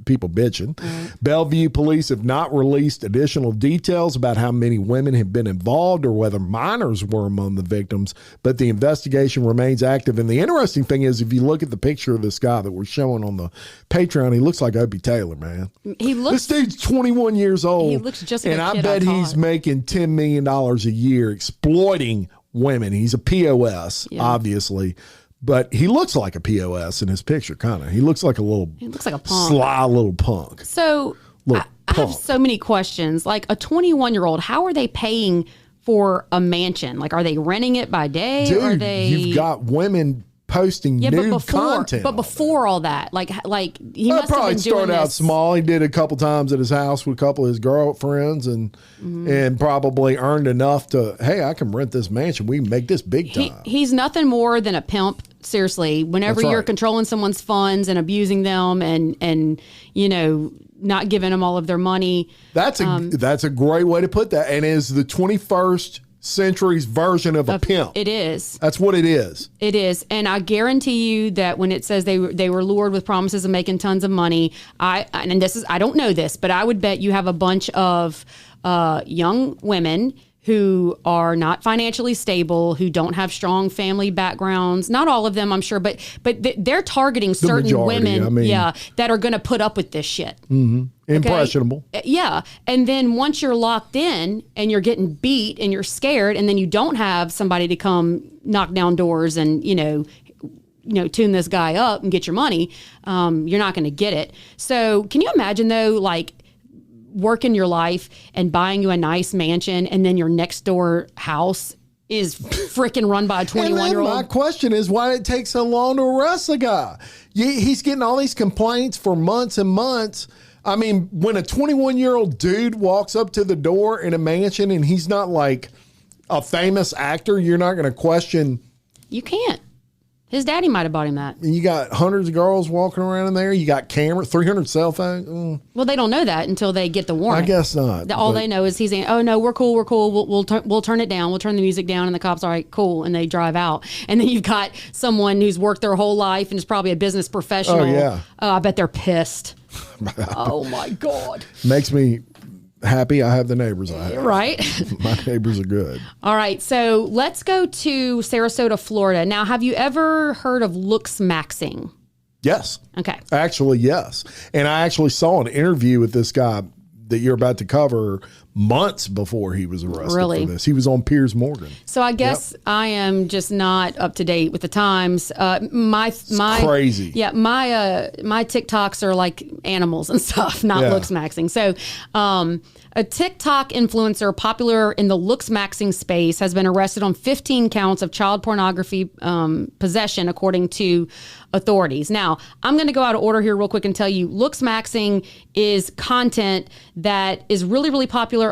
[SPEAKER 1] people bitching. Bellevue police have not released additional details about how many women have been involved or whether minors were among the victims, but the investigation remains active. And the interesting thing is, if you look at the picture of this guy that we're showing on the Patreon, he looks like Opie Taylor, man. This dude's 21 years old.
[SPEAKER 2] He looks just like
[SPEAKER 1] and
[SPEAKER 2] a kid.
[SPEAKER 1] I bet he's making $10 million a year exploiting women. He's a POS, obviously. But he looks like a POS in his picture, kind of. He looks like a little...
[SPEAKER 2] He looks like a punk.
[SPEAKER 1] Sly little punk.
[SPEAKER 2] So, I have so many questions. Like, a 21-year-old, how are they paying for a mansion? Like, are they renting it by day?
[SPEAKER 1] Dude,
[SPEAKER 2] or are they...
[SPEAKER 1] you've got women posting nude content.
[SPEAKER 2] But before all that, like he must
[SPEAKER 1] probably
[SPEAKER 2] have been doing
[SPEAKER 1] started out
[SPEAKER 2] this.
[SPEAKER 1] small. He did a couple times at his house with a couple of his girlfriends, and probably earned enough to, hey, I can rent this mansion. We can make this big time.
[SPEAKER 2] He's nothing more than a pimp. Seriously, whenever
[SPEAKER 1] That's
[SPEAKER 2] you're
[SPEAKER 1] right.
[SPEAKER 2] controlling someone's funds and abusing them, and you know, not giving them all of their money.
[SPEAKER 1] That's a great way to put that, and is the 21st century's version of a pimp.
[SPEAKER 2] It is.
[SPEAKER 1] That's what it is.
[SPEAKER 2] It is. And I guarantee you that when it says they were lured with promises of making tons of money, I don't know this, but I would bet you have a bunch of young women who are not financially stable, who don't have strong family backgrounds. Not all of them, I'm sure, but they're targeting certain
[SPEAKER 1] majority,
[SPEAKER 2] women, that are going to put up with this shit.
[SPEAKER 1] Mm-hmm. Impressionable.
[SPEAKER 2] Okay? Yeah. And then once you're locked in and you're getting beat and you're scared, and then you don't have somebody to come knock down doors and, you know, tune this guy up and get your money, you're not going to get it. So can you imagine, though, like, working your life and buying you a nice mansion, and then your next door house is freaking run by a 21-year-old.
[SPEAKER 1] My question is, why did it take so long to arrest the guy? He's getting all these complaints for months and months. I mean, when a 21-year-old dude walks up to the door in a mansion and he's not like a famous actor, you're not going to question.
[SPEAKER 2] You can't. His daddy might have bought him that.
[SPEAKER 1] You got hundreds of girls walking around in there. You got cameras, 300 cell phones.
[SPEAKER 2] Well, they don't know that until they get the warrant.
[SPEAKER 1] I guess not.
[SPEAKER 2] All they know is he's saying, "Oh no, we're cool. We'll turn it down. We'll turn the music down." And the cops are like, "Cool," and they drive out. And then you've got someone who's worked their whole life and is probably a business professional.
[SPEAKER 1] Oh yeah.
[SPEAKER 2] I bet they're pissed. Oh my God.
[SPEAKER 1] Makes me happy I have the neighbors I have.
[SPEAKER 2] Right.
[SPEAKER 1] My neighbors are good.
[SPEAKER 2] All right. So let's go to Sarasota, Florida. Now, have you ever heard of Looksmaxxing?
[SPEAKER 1] Yes.
[SPEAKER 2] Okay.
[SPEAKER 1] Actually, yes. And I actually saw an interview with this guy that you're about to cover months before he was arrested for this. He was on Piers Morgan.
[SPEAKER 2] So I guess I am just not up to date with the times. My
[SPEAKER 1] crazy.
[SPEAKER 2] Yeah, my TikToks are like animals and stuff, not Looksmaxxing. So a TikTok influencer popular in the Looksmaxxing space has been arrested on 15 counts of child pornography possession, according to authorities. Now, I'm going to go out of order here real quick and tell you Looksmaxxing is content that is really, really popular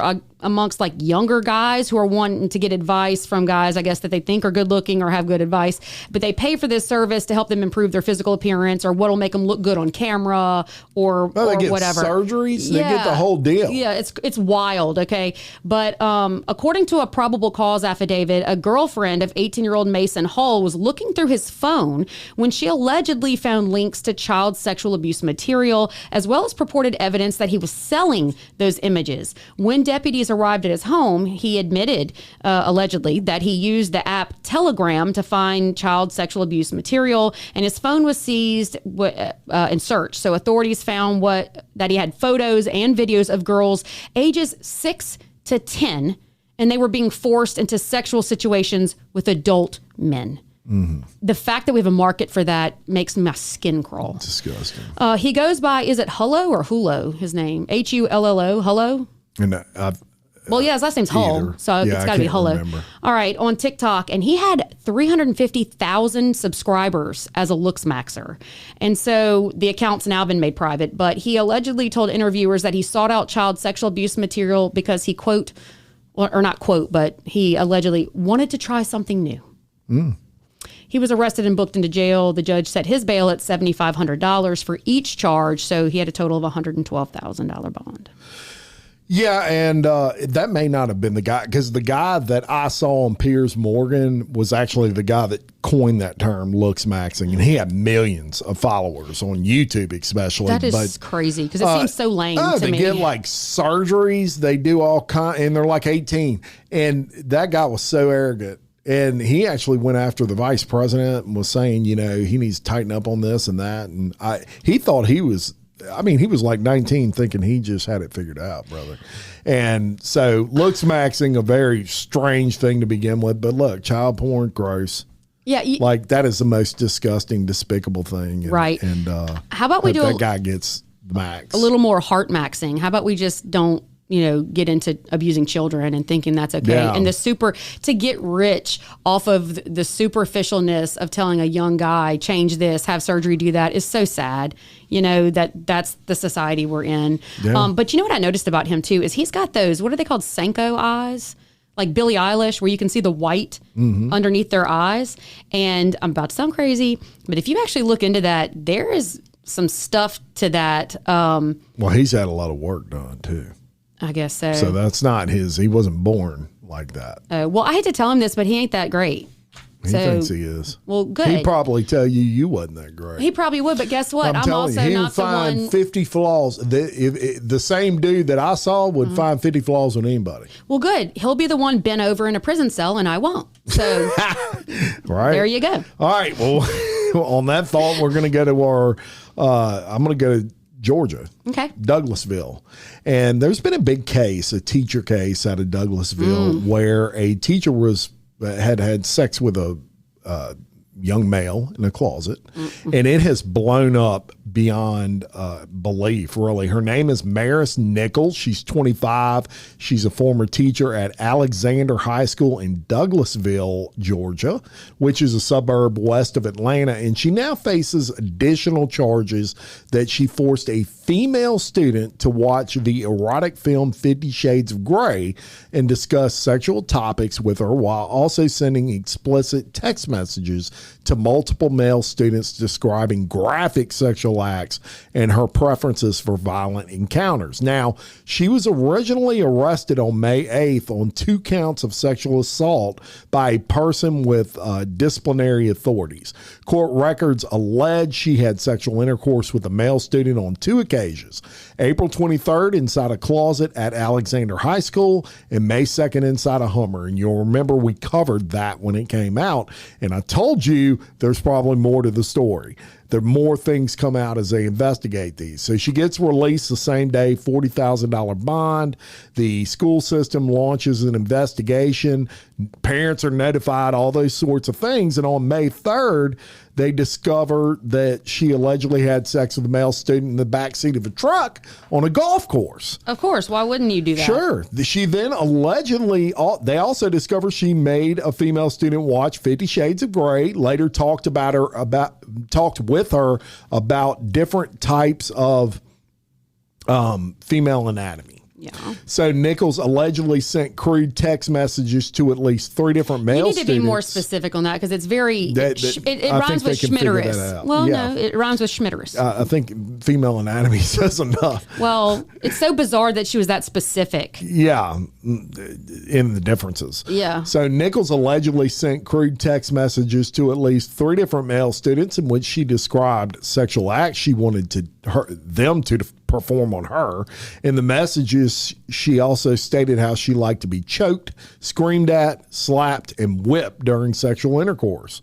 [SPEAKER 2] amongst like younger guys who are wanting to get advice from guys, I guess, that they think are good looking or have good advice, but they pay for this service to help them improve their physical appearance or what'll make them look good on camera or
[SPEAKER 1] they get
[SPEAKER 2] whatever.
[SPEAKER 1] Surgeries, they get the whole deal.
[SPEAKER 2] Yeah, it's wild, okay? But according to a probable cause affidavit, a girlfriend of 18-year-old Mason Hall was looking through his phone when she allegedly found links to child sexual abuse material, as well as purported evidence that he was selling those images. When deputies arrived at his home, he admitted, allegedly, that he used the app Telegram to find child sexual abuse material, and his phone was seized and searched. So authorities found that he had photos and videos of girls ages 6 to 10, and they were being forced into sexual situations with adult men. Mm-hmm. The fact that we have a market for that makes my skin crawl.
[SPEAKER 1] Disgusting.
[SPEAKER 2] He goes by, is it Hullo or Hulo, his name? Hullo? Hullo?
[SPEAKER 1] And
[SPEAKER 2] Well, yeah, his last name's Hull, so it's got to be Hullo.
[SPEAKER 1] Remember.
[SPEAKER 2] All right, on TikTok, and he had 350,000 subscribers as a Looksmaxxer. And so the account's now been made private, but he allegedly told interviewers that he sought out child sexual abuse material because he, quote, or not quote, but he allegedly wanted to try something new. Mm. He was arrested and booked into jail. The judge set his bail at $7,500 for each charge, so he had a total of $112,000 bond.
[SPEAKER 1] Yeah, and that may not have been the guy, because the guy that I saw on Piers Morgan was actually the guy that coined that term, Looksmaxxing, and he had millions of followers on YouTube especially.
[SPEAKER 2] That is crazy, because it seems so lame to
[SPEAKER 1] they
[SPEAKER 2] me.
[SPEAKER 1] get like surgeries, they do all and they're like 18, and that guy was so arrogant. And he actually went after the vice president and was saying, he needs to tighten up on this and that. And he thought he was like 19 thinking he just had it figured out, brother. And so Looksmaxxing, a very strange thing to begin with. But look, child porn, gross.
[SPEAKER 2] Yeah.
[SPEAKER 1] Like that is the most disgusting, despicable thing. And,
[SPEAKER 2] right.
[SPEAKER 1] And
[SPEAKER 2] how about we do
[SPEAKER 1] that guy gets the max.
[SPEAKER 2] A little more heart maxing? How about we just don't get into abusing children and thinking that's okay. Yeah. And to get rich off of the superficialness of telling a young guy, change this, have surgery, do that, is so sad. That's the society we're in. Yeah. But you know what I noticed about him too, is he's got those, what are they called? Senko eyes? Like Billie Eilish, where you can see the white underneath their eyes. And I'm about to sound crazy, but if you actually look into that, there is some stuff to that.
[SPEAKER 1] Well, he's had a lot of work done too.
[SPEAKER 2] I guess so.
[SPEAKER 1] So that's not he wasn't born like that.
[SPEAKER 2] Well, I hate to tell him this, but he ain't that great.
[SPEAKER 1] He thinks he is.
[SPEAKER 2] Well, good.
[SPEAKER 1] He'd probably tell you wasn't that great.
[SPEAKER 2] He probably would, but guess what? I'm also
[SPEAKER 1] you,
[SPEAKER 2] not the one.
[SPEAKER 1] Find 50 flaws. The same dude that I saw would find 50 flaws on anybody.
[SPEAKER 2] Well, good. He'll be the one bent over in a prison cell, and I won't. So
[SPEAKER 1] right.
[SPEAKER 2] There you go.
[SPEAKER 1] All right. Well, on that thought, we're going to go to our, I'm going to go to Georgia.
[SPEAKER 2] Okay.
[SPEAKER 1] Douglasville. And there's been a big case, a teacher case out of Douglasville where a teacher had sex with a young male in a closet, and it has blown up beyond belief, really. Her name is Maris Nichols. She's 25. She's a former teacher at Alexander High School in Douglasville, Georgia, which is a suburb west of Atlanta, and she now faces additional charges that she forced a female student to watch the erotic film 50 Shades of Grey and discuss sexual topics with her while also sending explicit text messages to multiple male students describing graphic sexual acts and her preferences for violent encounters. Now, she was originally arrested on May 8th on 2 counts of sexual assault by a person with disciplinary authorities. Court records allege she had sexual intercourse with a male student on 2 occasions. April 23rd inside a closet at Alexander High School, and May 2nd inside a Hummer. And you'll remember we covered that when it came out, and I told you there's probably more to the story. There are more things come out as they investigate these. So she gets released the same day, $40,000 bond. The school system launches an investigation. Parents are notified, all those sorts of things. And on May 3rd, they discover that she allegedly had sex with a male student in the backseat of a truck on a golf course.
[SPEAKER 2] Of course. Why wouldn't you do that?
[SPEAKER 1] Sure. She then allegedly, they also discover she made a female student watch 50 Shades of Grey, later talked with her about different types of female anatomy.
[SPEAKER 2] Yeah.
[SPEAKER 1] So Nichols allegedly sent crude text messages to at least 3 different male students.
[SPEAKER 2] You need to be more specific on that because it's very, it rhymes with schmitterous. Well, no, it rhymes with schmitterous.
[SPEAKER 1] I think female anatomy says enough.
[SPEAKER 2] Well, it's so bizarre that she was that specific.
[SPEAKER 1] Yeah, in the differences.
[SPEAKER 2] Yeah.
[SPEAKER 1] So Nichols allegedly sent crude text messages to at least 3 different male students in which she described sexual acts she wanted them to perform on her. In the messages, she also stated how she liked to be choked, screamed at, slapped, and whipped during sexual intercourse.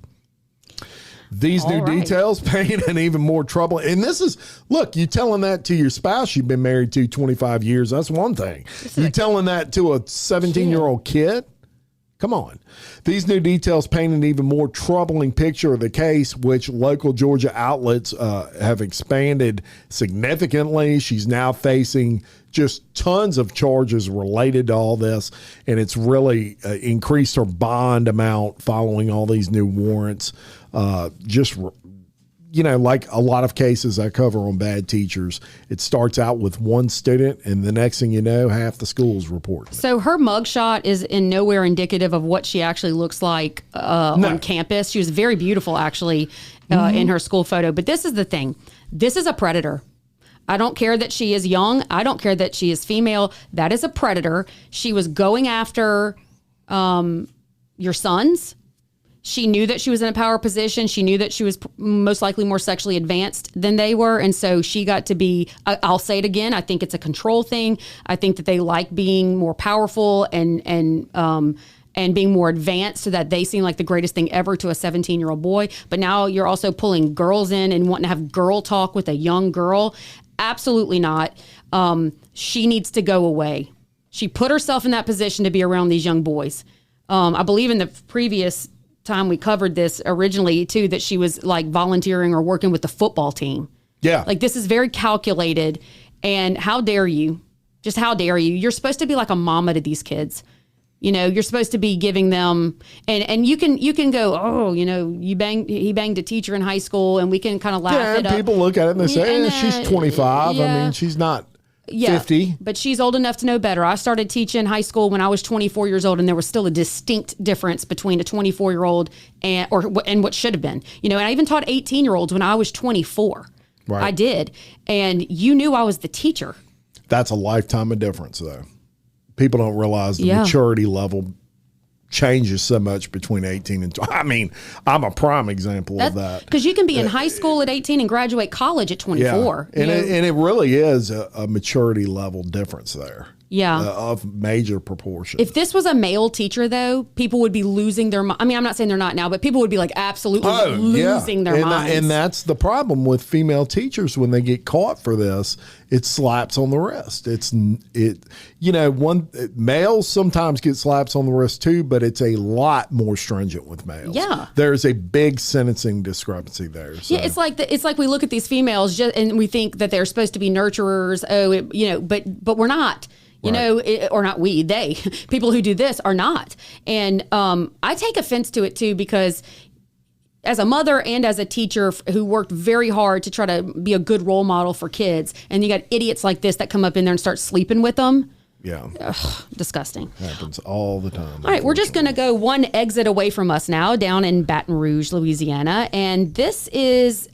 [SPEAKER 1] These new details paint an even more trouble. And this is, look, you telling that to your spouse you've been married to 25 years, that's one thing. You telling that to a 17-year-old kid? Come on. These new details paint an even more troubling picture of the case, which local Georgia outlets have expanded significantly. She's now facing just tons of charges related to all this, and it's really increased her bond amount following all these new warrants. Like a lot of cases I cover on bad teachers, it starts out with one student, and the next thing you know, half the school's reporting.
[SPEAKER 2] So her mugshot is in nowhere indicative of what she actually looks like on campus. She was very beautiful, actually, in her school photo. But this is the thing. This is a predator. I don't care that she is young. I don't care that she is female. That is a predator. She was going after your sons. She knew that she was in a power position. She knew that she was most likely more sexually advanced than they were. And so she got to be, I'll say it again, I think it's a control thing. I think that they like being more powerful and being more advanced so that they seem like the greatest thing ever to a 17-year-old boy. But now you're also pulling girls in and wanting to have girl talk with a young girl. Absolutely not. She needs to go away. She put herself in that position to be around these young boys. I believe in the previous time we covered this originally too, that she was like volunteering or working with the football team.
[SPEAKER 1] Yeah.
[SPEAKER 2] Like this is very calculated, and how dare you? Just how dare you? You're supposed to be like a mama to these kids. You know, you're supposed to be giving them, and you can go, oh, you know, he banged a teacher in high school, and we can kind of laugh it up.
[SPEAKER 1] People look at it and they say, she's 25.
[SPEAKER 2] Yeah.
[SPEAKER 1] I mean, she's not 50.
[SPEAKER 2] But she's old enough to know better. I started teaching high school when I was 24 years old, and there was still a distinct difference between a 24-year-old and what should have been. You know, and I even taught 18-year-olds when I was 24. Right. I did. And you knew I was the teacher.
[SPEAKER 1] That's a lifetime of difference, though. People don't realize the maturity level changes so much between 18 and 20. I mean, I'm a prime example of that.
[SPEAKER 2] Because you can be in high school at 18 and graduate college at 24.
[SPEAKER 1] Yeah. And it really is a maturity level difference there.
[SPEAKER 2] Yeah.
[SPEAKER 1] Of major proportion.
[SPEAKER 2] If this was a male teacher, though, people would be losing their mind. I mean, I'm not saying they're not now, but people would be like absolutely losing their minds.
[SPEAKER 1] And that's the problem with female teachers when they get caught for this. It slaps on the wrist. Males sometimes get slaps on the wrist too, but it's a lot more stringent with males.
[SPEAKER 2] Yeah.
[SPEAKER 1] There's a big sentencing discrepancy there. So.
[SPEAKER 2] Yeah, it's like we look at these females and we think that they're supposed to be nurturers. But we're not. You know, or not we, they, people who do this are not. And I take offense to it too, because as a mother and as a teacher who worked very hard to try to be a good role model for kids, and you got idiots like this that come up in there and start sleeping with them. Yeah. Ugh, disgusting.
[SPEAKER 1] Happens all the time.
[SPEAKER 2] All right, we're just going to go one exit away from us now, down in Baton Rouge, Louisiana. And this is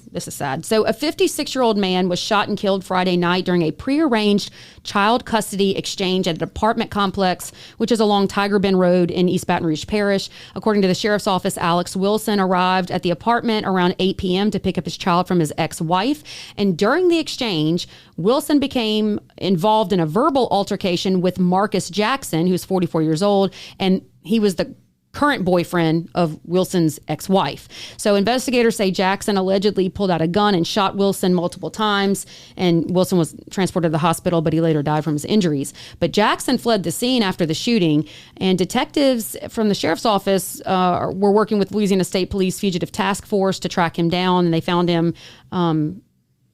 [SPEAKER 2] this is sad. So a 56-year-old man was shot and killed Friday night during a prearranged child custody exchange at an apartment complex, which is along Tiger Bend Road in East Baton Rouge Parish. According to the sheriff's office, Alex Wilson arrived at the apartment around 8 p.m. to pick up his child from his ex-wife. And during the exchange, Wilson became involved in a verbal altercation with Marcus Jackson, who's 44 years old, and he was the current boyfriend of Wilson's ex-wife. So investigators say Jackson allegedly pulled out a gun and shot Wilson multiple times, and Wilson was transported to the hospital, but he later died from his injuries. But Jackson fled the scene after the shooting, and detectives from the sheriff's office were working with Louisiana State Police Fugitive Task Force to track him down, and they found him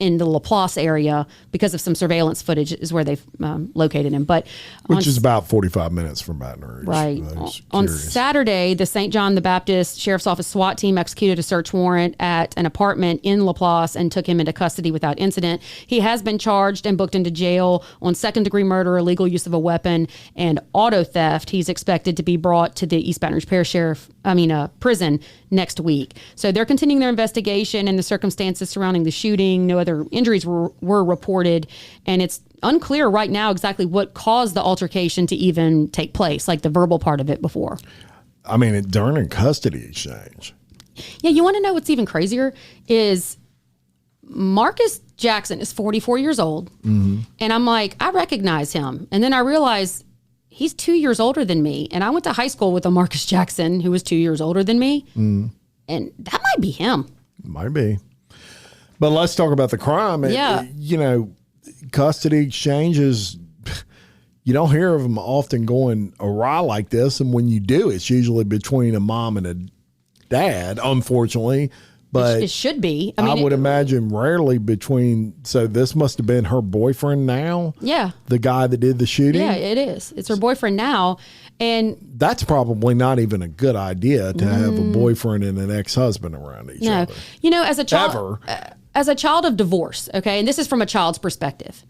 [SPEAKER 2] in the Laplace area because of some surveillance footage is where they've located him. But
[SPEAKER 1] which is about 45 minutes from Baton Rouge.
[SPEAKER 2] Right. On Saturday, the St. John the Baptist Sheriff's Office SWAT team executed a search warrant at an apartment in Laplace and took him into custody without incident. He has been charged and booked into jail on second-degree murder, illegal use of a weapon, and auto theft. He's expected to be brought to the East Baton Rouge Parish prison next week. So they're continuing their investigation and the circumstances surrounding the shooting. No other injuries were reported, and it's unclear right now exactly what caused the altercation to even take place, like the verbal part of it before.
[SPEAKER 1] I mean, during a custody exchange.
[SPEAKER 2] Yeah, you want to know what's even crazier is Marcus Jackson is 44 years old, and I'm like, I recognize him. And then I realize he's 2 years older than me, and I went to high school with a Marcus Jackson who was 2 years older than me, and that might be him.
[SPEAKER 1] Might be. But let's talk about the crime.
[SPEAKER 2] Yeah.
[SPEAKER 1] Custody exchanges, you don't hear of them often going awry like this. And when you do, it's usually between a mom and a dad, unfortunately. But
[SPEAKER 2] it should be.
[SPEAKER 1] I would imagine rarely between. So this must have been her boyfriend now?
[SPEAKER 2] Yeah.
[SPEAKER 1] The guy that did the shooting?
[SPEAKER 2] Yeah, it is. It's her boyfriend now. And
[SPEAKER 1] that's probably not even a good idea to have a boyfriend and an ex-husband around each other.
[SPEAKER 2] As a child, as a child of divorce, okay, and this is from a child's perspective,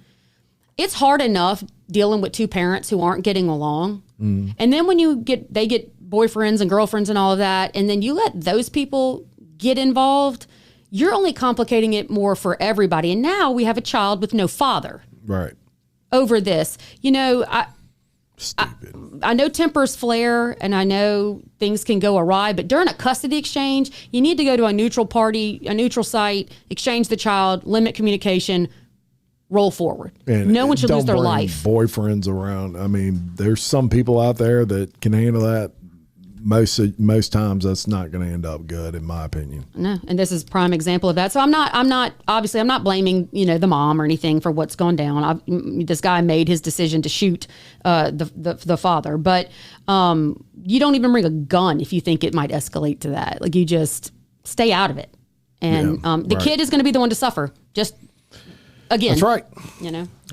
[SPEAKER 2] it's hard enough dealing with two parents who aren't getting along. And then when they get boyfriends and girlfriends and all of that, and then you let those people get involved, you're only complicating it more for everybody. And now we have a child with no father.
[SPEAKER 1] Right.
[SPEAKER 2] Over this.
[SPEAKER 1] Stupid.
[SPEAKER 2] I know tempers flare and I know things can go awry, but during a custody exchange, you need to go to a neutral party, a neutral site, exchange the child, limit communication, roll forward.
[SPEAKER 1] And
[SPEAKER 2] no one should lose their life.
[SPEAKER 1] Boyfriends around. I mean, there's some people out there that can handle that. Most times that's not going to end up good, in my opinion.
[SPEAKER 2] No, and this is a prime example of that. So I'm not blaming the mom or anything for what's gone down. This guy made his decision to shoot the father, but you don't even bring a gun if you think it might escalate to that. Like, you just stay out of it, and the kid is going to be the one to suffer. Just again,
[SPEAKER 1] that's right.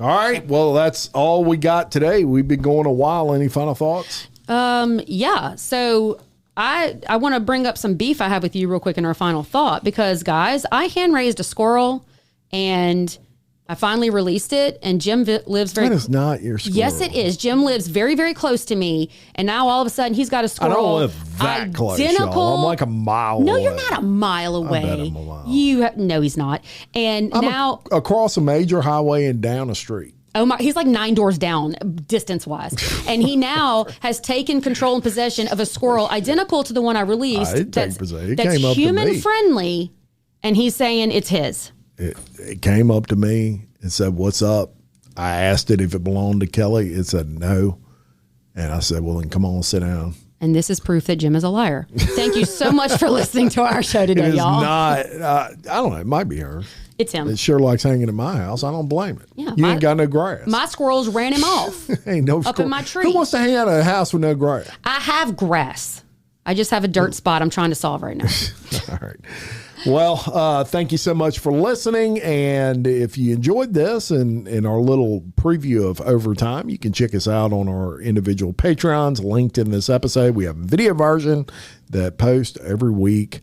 [SPEAKER 2] All
[SPEAKER 1] right. Well, that's all we got today. We've been going a while. Any final thoughts?
[SPEAKER 2] Yeah. So I want to bring up some beef I have with you real quick in our final thought, because guys, I hand raised a squirrel and I finally released it, and Jim lives very...
[SPEAKER 1] That is not your squirrel.
[SPEAKER 2] Yes, it is. Jim lives very, very close to me, and now all of a sudden he's got a squirrel.
[SPEAKER 1] I don't live that close, y'all. I'm like a mile away.
[SPEAKER 2] No, you're not a mile away.
[SPEAKER 1] I bet I'm a mile.
[SPEAKER 2] No, he's not. And
[SPEAKER 1] I'm
[SPEAKER 2] now...
[SPEAKER 1] across a major highway and down a street.
[SPEAKER 2] Oh my, he's like 9 doors down distance-wise. And he now has taken control and possession of a squirrel identical to the one I released. That's human-friendly, and he's saying it's his.
[SPEAKER 1] It came up to me and said, "What's up?" I asked it if it belonged to Kelly. It said no. And I said, "Well, then come on, sit down."
[SPEAKER 2] And this is proof that Jim is a liar. Thank you so much for listening to our show today, y'all.
[SPEAKER 1] Not, I don't know. It might be her.
[SPEAKER 2] It's him.
[SPEAKER 1] It sure likes hanging in my house. I don't blame it.
[SPEAKER 2] Yeah,
[SPEAKER 1] you ain't got no grass.
[SPEAKER 2] My squirrels ran him off.
[SPEAKER 1] Ain't no
[SPEAKER 2] up in my tree.
[SPEAKER 1] Who wants to hang out in a house with no grass?
[SPEAKER 2] I have grass. I just have a dirt spot I'm trying to solve right now.
[SPEAKER 1] All right. Well, thank you so much for listening. And if you enjoyed this and our little preview of Overtime, you can check us out on our individual Patreons linked in this episode. We have a video version that posts every week,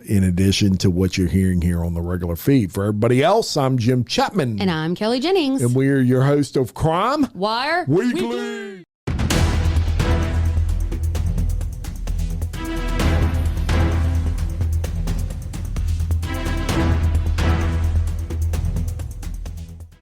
[SPEAKER 1] in addition to what you're hearing here on the regular feed. For everybody else, I'm Jim Chapman.
[SPEAKER 2] And I'm Kelly Jennings.
[SPEAKER 1] And we're your host of Crime
[SPEAKER 2] Wire
[SPEAKER 1] Weekly.